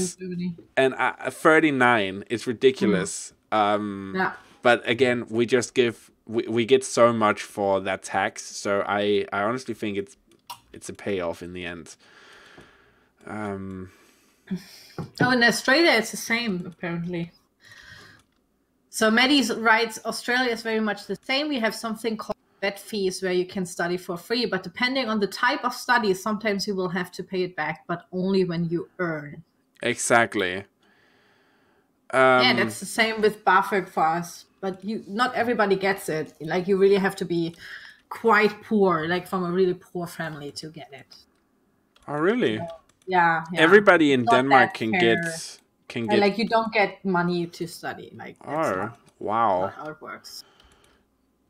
39 is ridiculous. Yeah. But again, we just we get so much for that tax. So I honestly think it's a payoff in the end. Oh, in Australia, it's the same, apparently. So Maddie writes, Australia is very much the same. We have something called vet fees where you can study for free, but depending on the type of study, sometimes you will have to pay it back, but only when you earn. Exactly. Yeah, that's the same with BAföG for us, but not everybody gets it. Like you really have to be quite poor, like from a really poor family to get it. Oh, really? So, yeah. Everybody in Denmark can get. Like you don't get money to study. Like that's not how it works.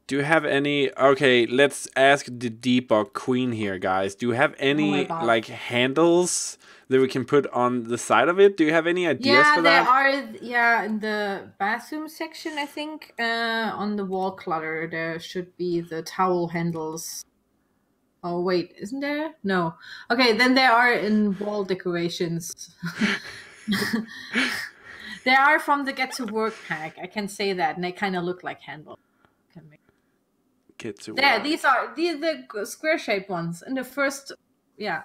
Do you have any? Okay, let's ask the debug queen here, guys. Do you have any like handles that we can put on the side of it? Do you have any ideas for that? There are. In the bathroom section, I think on the wall clutter there should be the towel handles. Oh wait, isn't there? No. Okay, then there are in wall decorations. They are from the Get to Work pack. I can say that, and they kind of look like handles. Get to there, work. These are the square shaped ones. And the first,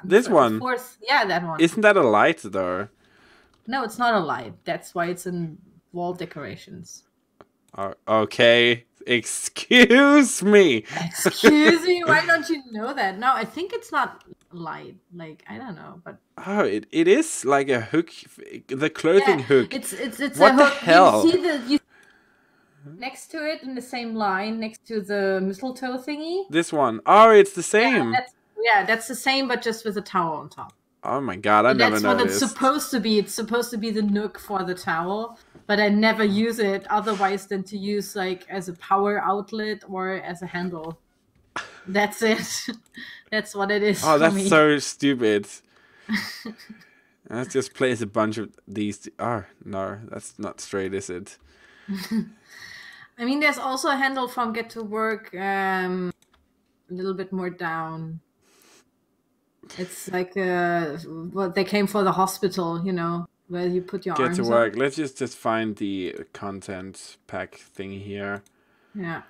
this one. Fourth, that one. Isn't that a light though? No, it's not a light. That's why it's in wall decorations. Okay, excuse me. Excuse me. Why don't you know that? No, I think it's not light. Like I don't know, but it is like a hook, the clothing hook. It's what a the hook. hell? You next to it in the same line, next to the mistletoe thingy. This one. Oh, it's the same. That's the same, but just with a towel on top. Oh my god, I never noticed. That's what it's supposed to be. It's supposed to be the nook for the towel, but I never use it otherwise than to use like as a power outlet or as a handle. That's it. That's what it is. Oh, that's so stupid. Let's just place a bunch of these. Oh, no, that's not straight, is it? I mean, there's also a handle from Get to Work a little bit more down. It's like what they came for the hospital, where you put your arms Get to Work. Up. Let's just find the content pack thing here. Yeah.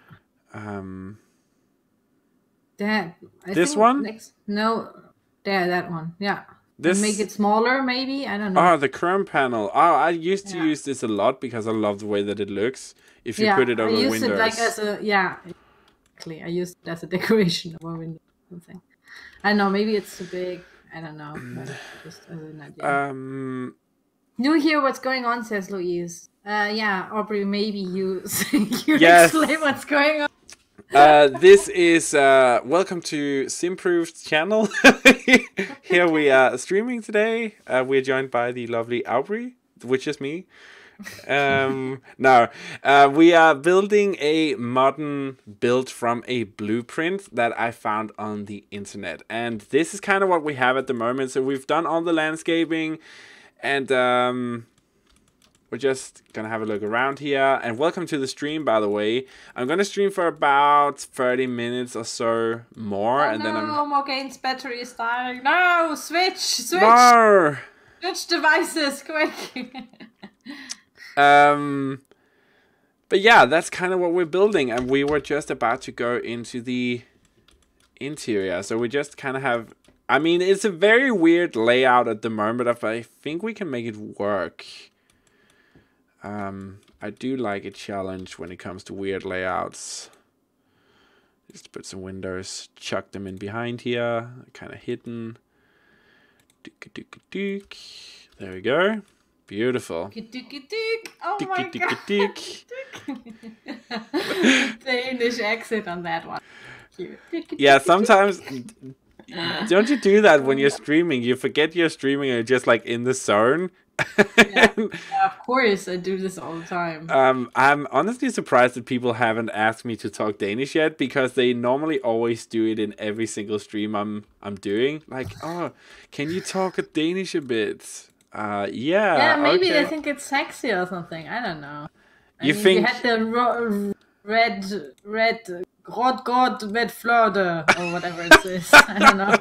This one? That one. Yeah. This... And make it smaller, maybe? I don't know. Oh, the Chrome panel. Oh, I used to use this a lot because I love the way that it looks. If you put it over Windows. I used it like as a, exactly. I used it as a decoration over Windows or something. I don't know, maybe it's too big. I don't know. Just as an idea. You hear what's going on, says Louise. Aubrey, maybe you explain what's going on. This is welcome to Simproved's channel. Here we are streaming today. We're joined by the lovely Auvbri, which is me. We are building a modern build from a blueprint that I found on the internet, and this is kind of what we have at the moment. So we've done all the landscaping, and we're just gonna have a look around here. And welcome to the stream, by the way. I'm gonna stream for about 30 minutes or so more, and then Morgane's battery is dying. No, switch. No. Switch devices, quick. But yeah, that's kind of what we're building, and we were just about to go into the interior. So we just kind of have, I mean, it's a very weird layout at the moment, but I think we can make it work. I do like a challenge when it comes to weird layouts. Just put some windows, chuck them in behind here, kind of hidden. There we go. Beautiful. Oh my god. Danish accent on that one. you. Yeah, sometimes... Don't you do that when you're streaming? You forget you're streaming and you're just like in the zone. Yeah, of course, I do this all the time. I'm honestly surprised that people haven't asked me to talk Danish yet, because they normally always do it in every single stream I'm doing. Like, oh, can you talk Danish a bit? Yeah. Yeah, maybe okay. they think it's sexy or something. I don't know. You think you had the red red flirte or whatever it is. I don't know.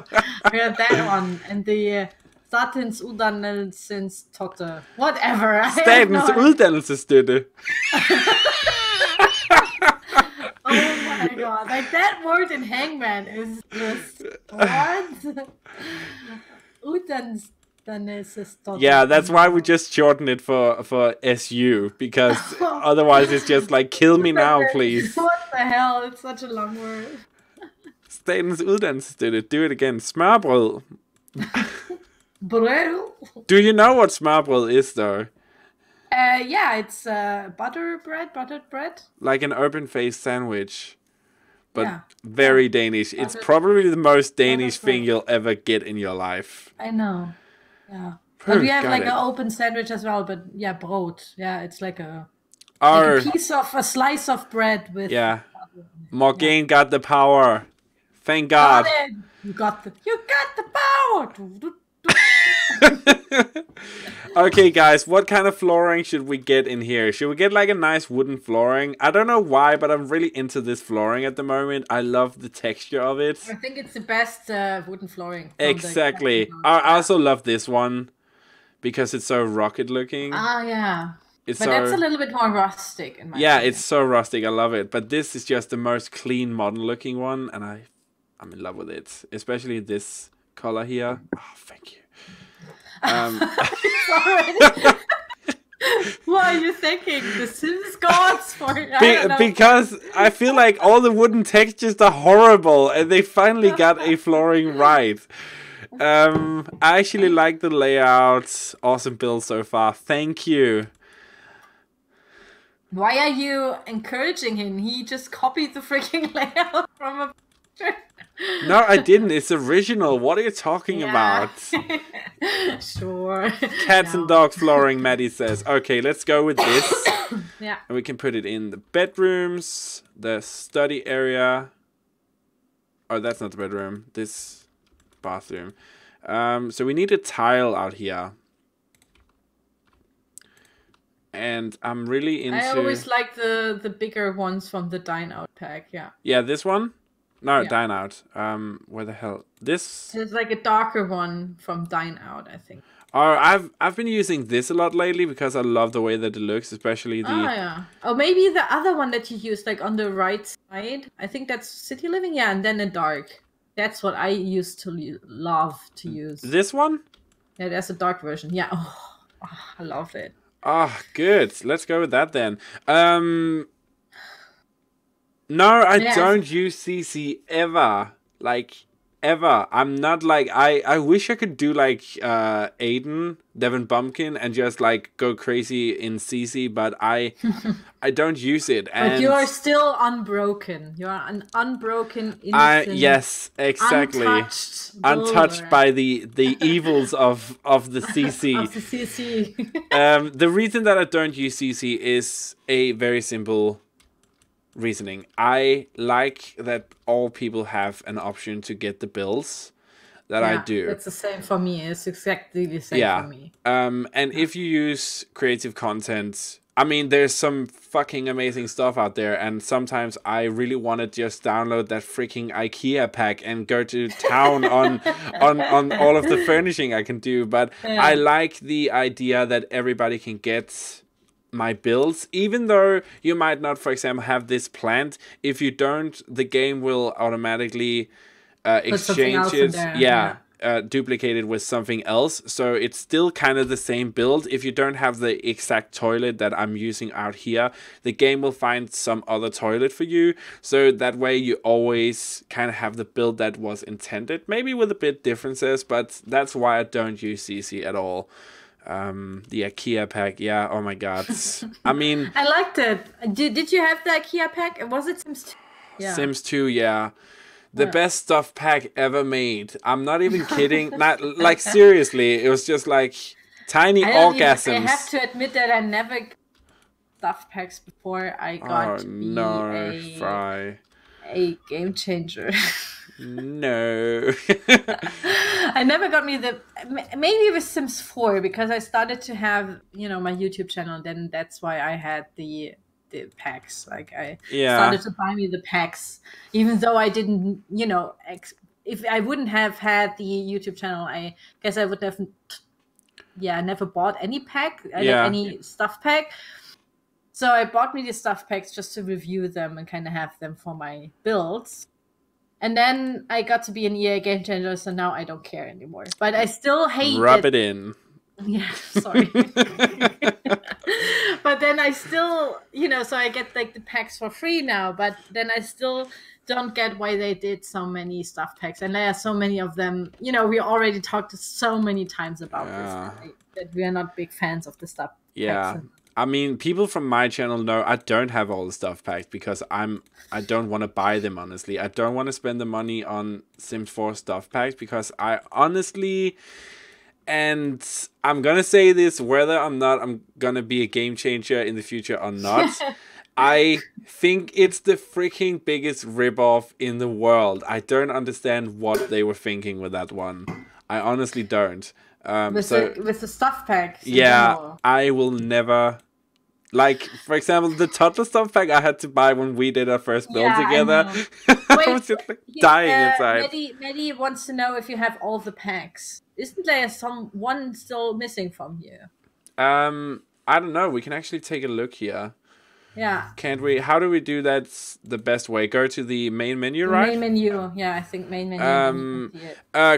We had that one and the Statens uddannelsesstøtte. Whatever. Statens uddannelsesstøtte. Oh my god! Like that word in Hangman is just what? Uddannelsesstøtte. Yeah, that's why we just shorten it for SU, because otherwise it's just like, kill me now, please. What the hell? It's such a long word. Statens uddannelsesstøtte. Do it again. Smørbrød. Brød. Do you know what smørbrød is, though? Yeah, it's buttered bread. Like an open-faced sandwich, but yeah. very Danish. It's probably the most Danish thing you'll ever get in your life. I know. Yeah. But we have like an open sandwich as well, but yeah, brot. Yeah, it's like a slice of bread with. Yeah. Morgan got the power. Thank God. You got the power. Okay, guys, what kind of flooring should we get in here? Should we get like a nice wooden flooring? I don't know why, but I'm really into this flooring at the moment. I love the texture of it. I think it's the best wooden flooring. Exactly. I also love this one because it's so rocket looking. Yeah. But that's a little bit more rustic in my opinion. It's so rustic. I love it. But this is just the most clean, modern looking one, and I'm in love with it. Especially this color here. Oh, thank you. What are you thinking? The Sims gods for because I feel like all the wooden textures are horrible, and they finally got a flooring right. I actually like the layout. Awesome build so far. Thank you. Why are you encouraging him? He just copied the freaking layout from a picture. No, I didn't. It's original. What are you talking about? Sure. Cats and dogs flooring, Maddie says. Okay, let's go with this. Yeah. And we can put it in the bedrooms, the study area. Oh, that's not the bedroom. This bathroom. So we need a tile out here. And I'm really into... I always like the bigger ones from the Dine Out pack, yeah. Yeah, this one? No, yeah. Dine Out. Where the hell? This? It's like a darker one from Dine Out, I think. Oh, I've been using this a lot lately because I love the way that it looks, especially the... Oh, yeah. Oh, maybe the other one that you use, like on the right side. I think that's City Living, yeah, and then a dark. That's what I used to love to use. This one? Yeah, there's a dark version. Yeah. Oh, I love it. Ah, good. Let's go with that then. No, I don't use CC ever. Like, ever. I'm not like... I wish I could do like Aiden, Devin Bumpkin, and just like go crazy in CC, but I don't use it. And but you are still unbroken. You are an unbroken, innocent, yes, exactly. Untouched by the evils of the CC. Of the CC. The reason that I don't use CC is a very simple reasoning. I like that all people have an option to get the builds that I do. It's the same for me. It's exactly the same for me. And if you use creative content, I mean, there's some fucking amazing stuff out there, and sometimes I really want to just download that freaking IKEA pack and go to town on all of the furnishing I can do. But I like the idea that everybody can get my builds, even though you might not, for example, have this planned. If you don't, the game will automatically exchange it, duplicate it with something else. So it's still kind of the same build. If you don't have the exact toilet that I'm using out here, the game will find some other toilet for you. So that way you always kind of have the build that was intended, maybe with a bit differences, but that's why I don't use CC at all. The IKEA pack, yeah, oh my god. I mean, I liked it. Did you have the IKEA pack? Was it Sims 2? Yeah. Sims 2, yeah. The best stuff pack ever made. I'm not even kidding. Not like seriously. It was just like tiny orgasms. I have to admit that I never got stuff packs before I got to be a game changer. No. I never got me maybe with Sims 4 because I started to have, you know, my YouTube channel. Then that's why I had the packs. Like I started to buy me the packs, even though I didn't, you know, if I wouldn't have had the YouTube channel, I guess I would have, never bought any pack, like any stuff pack. So I bought me the stuff packs just to review them and kind of have them for my builds. And then I got to be an EA game changer, so now I don't care anymore. But I still hate Rub it in. Yeah, sorry. But then I still, you know, so I get like the packs for free now, but then I still don't get why they did so many stuff packs. And there are so many of them. You know, we already talked so many times about this, that we are not big fans of the stuff packs. I mean, people from my channel know I don't have all the stuff packed because I don't want to buy them, honestly. I don't want to spend the money on Sims 4 stuff packs because I honestly, and I'm going to say this whether I'm going to be a game changer in the future or not, I think it's the freaking biggest ripoff in the world. I don't understand what they were thinking with that one. I honestly don't. With the stuff packs. Yeah, I will never. Like, for example, the toddler stuff pack I had to buy when we did our first build together. I was just like dying inside. Maddie wants to know if you have all the packs. Isn't there one still missing from you? I don't know. We can actually take a look here. Yeah. Can't we? How do we do that the best way? Go to the main menu, right? Main menu. Yeah, I think main menu.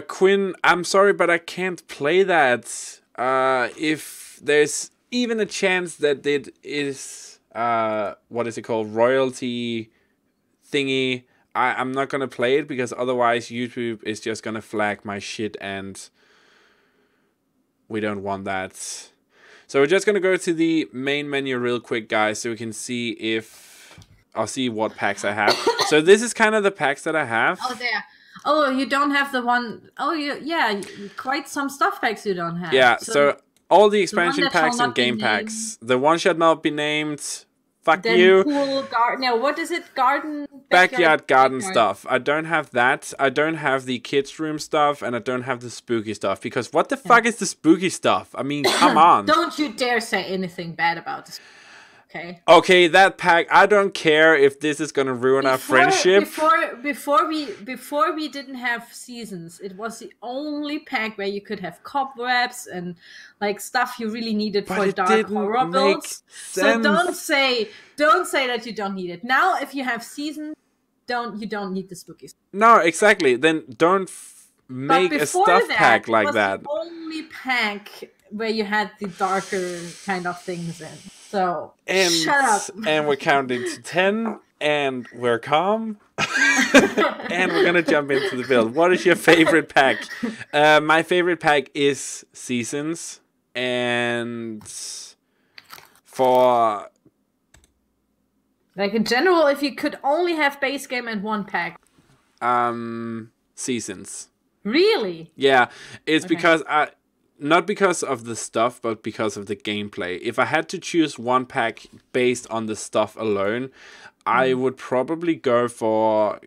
Quinn, I'm sorry, but I can't play that. If there's even a chance that it is, what is it called? Royalty thingy. I'm not going to play it because otherwise YouTube is just going to flag my shit and we don't want that. So we're just going to go to the main menu real quick, guys, so we can see if I'll see what packs I have. So this is kind of the packs that I have. Oh, there. Oh, you don't have the one. Oh, yeah, quite some stuff packs you don't have. Yeah, so all the expansion packs and game packs. The one shall not be named. Fuck then you. Pool garden. No, what is it? Garden. Backyard garden stuff. I don't have that. I don't have the kids' room stuff, and I don't have the spooky stuff. Because what the fuck is the spooky stuff? I mean, come on. Don't you dare say anything bad about this. Okay. Okay, that pack. I don't care if this is gonna ruin our friendship. Before we didn't have seasons, it was the only pack where you could have cobwebs and like stuff you really needed for dark horror builds. So don't say that you don't need it. Now, if you have seasons, you don't need the spooky stuff. No, exactly. Then don't make a stuff pack like that. The only pack where you had the darker kind of things in. So, shut up. And we're counting to 10, and we're calm. And we're going to jump into the build. What is your favorite pack? My favorite pack is Seasons. And for... like, in general, if you could only have base game and one pack. Seasons. Really? Yeah. It's because... not because of the stuff, but because of the gameplay. If I had to choose one pack based on the stuff alone, I would probably go for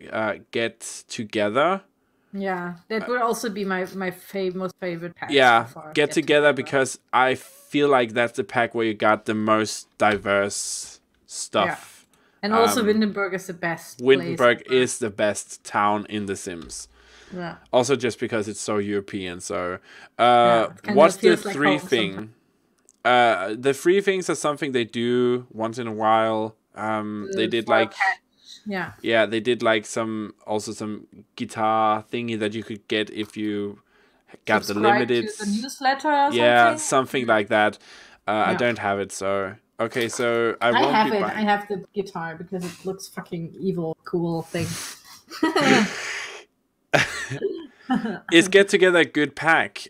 Get Together. Yeah, that would also be my most favorite pack. Yeah, Get Together because I feel like that's the pack where you got the most diverse stuff. Yeah. And also Windenburg is the best. Windenburg is the best town in The Sims. Yeah. Also, just because it's so European. So, what's the three thing? The three things are something they do once in a while. They did like, they did like some guitar thingy that you could get if you got the limited to the newsletter. Or something? Yeah, something like that. I don't have it, so okay. So I won't have be it. buying. I have the guitar because it looks fucking evil, cool thing. Is Get Together a good pack?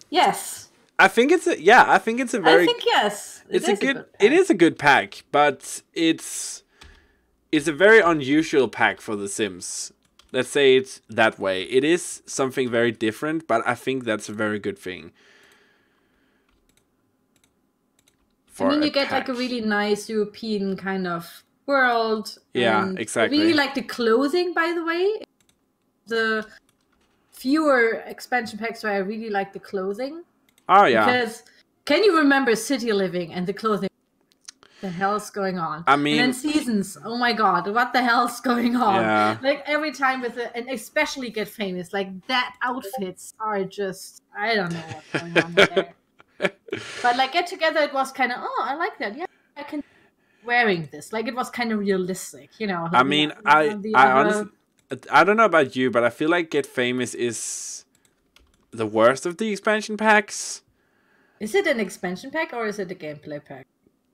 Yes. I think it's a very. I think yes. It is a good pack, but it's it's a very unusual pack for The Sims. Let's say it that way. It is something very different, but I think that's a very good thing. I mean, you get like a really nice European kind of world. Yeah, exactly. I really like the clothing, by the way. The fewer expansion packs where I really like the clothing. Oh, yeah. Because can you remember City Living and the clothing? The hell's going on? I mean, and then Seasons. Oh my god, what the hell's going on? Yeah. Like every time and especially Get Famous, like that outfits are just, I don't know what's going on there. But like Get Together, it was kind of, oh, I like that. Yeah, I can wearing this. Like it was kind of realistic, you know. Like, I mean, I honestly, I don't know about you, but I feel like Get Famous is the worst of the expansion packs. Is it an expansion pack or is it a gameplay pack?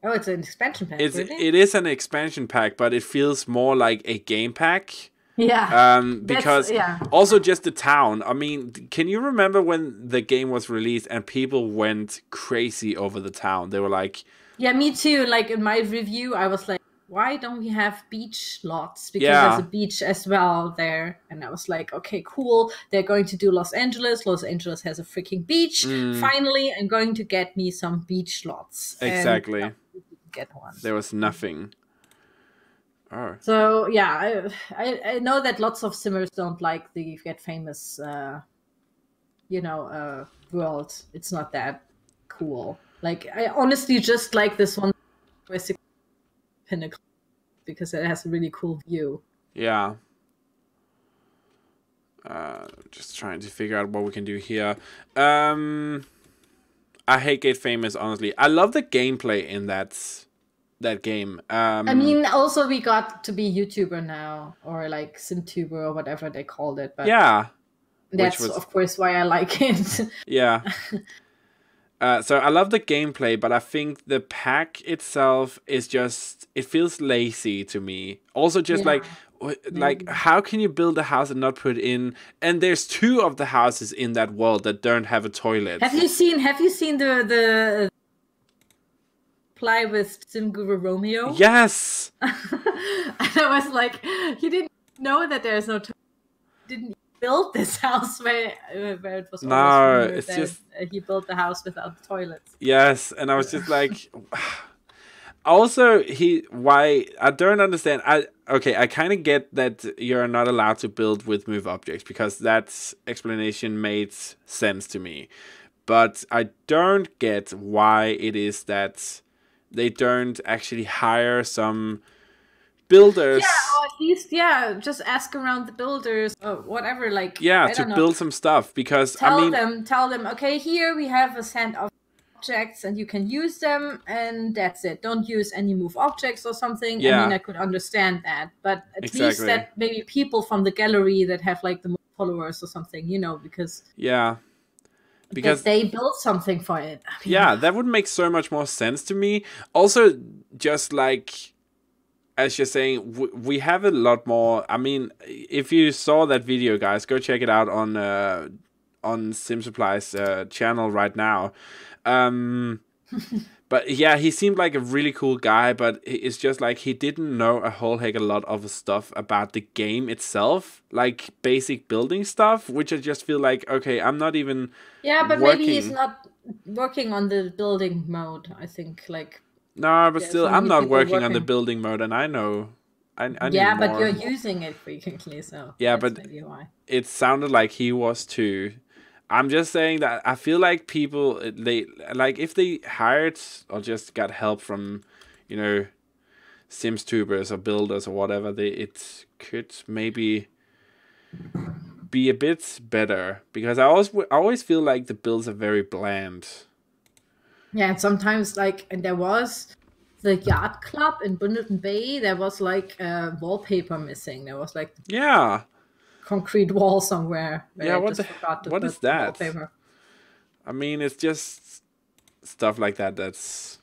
Oh, it's an expansion pack. It is an expansion pack, but it feels more like a game pack. Yeah. Because also just the town. I mean, can you remember when the game was released and people went crazy over the town? They were like, yeah, me too. Like in my review, I was like, why don't we have beach lots? Because there's a beach as well there. And I was like, okay, cool. They're going to do Los Angeles. Los Angeles has a freaking beach. Finally, I'm going to get me some beach lots. Exactly. And get one. There was nothing. Oh. So yeah, I know that lots of simmers don't like the Get Famous, world. It's not that cool. Like I honestly just like this one pinnacle because it has a really cool view. Yeah. Just trying to figure out what we can do here. I hate Get Famous, honestly. I love the gameplay in that game. I mean, also we got to be YouTuber now, or like SimTuber or whatever they called it. But yeah, that's of course why I like it. Yeah. So I love the gameplay, but I think the pack itself is just, it feels lazy to me. Also just like how can you build a house and not put in, and there's 2 of the houses in that world that don't have a toilet. Have you seen the play with Sim Guru Romeo? Yes. And I was like, he didn't know that there's no toilet. Didn't build this house where it was. No, it's just he built the house without the toilets. Yes, and I was just like, also why I don't understand. I kind of get that you're not allowed to build with Moveobjects because that explanation made sense to me, but I don't get why it is that they don't actually hire some builders. Yeah, or at least just ask around the builders or whatever. Like to build some stuff, because tell them, okay, here we have a set of objects and you can use them, and that's it. Don't use any move objects or something. Yeah. I mean, I could understand that, but at least that maybe people from the gallery that have like the most followers or something, because they built something for it. I mean, that would make so much more sense to me. Also, just like as you're saying, we have a lot more. I mean, if you saw that video, guys, go check it out on SimSupply's channel right now. But yeah, he seemed like a really cool guy, but it's just like he didn't know a whole heck of a lot of stuff about the game itself, like basic building stuff, which I just feel like, okay, I'm not even but working. Maybe he's not working on the building mode, I think, like. No, but still, I'm not working on the building mode, and I know. I need more. But you're using it frequently, so yeah, but maybe why. It sounded like he was too. I'm just saying that I feel like people, they like if they hired or just got help from, Sims tubers or builders or whatever, it could maybe be a bit better, because I always feel like the builds are very bland. Yeah, and sometimes and there was the yacht club in Bundleton Bay. There was like wallpaper missing. There was like concrete wall somewhere. What is that? Wallpaper. I mean, it's just stuff like that. That's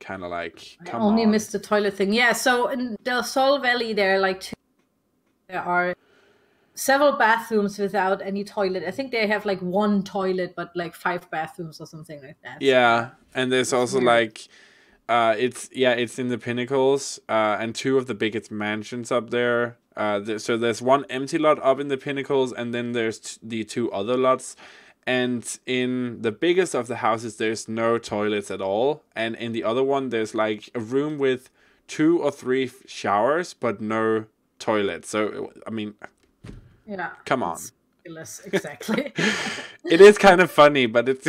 kind of like. I only missed the toilet thing. Yeah, so in Del Sol Valley, there are several bathrooms without any toilet. I think they have like 1 toilet, but like 5 bathrooms or something like that. Yeah, and there's also It's in the Pinnacles, and 2 of the biggest mansions up there. So there's one empty lot up in the Pinnacles, and then there's the 2 other lots. And in the biggest of the houses, there's no toilets at all. And in the other one, there's like a room with 2 or 3 showers, but no toilet. So, I mean, yeah, come on. Exactly. It is kind of funny, but it's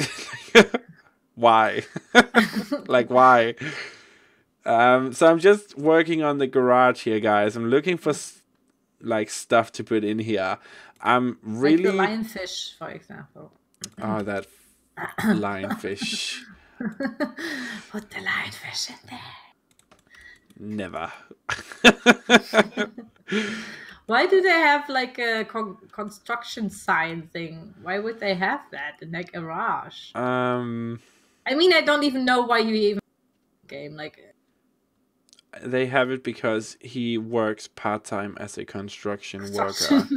why? Like, why? So I'm just working on the garage here, guys. I'm looking for like stuff to put in here. I'm really like the lionfish, for example. Oh, that lionfish. Put the lionfish in there. Never. Why do they have like a construction sign thing? Why would they have that in like a garage? I mean, I don't even know why you even game like. They have it because he works part-time as a construction worker.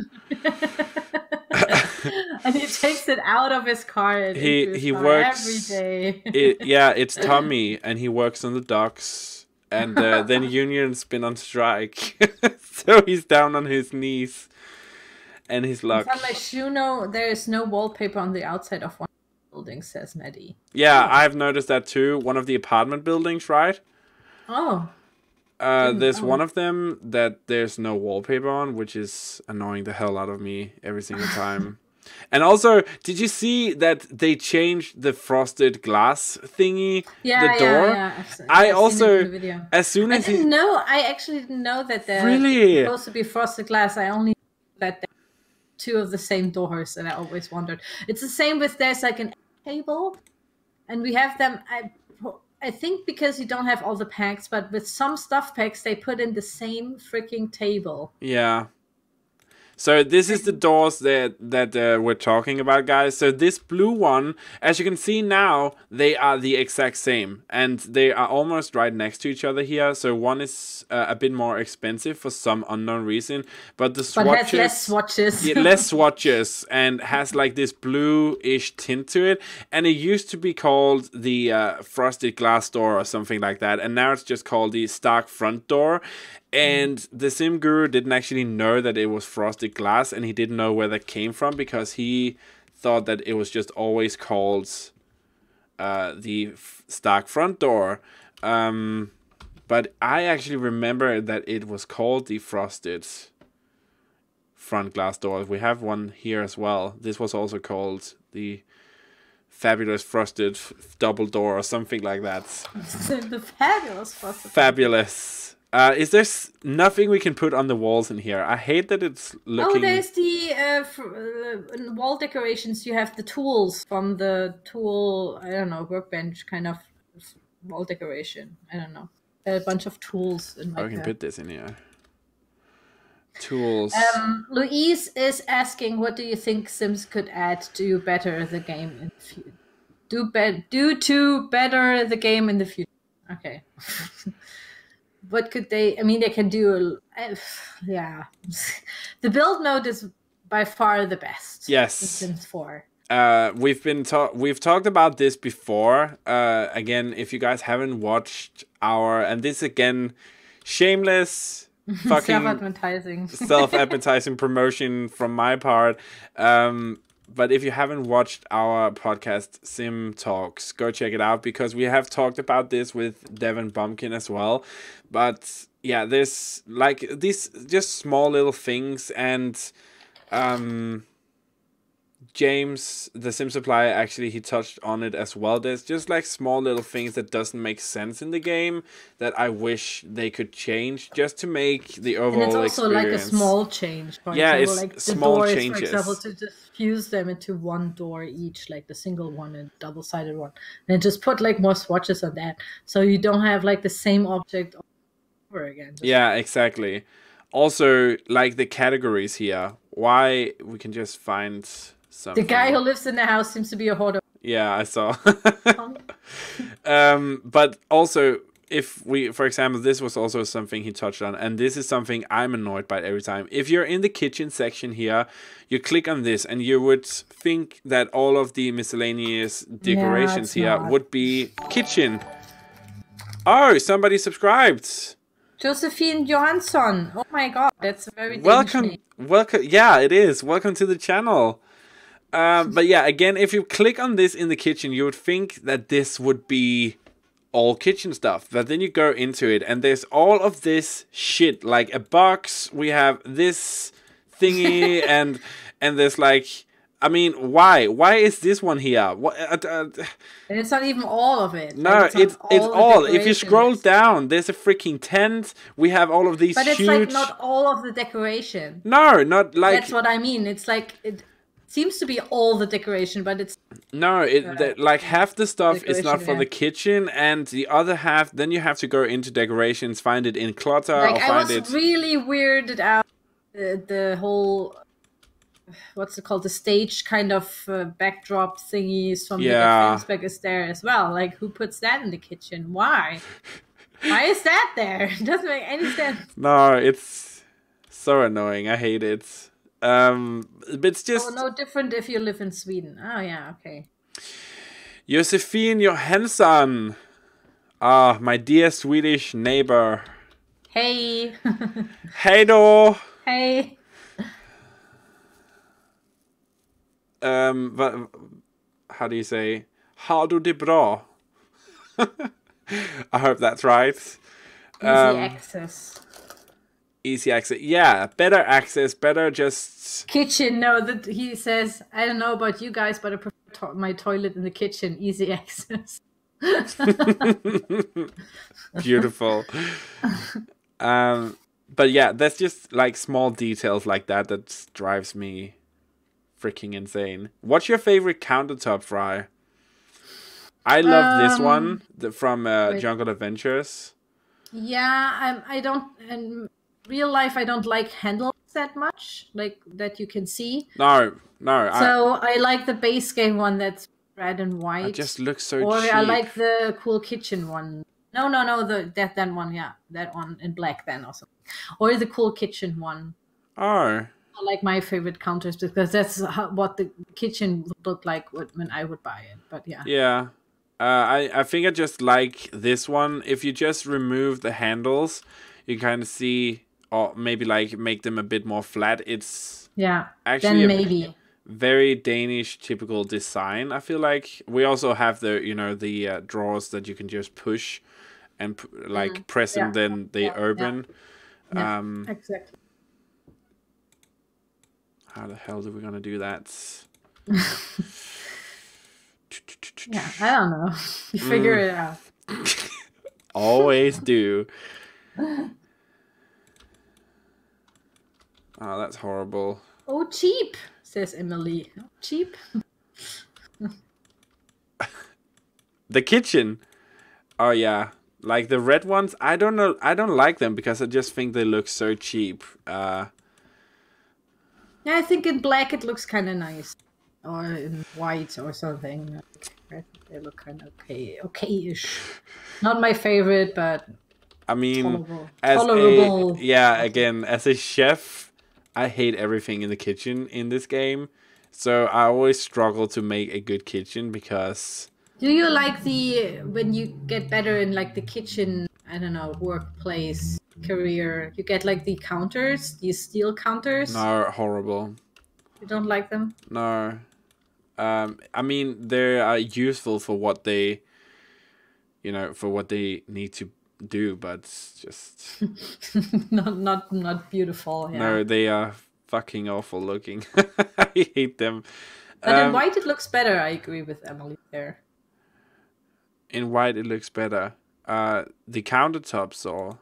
And he takes it out of his car. And he works every day. It's Tommy, and he works on the docks. And then union's been on strike, so he's down on his knees, and his luck. On my shoe, there is no wallpaper on the outside of one building, says Maddie. Yeah, I've noticed that too. One of the apartment buildings, right? Oh. There's one of them that there's no wallpaper on, which is annoying the hell out of me every single time. And also, did you see that they changed the frosted glass thingy? Yeah, the door? Yeah. I also, as soon as I actually didn't know that they're really supposed to be frosted glass. I only knew that they're 2 of the same doors, and I always wondered. It's the same with there's like an table, and we have them. I think because you don't have all the packs, but with some stuff packs, they put in the same freaking table. Yeah. So this is the doors that we're talking about, guys. So this blue one, as you can see now, they are the exact same. And they are almost right next to each other here. So one is a bit more expensive for some unknown reason. But the swatches... But has less swatches. Yeah, less swatches, and has like this blue-ish tint to it. And it used to be called the frosted glass door or something like that. And now it's just called the Stalk front door. And the sim guru didn't actually know that it was frosted glass, and he didn't know where that came from because he thought that it was just always called the Stalk front door. But I actually remember that it was called the frosted front glass door. We have one here as well. This was also called the fabulous frosted double door or something like that. The fabulous frosted. Fabulous. Is there nothing we can put on the walls in here? I hate that it's looking... Oh, there's the wall decorations. You have the tools from the tool, I don't know, workbench kind of wall decoration. I don't know. A bunch of tools. In I can put this in here. Tools. Louise is asking, what do you think Sims could add to better the game in the future? Do to better the game in the future. Okay. What could they... I mean, they can do... yeah. The build mode is by far the best. Yes. In Sims 4. We've talked about this before. Again, if you guys haven't watched our... And this, again, shameless... fucking self-advertising promotion from my part. But if you haven't watched our podcast Sim Talks, go check it out, because we have talked about this with Devin Bumpkin as well. But yeah, there's like these just small little things, and James, the Sim Supplier, actually, he touched on it as well. There's just like small little things that doesn't make sense in the game that I wish they could change just to make the overall experience. And it's also like a small change. Yeah, example, it's like small doors, changes. For example, to just fuse them into one door each, like the single one and double-sided one. And just put like more swatches on that, so you don't have like the same object over again. Yeah, exactly. Also, like the categories here, why we can just find something. The guy who lives in the house seems to be a hoarder. Yeah, I saw. But also, if we, for example, this was also something he touched on, and this is something I'm annoyed by every time. If you're in the kitchen section here, you click on this, and you would think that all of the miscellaneous decorations here would be kitchen. Oh, somebody subscribed. Josephine Johansson. Oh my god, that's a very Danish name. Welcome. Yeah, it is. Welcome to the channel. But yeah, again, if you click on this in the kitchen, you would think that this would be all kitchen stuff. But then you go into it, and there's all of this shit, like a box. We have this thingy, and there's like, I mean, why? Why is this one here? What? And it's not even all of it. No, like it's all. If you scroll down, there's a freaking tent. We have all of these. But it's like not all of the decoration. No, not like. That's what I mean. It's like it seems to be all the decoration, but it's no. Like half the stuff is not for the kitchen, and the other half, then you have to go into decorations, find it in clutter, like, or find it. I was really weirded out the whole. What's it called? The stage kind of backdrop thingies from the Fensberg is there as well. Like, who puts that in the kitchen? Why? Why is that there? It doesn't make any sense. No, it's so annoying. I hate it. But it's just no different if you live in Sweden. Oh yeah, okay. Josephine Johansson. Ah, my dear Swedish neighbor. Hey. Hey då. Hey. But how do you say? Har du det bra? I hope that's right. Easy access. Easy access. Yeah, better access. Better just kitchen. No, that he says. I don't know about you guys, but I prefer my toilet in the kitchen. Easy access. Beautiful. But yeah, that's just like small details like that drives me freaking insane. What's your favorite countertop, Fry? I love this one from Jungle Adventures. Yeah, I don't. In real life, I don't like handles that much, like that you can see. No. So I like the base game one that's red and white. It just looks so or cheap. I like the cool kitchen one. No, that one, yeah, that one in black then also, or the cool kitchen one. Oh. Like my favorite counters because that's what the kitchen would look like when I would buy it. But yeah. Yeah. I think I just like this one. If you just remove the handles, you kind of see, or maybe like make them a bit more flat. It's actually then maybe very Danish typical design. I feel like we also have the drawers that you can just push and press them, then they open. Yeah. Exactly. How the hell are we gonna do that? Yeah, I don't know. You figure it out. Always do. Oh, that's horrible. Oh, cheap, says Emily. Oh, cheap. The kitchen. Oh yeah, like the red ones. I don't know. I don't like them because I just think they look so cheap. Yeah, I think in black it looks kind of nice, or in white or something. They look kind of okay-ish. Not my favorite, but I mean, tolerable. Again, as a chef, I hate everything in the kitchen in this game, so I always struggle to make a good kitchen because. Do you like when you get better in like the kitchen? I don't know, workplace. Career, you get like the counters, these steel counters. No, horrible. You don't like them? No. I mean, they are useful for what they, for what they need to do, but it's just not beautiful. Yeah. No, they are fucking awful looking. I hate them. But in white it looks better. I agree with Emily there. In white it looks better. The countertops or.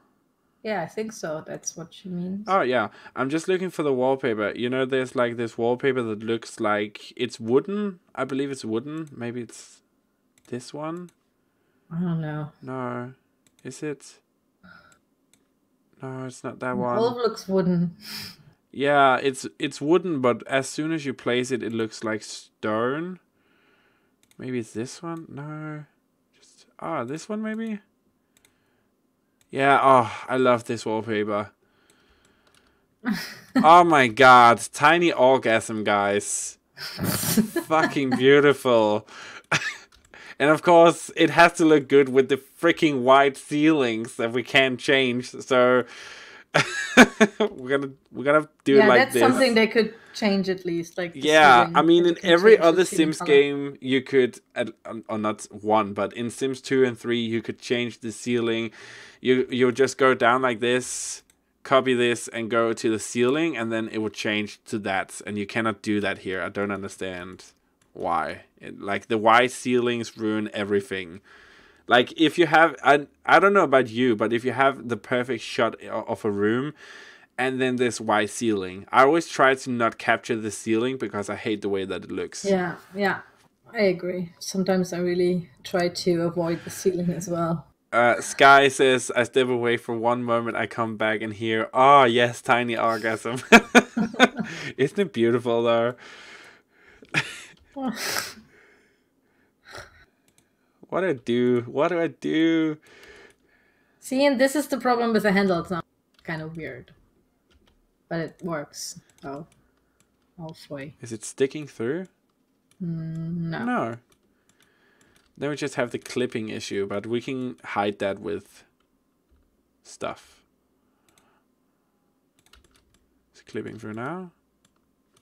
Yeah, I think so. That's what she means. Oh, yeah. I'm just looking for the wallpaper. There's like this wallpaper that looks like it's wooden. I believe it's wooden. Maybe it's this one. I don't know. No. Is it? No, it's not that one. All looks wooden. Yeah, it's wooden, but as soon as you place it, it looks like stone. Maybe it's this one? No. Just this one maybe? Yeah, I love this wallpaper. Oh my god, tiny orgasm, guys. Fucking beautiful. And of course, it has to look good with the freaking white ceilings that we can't change. So we're gonna do it like this. Yeah, that's something they could change at least. Like yeah, I mean, in every other Sims color. game, you could, or not one, but in Sims 2 and 3, you could change the ceiling. You just go down like this, copy this, and go to the ceiling, and then it would change to that. And you cannot do that here. I don't understand why. Like, the white ceilings ruin everything. Like, if you have, I don't know about you, but if you have the perfect shot of a room, and then this white ceiling, I always try to not capture the ceiling because I hate the way that it looks. Yeah, I agree. Sometimes I really try to avoid the ceiling as well. Sky says, I step away for one moment, I come back and hear, oh yes, tiny orgasm. Isn't it beautiful though? What do I do? See, and this is the problem with the handle. It's not kind of weird, but it works. Oh, hopefully. Is it sticking through? No. Then we just have the clipping issue, but we can hide that with stuff. Is it clipping through now?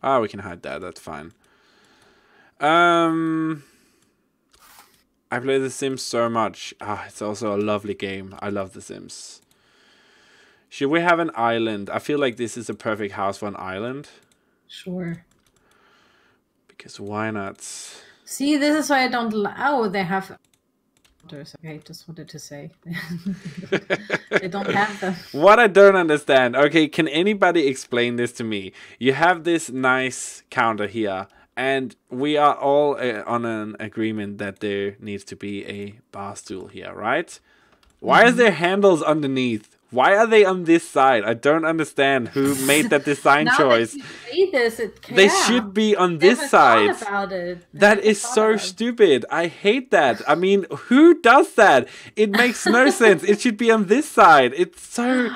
Ah, we can hide that. That's fine. I play The Sims so much. It's also a lovely game. I love The Sims. Should we have an island? I feel like this is a perfect house for an island. Sure. Because why not? See, this is why I don't... Oh, they have... Okay, just wanted to say. They don't have them. What I don't understand. Okay, can anybody explain this to me? You have this nice counter here. And we are all on an agreement that there needs to be a bar stool here, right? Why is there handles underneath? Why are they on this side? I don't understand who made that design choice. They should be on this side. That is so stupid. I hate that. I mean, who does that? It makes no sense. It should be on this side. It's so...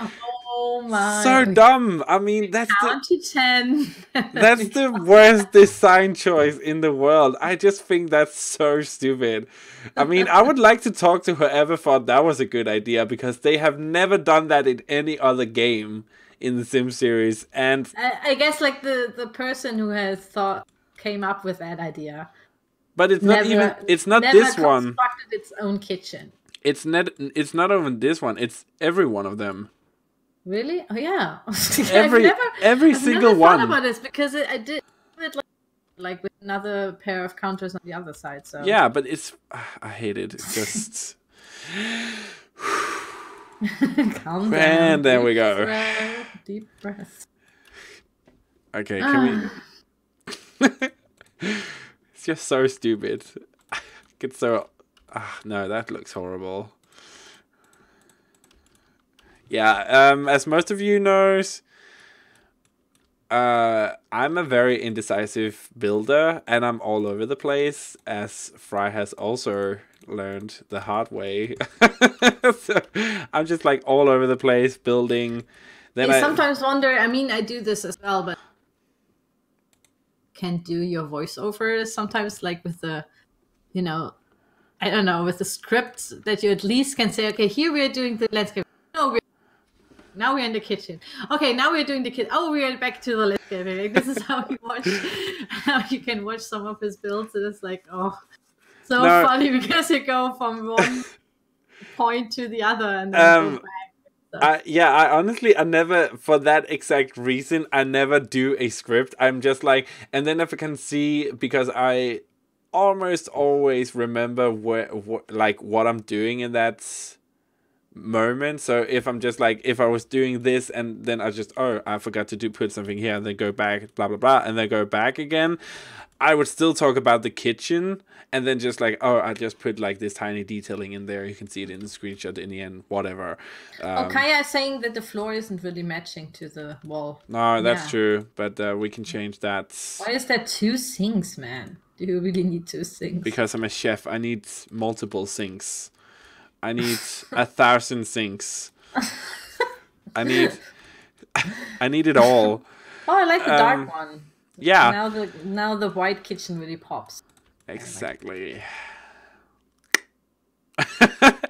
Oh my. So dumb. I mean, that's count to 10. That's the worst design choice in the world. I just think that's so stupid. I mean, I would like to talk to whoever thought that was a good idea, because they have never done that in any other game in the Sim series. And I guess like the person who has came up with that idea. But it's not this one. Constructed its own kitchen. It's not even this one. It's every one of them. Really? Oh yeah. Every single one. I've never thought about this because I did it like with another pair of counters on the other side. So yeah, but it's I hate it. It's just calm down. And there we go. Deep breath. Okay, can we? It's just so stupid. It's so. No, that looks horrible. Yeah, as most of you knows, I'm a very indecisive builder, and I'm all over the place, as Fry has also learned the hard way. So I'm just like all over the place building. Then I sometimes wonder, I mean, I do this as well, but can do your voiceover sometimes, like with the, I don't know, with the scripts that you at least can say, okay, here we are doing the landscape. No, now we're in the kitchen. Okay, now we're doing the kitchen. Oh, we're back to the landscape. Like, this is how you can watch some of his builds. It's like, funny because you go from one point to the other and then go back. I honestly, I never, for that exact reason, I never do a script. I'm just like, and then if I can see, because I almost always remember what I'm doing in that moment. So if I'm just like, if I was doing this and then I just, I forgot to put something here, and then go back, blah blah blah, and then go back again, I would still talk about the kitchen, and then just like, I just put like this tiny detailing in there. You can see it in the screenshot in the end, whatever. Kaya is saying that the floor isn't really matching to the wall. No, that's true, but we can change that. Why is that 2 sinks, man? Do you really need 2 sinks? Because I'm a chef. I need multiple sinks. I need 1,000 sinks. I need it all. Oh, I like the dark one. Yeah. Now the white kitchen really pops. Exactly.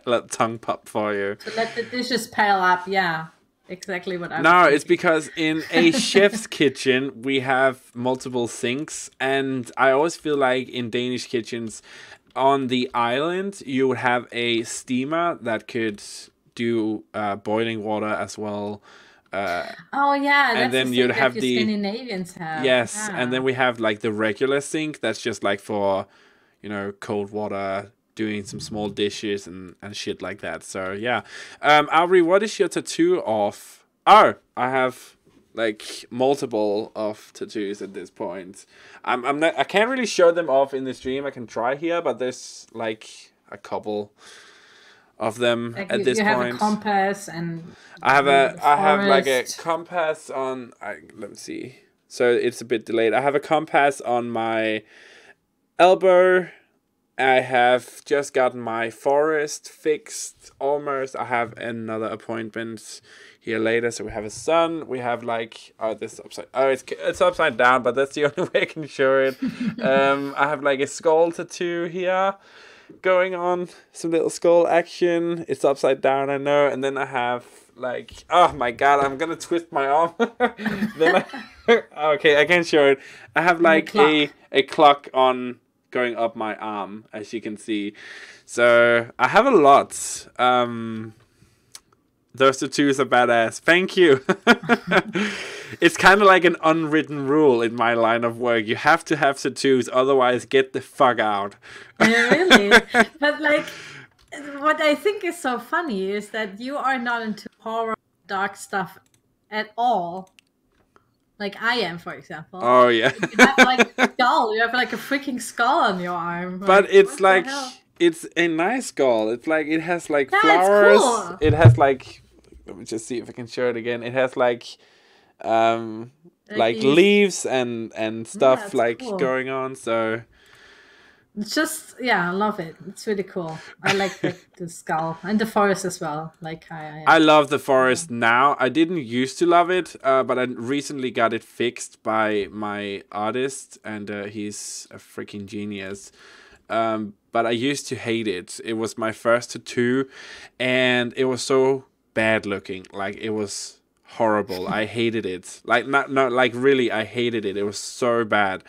Let tongue pop for you. To let the dishes pile up, yeah. Exactly what I was No, thinking. it's because in a chef's kitchen, we have multiple sinks. And I always feel like in Danish kitchens, on the island, you would have a steamer that could do boiling water as well. Oh yeah, and that's then the you'd thing have that the Scandinavians have. yes, Yeah. and then we have like the regular sink that's just like for, you know, cold water, doing some small dishes and shit like that. So yeah, Auvbri, what is your tattoo of? Oh, I have like multiple of tattoos at this point. I'm not. I can't really show them off in the stream. I can try here, but there's like a couple of them Like at this you have point. a compass and I have like a forest. compass on. Let me see. So it's a bit delayed. I have a compass on my elbow. I have just gotten my forest fixed almost. I have another appointment here later. So we have a sun. We have like this upside. Oh, it's upside down, but that's the only way I can show it. I have like a skull tattoo here going on, some little skull action. It's upside down, I know. And then I have like, oh my god, I'm gonna twist my arm. Then okay, I can show it. I have like a clock on going up my arm, as you can see. So I have a lot. Those tattoos are badass. Thank you. It's kind of like an unwritten rule in my line of work. You have to have tattoos, otherwise get the fuck out. Yeah, really? But like, what I think is so funny is that you are not into horror, dark stuff at all. Like I am, for example. Oh yeah. You have like a skull. You have like a freaking skull on your arm. But like, it's like, it's a nice skull. It's like, it has like flowers. It's cool. It has like, let me just see if I can show it again. It has like leaves and stuff like cool. going on. So it's just, yeah, I love it. It's really cool. I like the skull and the forest as well. Like I love the forest now. I didn't used to love it, but I recently got it fixed by my artist, and he's a freaking genius. But I used to hate it. It was my first tattoo, and it was so bad looking. Like, it was horrible. I hated it. Like, like really, I hated it. It was so bad.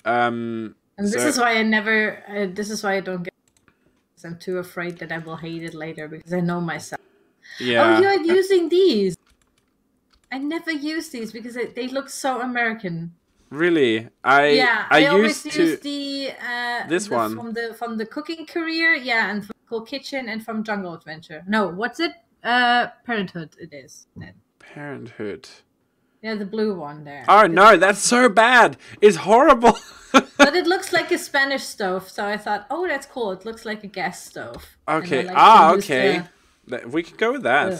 And this is why I never. This is why I don't get. I'm too afraid that I will hate it later because I know myself. Yeah. Oh, you're using these. I never use these because they look so American. Really? I always used use to this one from the cooking career, yeah, and from Cool Kitchen and from Jungle Adventure. No, what's it? Parenthood. It is. Parenthood. Yeah, the blue one there. Oh no, that's so bad. It's horrible. But it looks like a Spanish stove, so I thought, oh, that's cool. It looks like a gas stove. Okay. Okay. We can go with that.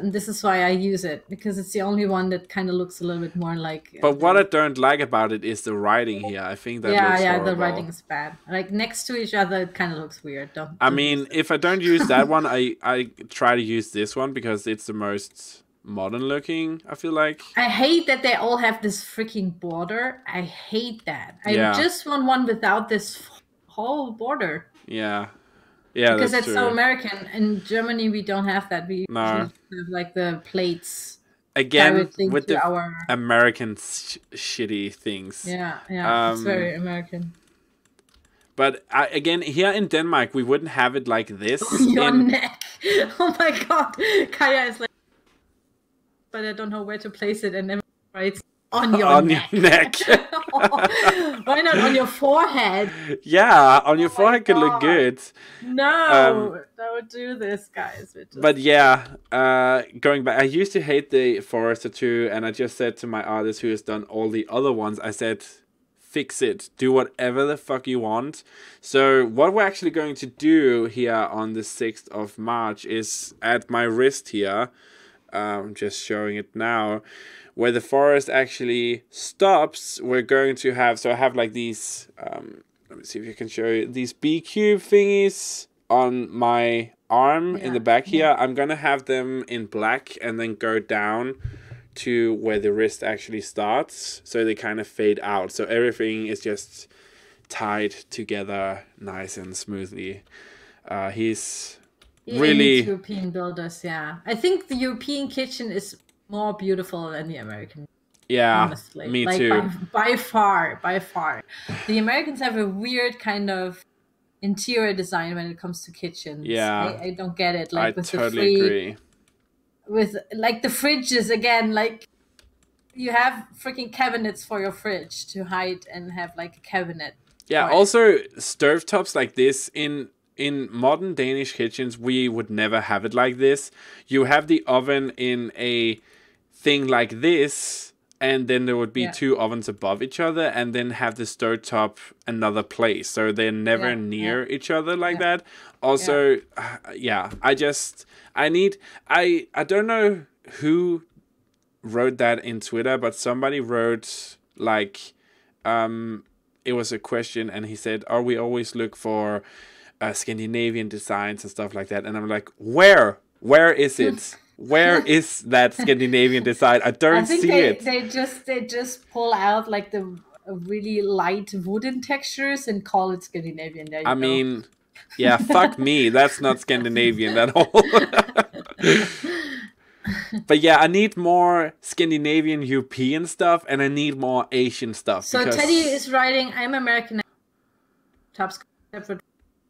This is why I use it, because it's the only one that kind of looks a little bit more like. But what I don't like about it is the writing here. I think that looks horrible. The writing is bad. Like next to each other, it kind of looks weird. I mean, if I don't use that one, I try to use this one because it's the most modern looking, I feel like. I hate that they all have this freaking border. I hate that. I just want one without this whole border. Yeah. Yeah, because that's it's true. So American. In Germany, we don't have that. We have like the plates. Again, with the American shitty things. Yeah, it's very American. But again, here in Denmark, we wouldn't have it like this. Your neck. Oh my god. Kaya is like, but I don't know where to place it, and then it's on your neck. Why not on your forehead? Yeah, on your forehead could look good. No, don't do this, guys. But yeah, going back, I used to hate the forest tattoo, and I just said to my artist who has done all the other ones, I said, fix it. Do whatever the fuck you want. So what we're actually going to do here on the 6th of March is at my wrist here, I'm just showing it now, where the forest actually stops, we're going to have, so I have like these, let me see if you can show you, these B-cube thingies on my arm in the back here. I'm going to have them in black and then go down to where the wrist actually starts, so they kind of fade out. So everything is just tied together nice and smoothly. He's He really needs European builders. Yeah, I think the European kitchen is more beautiful than the American. Yeah, honestly, me like too. by far. The Americans have a weird kind of interior design when it comes to kitchens. Yeah, I don't get it. I Like with totally agree. with like the fridges again, like you have freaking cabinets for your fridge to hide and have like a cabinet. Yeah, also stovetops like this in modern Danish kitchens, we would never have it like this. You have the oven in a thing like this, and then there would be two ovens above each other, and then have the stovetop another place. So they're never near each other like that. Also, I don't know who wrote that in Twitter, but somebody wrote like, it was a question, and he said, "Are we always look for Scandinavian designs and stuff like that?" And I'm like, where is it? Where is that Scandinavian design? I don't see it. They just pull out like the really light wooden textures and call it Scandinavian. There you go. Mean, yeah, fuck me. That's not Scandinavian at all. But yeah, I need more Scandinavian European stuff, and I need more Asian stuff. So Teddy is writing, I'm American. Tops.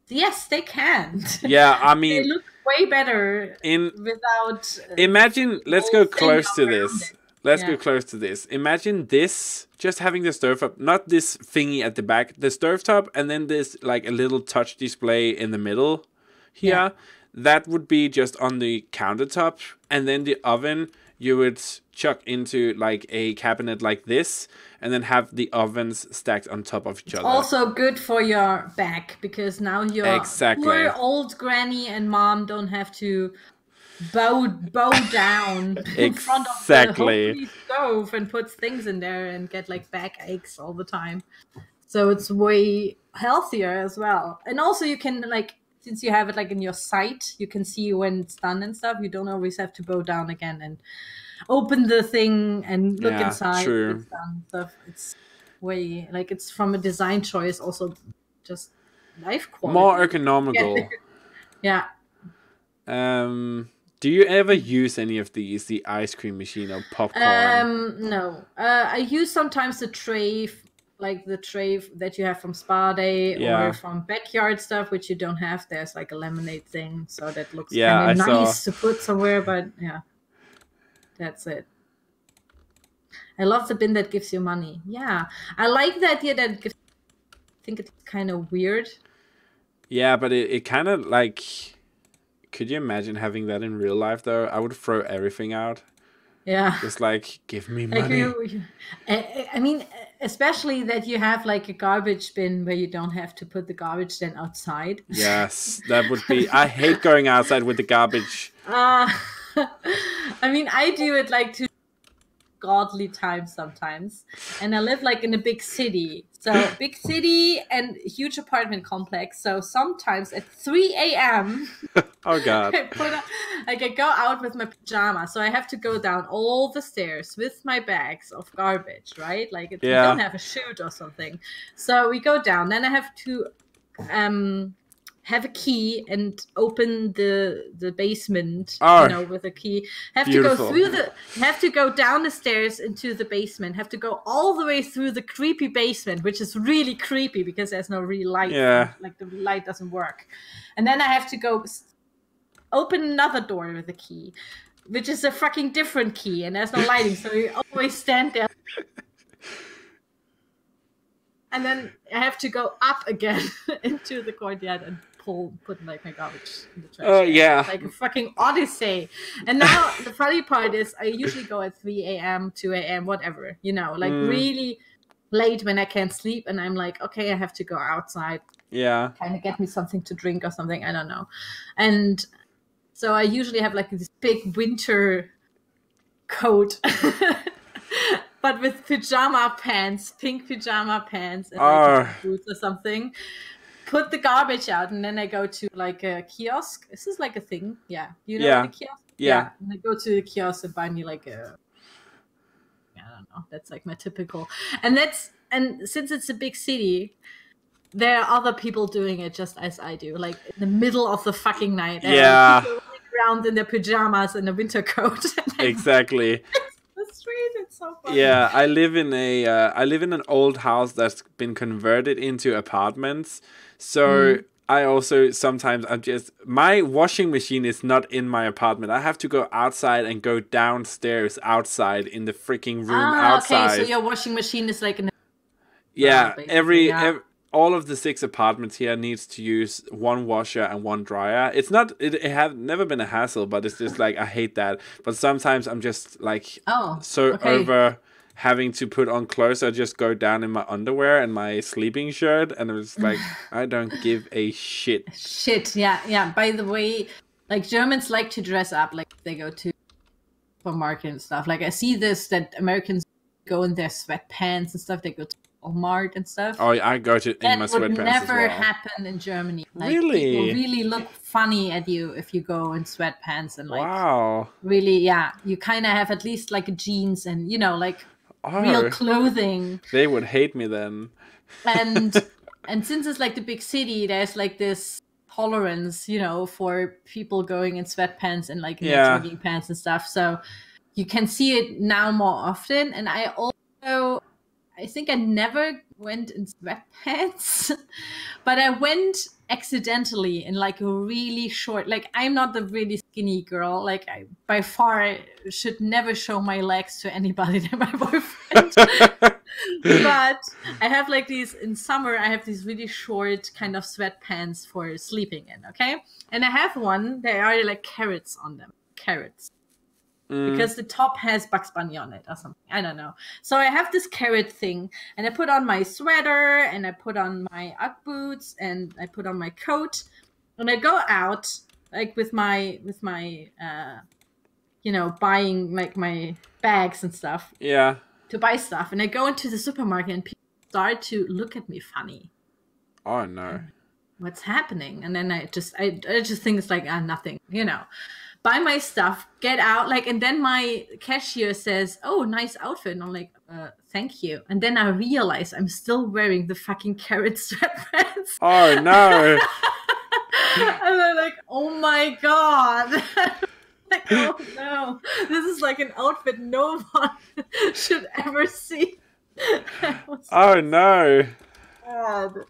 Yes, they can. Yeah, I mean, they look way better without. Imagine, let's go close to this. Let's go close to this. Imagine this, just having the stovetop, not this thingy at the back, the stovetop, and then this like a little touch display in the middle here. Yeah. That would be just on the countertop, and then the oven you would chuck into like a cabinet like this, and then have the ovens stacked on top of each other. Also good for your back, because now your poor old granny and mom don't have to bow down in front of the hopefully stove and put things in there and get like back aches all the time. So it's way healthier as well. And also you can like, since you have it like in your sight, you can see when it's done and stuff. You don't always have to bow down again and open the thing and look inside. True. It's done. So it's way like, it's from a design choice, also just life quality. More economical. Yeah. Do you ever use any of these, the ice cream machine or popcorn? No. I use sometimes the tray, like the tray that you have from Spa Day or from backyard stuff, which you don't have. There's like a lemonade thing, so that looks kind of nice to put somewhere, but yeah, that's it. I love the bin that gives you money. Yeah, I like the idea that it gives. I think it's kind of weird. Yeah, but it kind of like. Could you imagine having that in real life though? I would throw everything out. Yeah. Just like, give me money. I mean, especially that you have like a garbage bin where you don't have to put the garbage then outside. Yes, that would be... I hate going outside with the garbage. I mean, I do it like to godly times sometimes. And I live like in a big city. So big city and huge apartment complex. So sometimes at 3 a.m. Oh God. I go out with my pajamas. So I have to go down all the stairs with my bags of garbage, right? Like we don't have a chute or something. So we go down. Then I have to have a key and open the basement, with a key. Have to go down the stairs into the basement. Have to go all the way through the creepy basement, which is really creepy because there's no real light. Yeah. Like the light doesn't work. And then I have to go open another door with a key, which is a fucking different key, and there's no lighting, so you always stand there. And then I have to go up again into the courtyard and put like my garbage in the trash. Oh, yeah. It's like a fucking odyssey. And now the funny part is I usually go at 3 a.m., 2 a.m., whatever, really late when I can't sleep. And I'm like, okay, I have to go outside. Yeah. Kind of get me something to drink or something. I don't know. And so I usually have like this big winter coat. But with pajama pants, pink pajama pants, and like boots or something. Put the garbage out, and then I go to like a kiosk. Is this like a thing? Yeah. You know the kiosk? Yeah. And I go to the kiosk and buy me like I don't know. That's like my typical. And since it's a big city, there are other people doing it just as I do, like in the middle of the fucking night. Yeah. People running around in their pajamas and a winter coat. Exactly. The street, it's so funny. Yeah, I live in an old house that's been converted into apartments. So I also sometimes my washing machine is not in my apartment. I have to go outside and go downstairs outside in the freaking room outside. Okay, so your washing machine is like in all of the 6 apartments here needs to use one washer and one dryer. It has never been a hassle, but it's just like I hate that. But sometimes I'm just like over having to put on clothes. I just go down in my underwear and my sleeping shirt, and it's like I don't give a shit. Yeah. By the way, like Germans like to dress up, like they go to supermarket and stuff. Like I see that Americans go in their sweatpants and stuff. They go to Walmart and stuff. Oh, I go to in my sweatpants as well. That would never happen in Germany. Like, really? People really look funny at you if you go in sweatpants and like. Wow. Really, yeah. You kind of have at least like a jeans and like real clothing. They would hate me then. And since it's like the big city, there's like this tolerance, for people going in sweatpants and like jogging pants and stuff. So you can see it now more often. And I think I never went in sweatpants, but I went accidentally in like a really short, like I'm not the really skinny girl. Like I by far should never show my legs to anybody than my boyfriend. But I have like in summer, I have these really short kind of sweatpants for sleeping in. Okay. And I have one, there are like carrots on them. Carrots. Because the top has Bugs Bunny on it or something. I don't know. So I have this carrot thing, and I put on my sweater, and I put on my Ugg boots, and I put on my coat, and I go out like with my buying like my bags and stuff. Yeah. To buy stuff, and I go into the supermarket, and people start to look at me funny. Oh no. What's happening? And then I just think it's like nothing, buy my stuff, get out, like, and then my cashier says, "Oh, nice outfit." And I'm like, "Thank you." And then I realize I'm still wearing the fucking carrot sweatpants. Oh no. And I'm like, "Oh my god." Like, oh no. This is like an outfit no one should ever see. Oh no. God.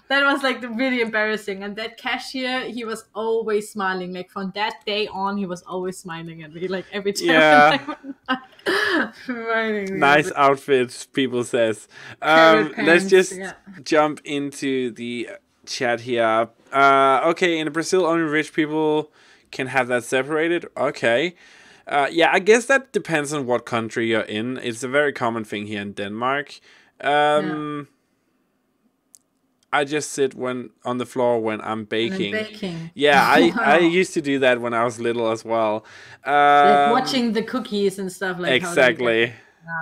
That was like really embarrassing. And that cashier, he was always smiling. Like from that day on, he was always smiling at me. Like every time. Yeah. Reminding me nice outfits, people says. Let's just jump into the chat here. Okay, in Brazil, only rich people can have that separated. Okay. Yeah, I guess that depends on what country you're in. It's a very common thing here in Denmark. I just sit on the floor when I'm baking. Yeah, I used to do that when I was little as well. Like watching the cookies and stuff like exactly.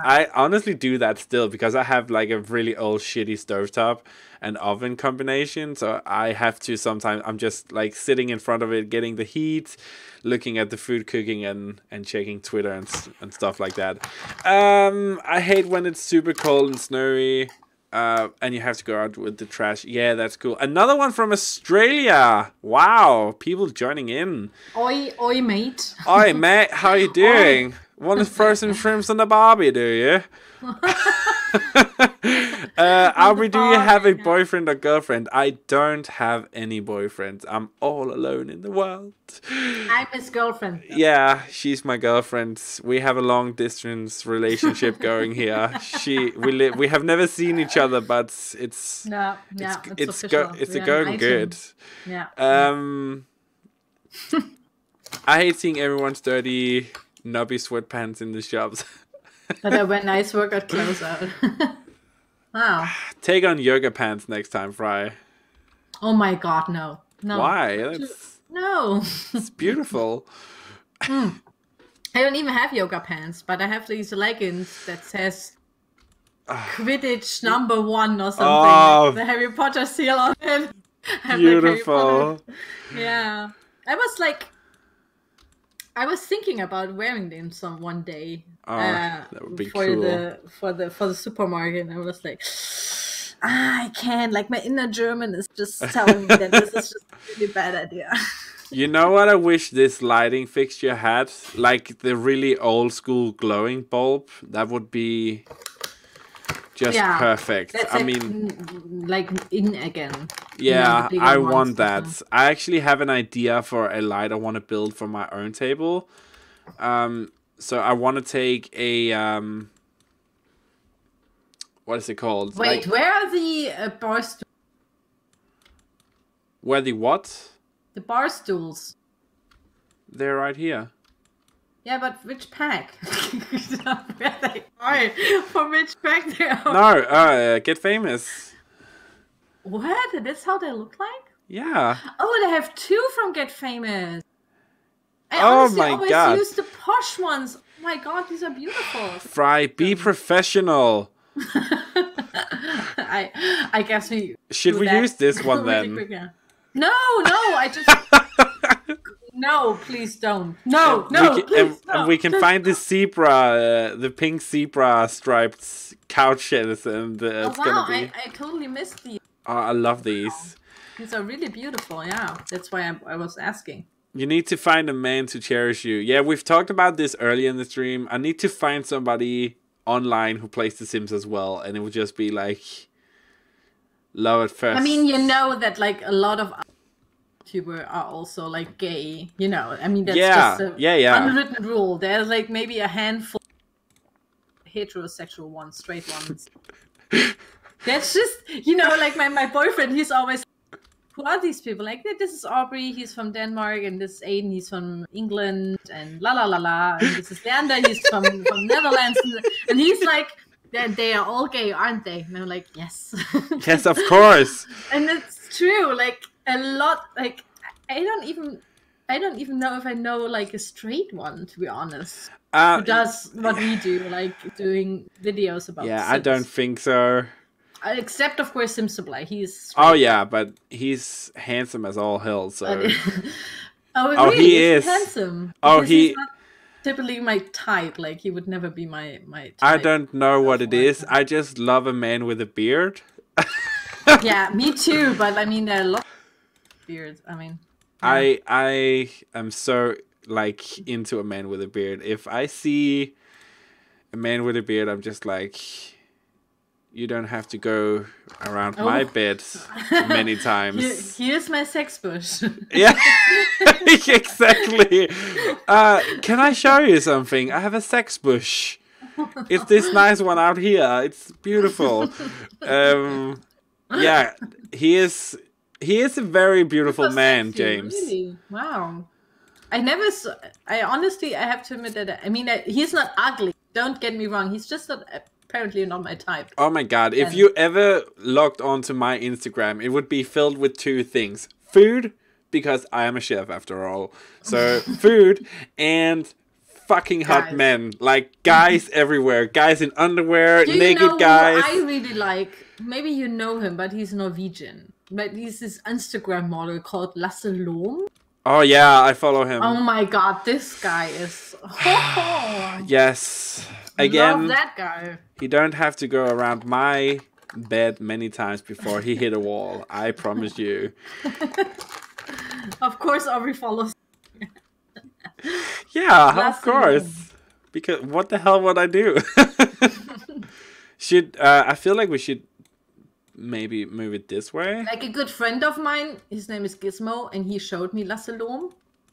I honestly do that still because I have like a really old shitty stovetop and oven combination. So I have to sometimes, I'm just like sitting in front of it, getting the heat, looking at the food cooking and checking Twitter and stuff like that. I hate when it's super cold and snowy. And you have to go out with the trash. Yeah, that's cool. Another one from Australia. Wow, people joining in. Oi, mate. Oi, mate. How you doing? Want to throw some shrimps on the barbie, do you? Auvbri, do you have a boyfriend or girlfriend? I don't have any boyfriends. I'm all alone in the world. I'm his girlfriend. Yeah, she's my girlfriend. We have a long distance relationship going here. We have never seen each other, but it's going good. Yeah. I hate seeing everyone's dirty knobby sweatpants in the shops. But I wear nice workout clothes out. Wow. Take on yoga pants next time, Fry. Oh my god, no. Why? No. It's beautiful. I don't even have yoga pants, but I have these leggings that says Quidditch #1 or something. Like the Harry Potter seal on it. Beautiful. Yeah. I was thinking about wearing them one day. That would be for cool. For the supermarket. I was like, I can't. Like, my inner German is just telling me that this is just a really bad idea. You know what I wish this lighting fixture had? Like the really old school glowing bulb. That would be just perfect. That's I mean, like in again. Yeah, you know, I want that. I actually have an idea for a light I want to build for my own table. So I want to take a what is it called? Wait, like, where are the bar stools? Where the what? The bar stools. They're right here. Yeah, but which pack? Where they are? For which pack they are? No, Get Famous. What? That's how they look like? Yeah. Oh, they have 2 from Get Famous. I honestly always use the posh ones. Oh my god, these are beautiful. Fry, be professional. I guess we should we use this one then? Really quick, No, I just no, please don't. No, and we can find the zebra, the pink zebra striped couches, and it's gonna be. I totally missed these. Oh, I love these. These are really beautiful. Yeah, that's why I was asking. You need to find a man to cherish you. Yeah, we've talked about this earlier in the stream. I need to find somebody online who plays The Sims as well, and it would just be like love at first. I mean, you know that like a lot of YouTubers are also like gay. You know, I mean that's just a unwritten rule. There's like maybe a handful of heterosexual ones, straight ones. That's just, you know, like my boyfriend. He's always. Who are these people? Like, this is Auvbri, he's from Denmark, and this is Aiden, he's from England, and la la la la, and this is Leander, he's from Netherlands, and he's like, they are all gay, aren't they? And I'm like, yes. Yes, of course. And it's true, like, a lot, like, I don't even know if I know, like, a straight one, to be honest. Who does what we do, like, doing videos about Sims. I don't think so. Except, of course, Sim Supply. He's straight. Oh, yeah, but he's handsome as all hell, so... really? He is handsome? Because he's not typically my type. Like, he would never be my type. I don't know what it is. I just love a man with a beard. Yeah, me too, but, I mean, there are lots of beards. I mean... Yeah. I am so, like, into a man with a beard. If I see a man with a beard, I'm just like... You don't have to go around my bed many times. Here's my sex bush. Yeah, exactly. Can I show you something? I have a sex bush. It's this nice one out here. It's beautiful. Yeah, he is a very beautiful man, James. Really? Wow. I honestly, I have to admit that, I mean, he's not ugly. Don't get me wrong. He's just not... Apparently not my type. Oh my god, if you ever logged onto my Instagram, it would be filled with 2 things. Food, because I am a chef after all. So, food and fucking hot men. Like, guys everywhere. Guys in underwear, naked guys. Who I really like, maybe you know him, but he's Norwegian. But he's this Instagram model called Lasse Lohm. Oh yeah, I follow him. Oh my god, this guy is... Yes. Again, love that guy. You don't have to go around my bed many times before he hit a wall. I promise you. Of course, Auvbri follows. Yeah, of course. Because what the hell would I do? I feel like we should maybe move it this way. Like a good friend of mine, his name is Gizmo, and he showed me Lasse Lohm.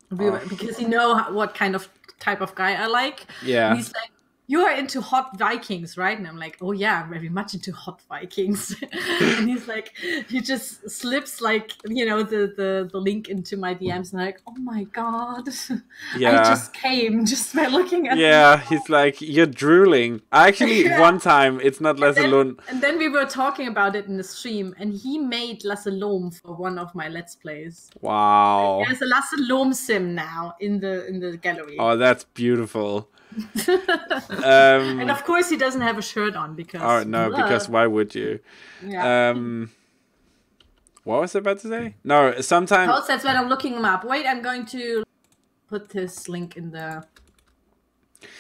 Because he know what kind of type of guy I like. Yeah. And he's like, you are into hot Vikings, right? And I'm like, oh yeah, I'm very much into hot Vikings. And he's like, he just slips like, you know, the link into my DMs, and I'm like, oh my god. Yeah. I just came just by looking at him. He's like, you're drooling. Actually, one time, it's not Lasse Lohm. And then we were talking about it in the stream, and he made Lasse Lohm for one of my Let's Plays. Wow. There's a Lasse Lohm sim now in the gallery. Oh, that's beautiful. And of course he doesn't have a shirt on because because why would you? Yeah. What was I about to say? No, sometimes that's when I'm looking him up. Wait, I'm going to put this link in the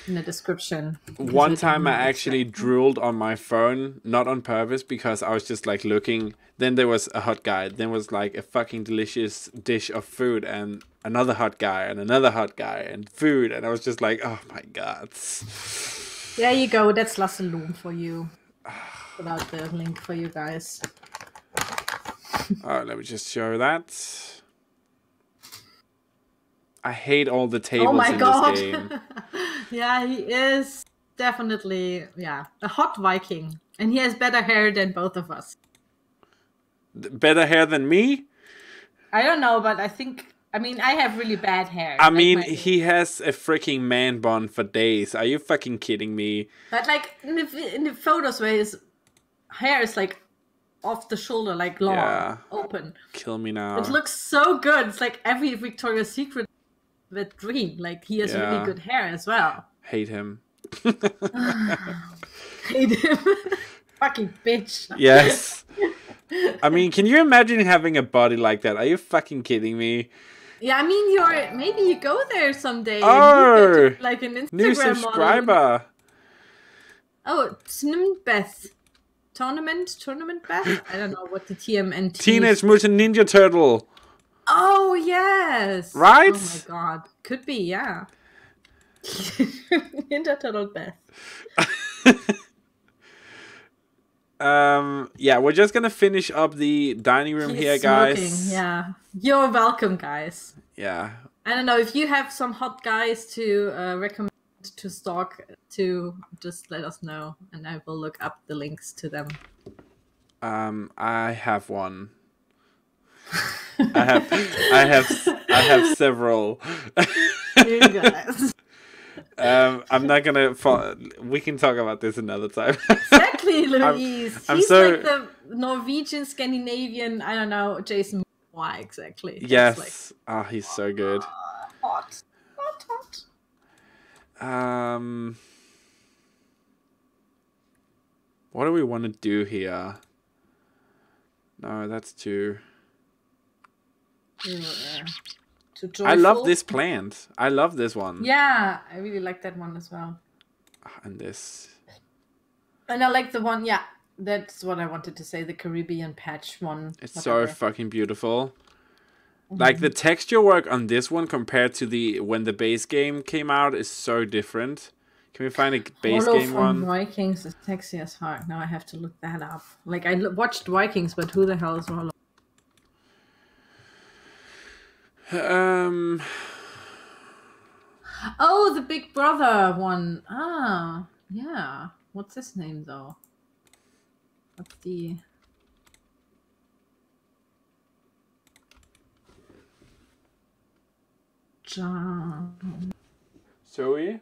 in the description. One time I actually drooled on my phone, not on purpose, because I was just like looking. Then there was a hot guy. Then was like a fucking delicious dish of food, and another hot guy, and another hot guy, and food. And I was just like, oh my god. There you go. That's Lassalum for you. Without the link for you guys. Oh, let me just show that. I hate all the tables in this game. Yeah, he is definitely, a hot Viking. And he has better hair than both of us. Better hair than me? I don't know, but I have really bad hair. I mean, he has a freaking man bun for days. Are you fucking kidding me? But like in the photos where his hair is like off the shoulder, like long, open. Kill me now. It looks so good. It's like every Victoria's Secret with dream. Like he has really good hair as well. Hate him. Hate him. Fucking bitch. Yes. I mean, can you imagine having a body like that? Are you fucking kidding me? Yeah, I mean, maybe you go there someday. Oh, and like an Instagram new subscriber. Model. Oh, Snimbeth. Tournament Beth? I don't know what the TMNT. Teenage Mutant Ninja Turtle. Oh, yes. Right? Oh my god. Could be, yeah. Ninja Turtle Beth. Yeah, we're just gonna finish up the dining room here, guys. Smoking, yeah. You're welcome, guys. Yeah. I don't know if you have some hot guys to recommend to Stalk, to just let us know, and I will look up the links to them. I have one. I have several. You guys. I'm not gonna. We can talk about this another time. Exactly, Louise. He's like the Norwegian, Scandinavian. I don't know, Jason. Why exactly? Yes. He's so good. Hot. What do we want to do here? No, that's too. Too joyful. I love this plant. I love this one. Yeah, I really like that one as well. And this. And I like the one. Yeah, that's what I wanted to say. The Caribbean patch one. It's so fucking beautiful. Like the texture work on this one compared to when the base game came out is so different. Can we find a base game one? Vikings is sexy as fuck. Now I have to look that up. Like I watched Vikings, but who the hell is Rollo? Oh, the Big Brother one. Ah, yeah. What's his name though? What's the? John. Zoe?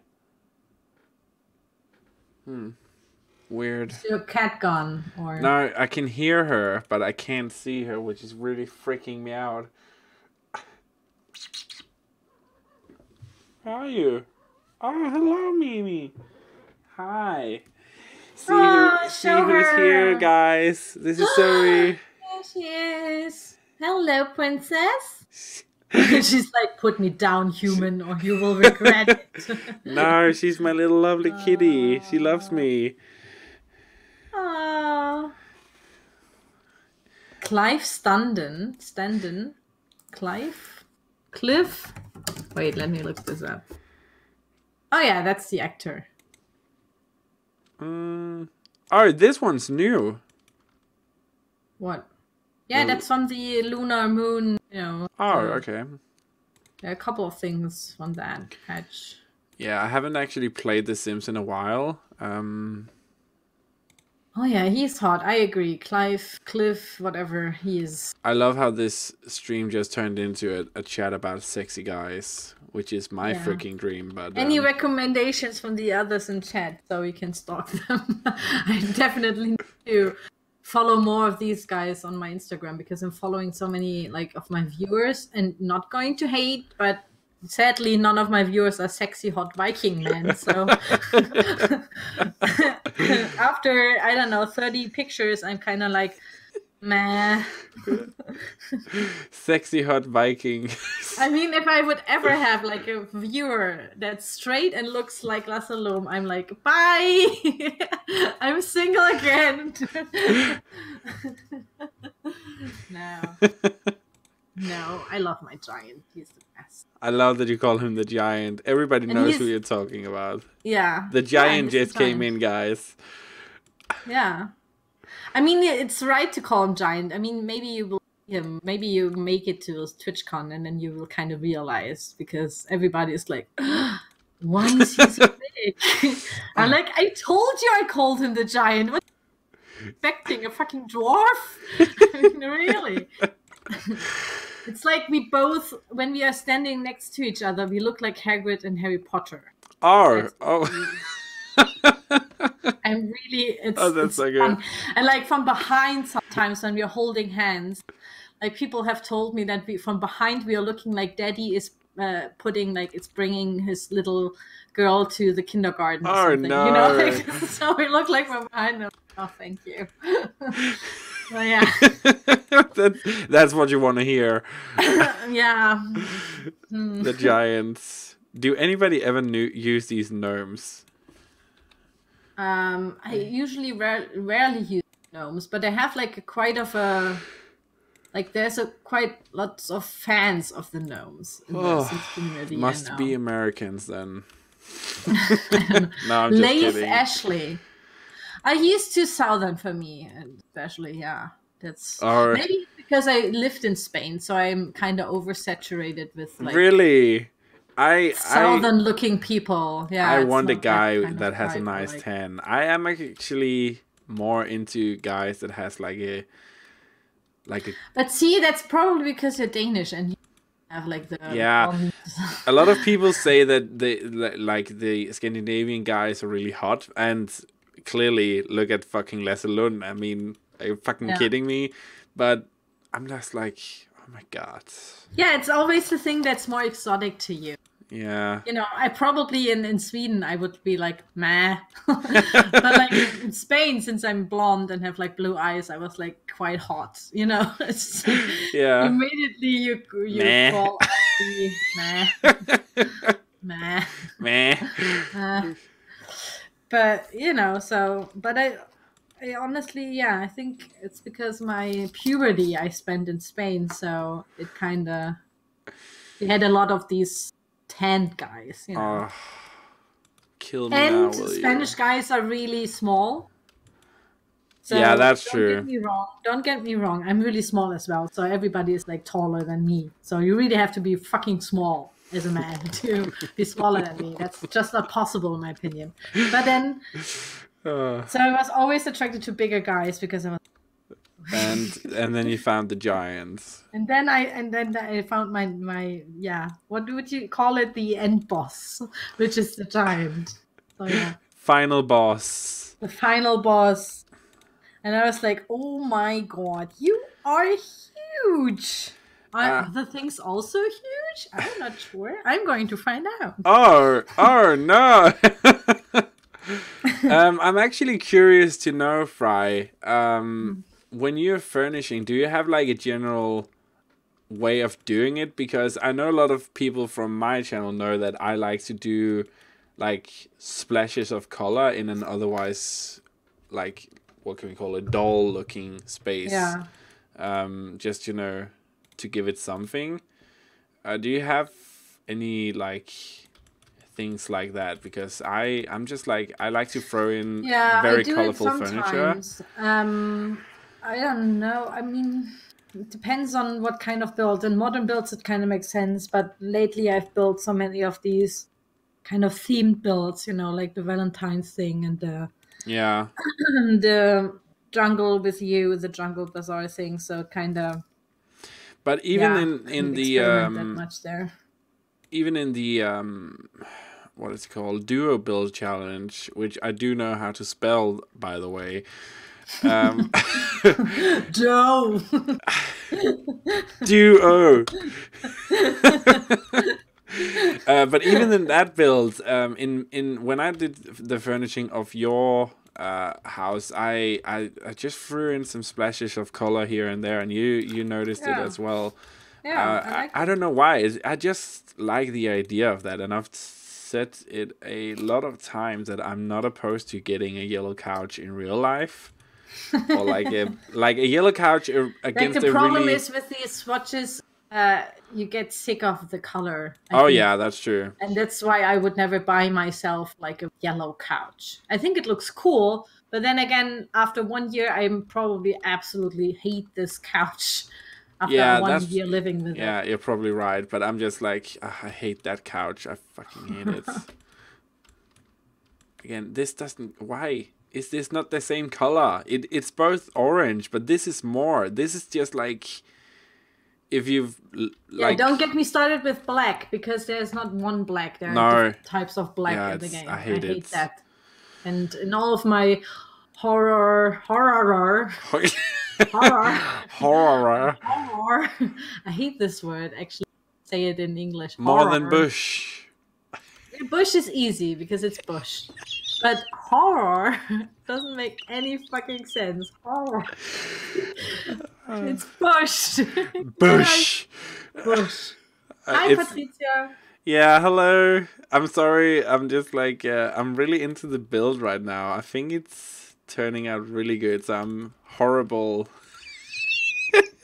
Weird. Is your cat gone? Or no, I can hear her, but I can't see her, which is really freaking me out. How are you? Oh, hello, Mimi. Hi. See who's here, guys. This is Zoe. There she is. Hello, princess. She's like, put me down, human, or you will regret it. No, she's my little lovely kitty. She loves me. Aww. Clive Standen. Cliff? Wait, let me look this up. Oh yeah, that's the actor. Oh, this one's new. What? Yeah, that's from the lunar moon, you know. Oh, okay. There are a couple of things from that patch. Yeah, I haven't actually played The Sims in a while. Oh yeah, he's hot. I agree. Cliff, whatever he is. I love how this stream just turned into a chat about sexy guys, which is my freaking dream. But any recommendations from the others in chat so we can stalk them? I definitely need to follow more of these guys on my Instagram because I'm following so many of my viewers, and not going to hate, but sadly none of my viewers are sexy hot Viking men. So after 30 pictures, I'm kind of like, Meh. Sexy hot Viking. I mean, if I would ever have like a viewer that's straight and looks like Lassalom, I'm like, bye. I'm single again. No, I love my giant. He's the best. I love that you call him the giant. Everybody knows who you're talking about. Yeah. The giant just came in, guys. Yeah. I mean, it's right to call him giant. I mean, maybe you will maybe you make it to TwitchCon and then you will kind of realize, because everybody is like, why is he so big? I'm like, I told you I called him the giant. What are you expecting? A fucking dwarf? I mean, really? It's like we both, when we are standing next to each other, we look like Hagrid and Harry Potter. Oh. I'm really, it's so good. fun. And like from behind, sometimes when we're holding hands, like people have told me that from behind we are looking like Daddy is bringing his little girl to the kindergarten or something. No. You know, like, so we look like from behind them. Oh, thank you. Well, yeah. That's what you want to hear. Yeah. The giants. Do anybody ever use these gnomes? I usually rarely use gnomes, but I have like there's quite lots of fans of the gnomes in the Sims community. Must be Americans then. No, I'm just Leif kidding. Ashley. He's too southern for me, especially. Yeah, that's maybe because I lived in Spain, so I'm kind of oversaturated with like really. Southern-looking people. Yeah, I want a guy that has a nice tan. I am actually more into guys that has like a. But see, that's probably because you're Danish and you have like the. Yeah, a lot of people say that the Scandinavian guys are really hot, and clearly look at fucking Lasse Lund. I mean, are you fucking kidding me? But I'm just like, oh my god. Yeah, it's always the thing that's more exotic to you. Yeah. You know, I probably in Sweden I would be like, meh. But like in Spain, since I'm blonde and have like blue eyes, I was like quite hot. You know, it's yeah. Immediately you call me meh, meh, meh. But you know, but I honestly, I think it's because my puberty I spent in Spain, so it kind of we had a lot of these tanned guys, you know. Kill me and now, Spanish guys are really small. So yeah, that's true. Don't get me wrong. I'm really small as well, so everybody is like taller than me. So you really have to be fucking small as a man to be smaller than me. That's just not possible in my opinion. But then, so I was always attracted to bigger guys because I was. And then you found the giants. And then I found my what would you call it, the end boss, which is the giant. So yeah. Final boss. The final boss. And I was like, oh my god, you are huge. Are other things also huge? I'm not sure. I'm going to find out. Oh no. I'm actually curious to know, Fry. When you're furnishing, do you have like a general way of doing it? Because I know a lot of people from my channel know that I like to do like splashes of color in an otherwise like, what can we call it, dull looking space. Yeah. Just, you know, to give it something. Do you have any like things like that? Because I'm just like, I like to throw in very colorful furniture. I don't know. I mean, it depends on what kind of build. In modern builds, it kind of makes sense. But lately, I've built so many of these kind of themed builds, you know, like the Valentine's thing and the the jungle with you, the jungle bazaar thing. So kind of. But even in the that much there. Even in the what is it called, duo build challenge, which I do know how to spell, by the way. Joe. Duo. But even in that build, in when I did the furnishing of your house, I just threw in some splashes of color here and there, and you noticed it as well. Yeah, I don't know why. I just like the idea of that, and I've said it a lot of times that I'm not opposed to getting a yellow couch in real life, or like a yellow couch against like the problem is with these swatches, you get sick of the color. I think. Yeah, that's true. And that's why I would never buy myself like a yellow couch. I think it looks cool, but then again, after 1 year, I'm probably absolutely hate this couch. After 1 year living with it. Yeah, you're probably right, but I'm just like, I hate that couch. I fucking hate it. Again, this doesn't... Why? Is this not the same color? It's both orange, but this is more. This is just like... If you've... Yeah, don't get me started with black, because there's not one black. There are different types of black in the game. I hate that. And in all of my horror... Horror. I hate this word. Actually, say it in English. More than bush. Bush is easy because it's bush, but horror doesn't make any fucking sense. Horror. It's bush. Bush. Bush. Hi, Patricia. Yeah, hello. I'm sorry. I'm just like I'm really into the build right now. I think it's turning out really good. So I'm horrible.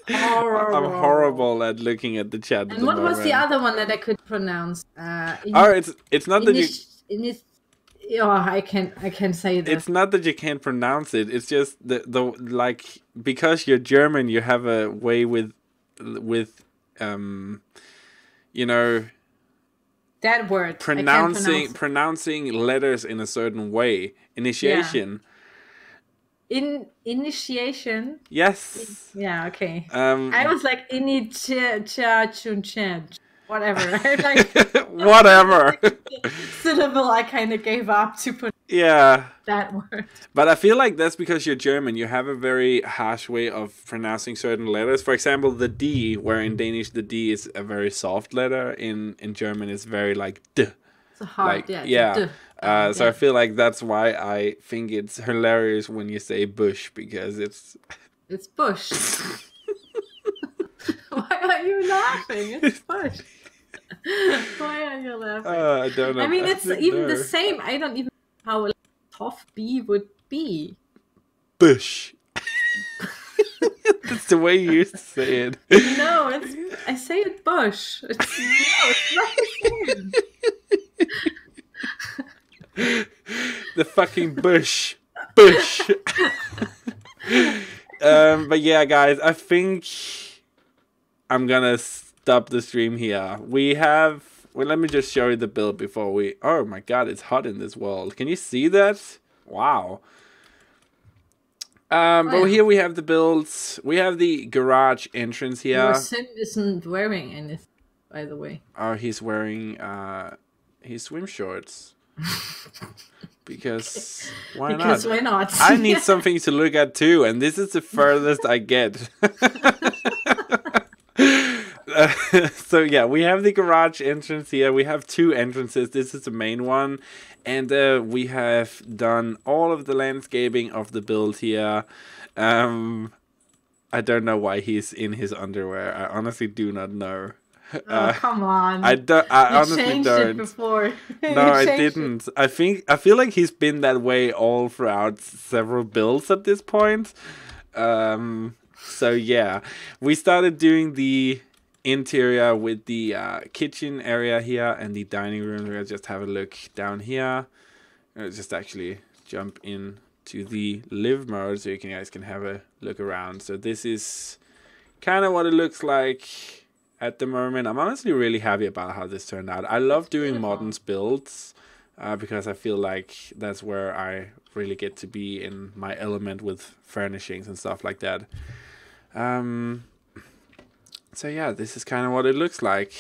I'm horrible at looking at the chat. And what was the other one that I could pronounce? It's not that you. I can say that. It's not that you can't pronounce it. It's just the like, because you're German, you have a way with you know, that word pronouncing letters in a certain way. Initiation. Initiation. Yes. Yeah. Okay. I was like whatever. Whatever. Syllable I kind of gave up to put. Yeah. That word. But I feel like that's because you're German. You have a very harsh way of pronouncing certain letters. For example, the D, where in Danish the D is a very soft letter. In German it's very like D. It's a hard, So I feel like that's why I think it's hilarious when you say bush, because it's bush. Why are you laughing? It's bush. Why are you laughing? I don't know. I mean, it's even the same. I don't even know how a tough B would be. Bush. That's the way you used to say it. No, I say it bush. It's not the same. The fucking bush. But yeah, guys, I think I'm gonna stop the stream here. Let me just show you the build before we... Oh my god, it's hot in this world. Can you see that? Wow. But here we have the builds. We have the garage entrance here. Your sim isn't wearing anything, by the way. Oh, he's wearing his swim shorts. Because why not? I need something to look at too, and this is the furthest I get. So yeah, we have the garage entrance here. We have two entrances. This is the main one, and we have done all of the landscaping of the build here. I don't know why he's in his underwear. I honestly do not know. Come on! I honestly don't. It before. No, I didn't. I feel like he's been that way all throughout several builds at this point. So yeah, we started doing the interior with the kitchen area here and the dining room. We'll just have a look down here. I'll just actually jump in to the live mode so you guys can have a look around. So this is kind of what it looks like at the moment. I'm honestly really happy about how this turned out. I love doing modern builds because I feel like that's where I really get to be in my element with furnishings and stuff like that. So yeah, this is kind of what it looks like.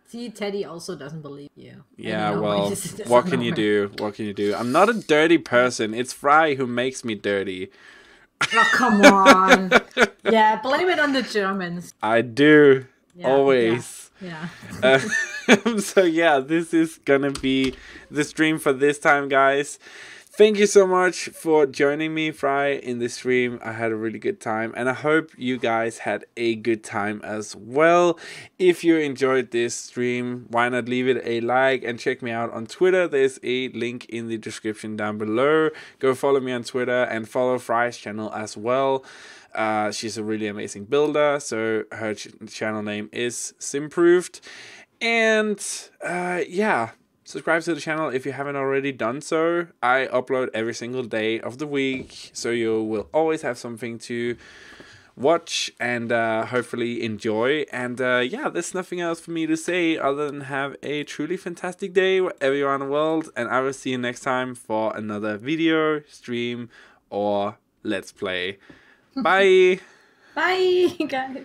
See, Teddy also doesn't believe you. Yeah, well, what can you do? What can you do? I'm not a dirty person. It's Fry who makes me dirty. Oh, come on. Yeah, blame it on the Germans. I do. Always. Yeah. So yeah, this is gonna be the stream for this time, guys. Thank you so much for joining me, Fry, in the stream. I had a really good time, and I hope you guys had a good time as well. If you enjoyed this stream, why not leave it a like and check me out on Twitter. There's a link in the description down below. Go follow me on Twitter and follow Fry's channel as well. She's a really amazing builder, so her channel name is Simproved. And yeah, subscribe to the channel if you haven't already done so. I upload every single day of the week, so you will always have something to watch and hopefully enjoy. And yeah, there's nothing else for me to say other than have a truly fantastic day wherever you are in the world, and I will see you next time for another video, stream, or let's play. Bye. Bye, guys.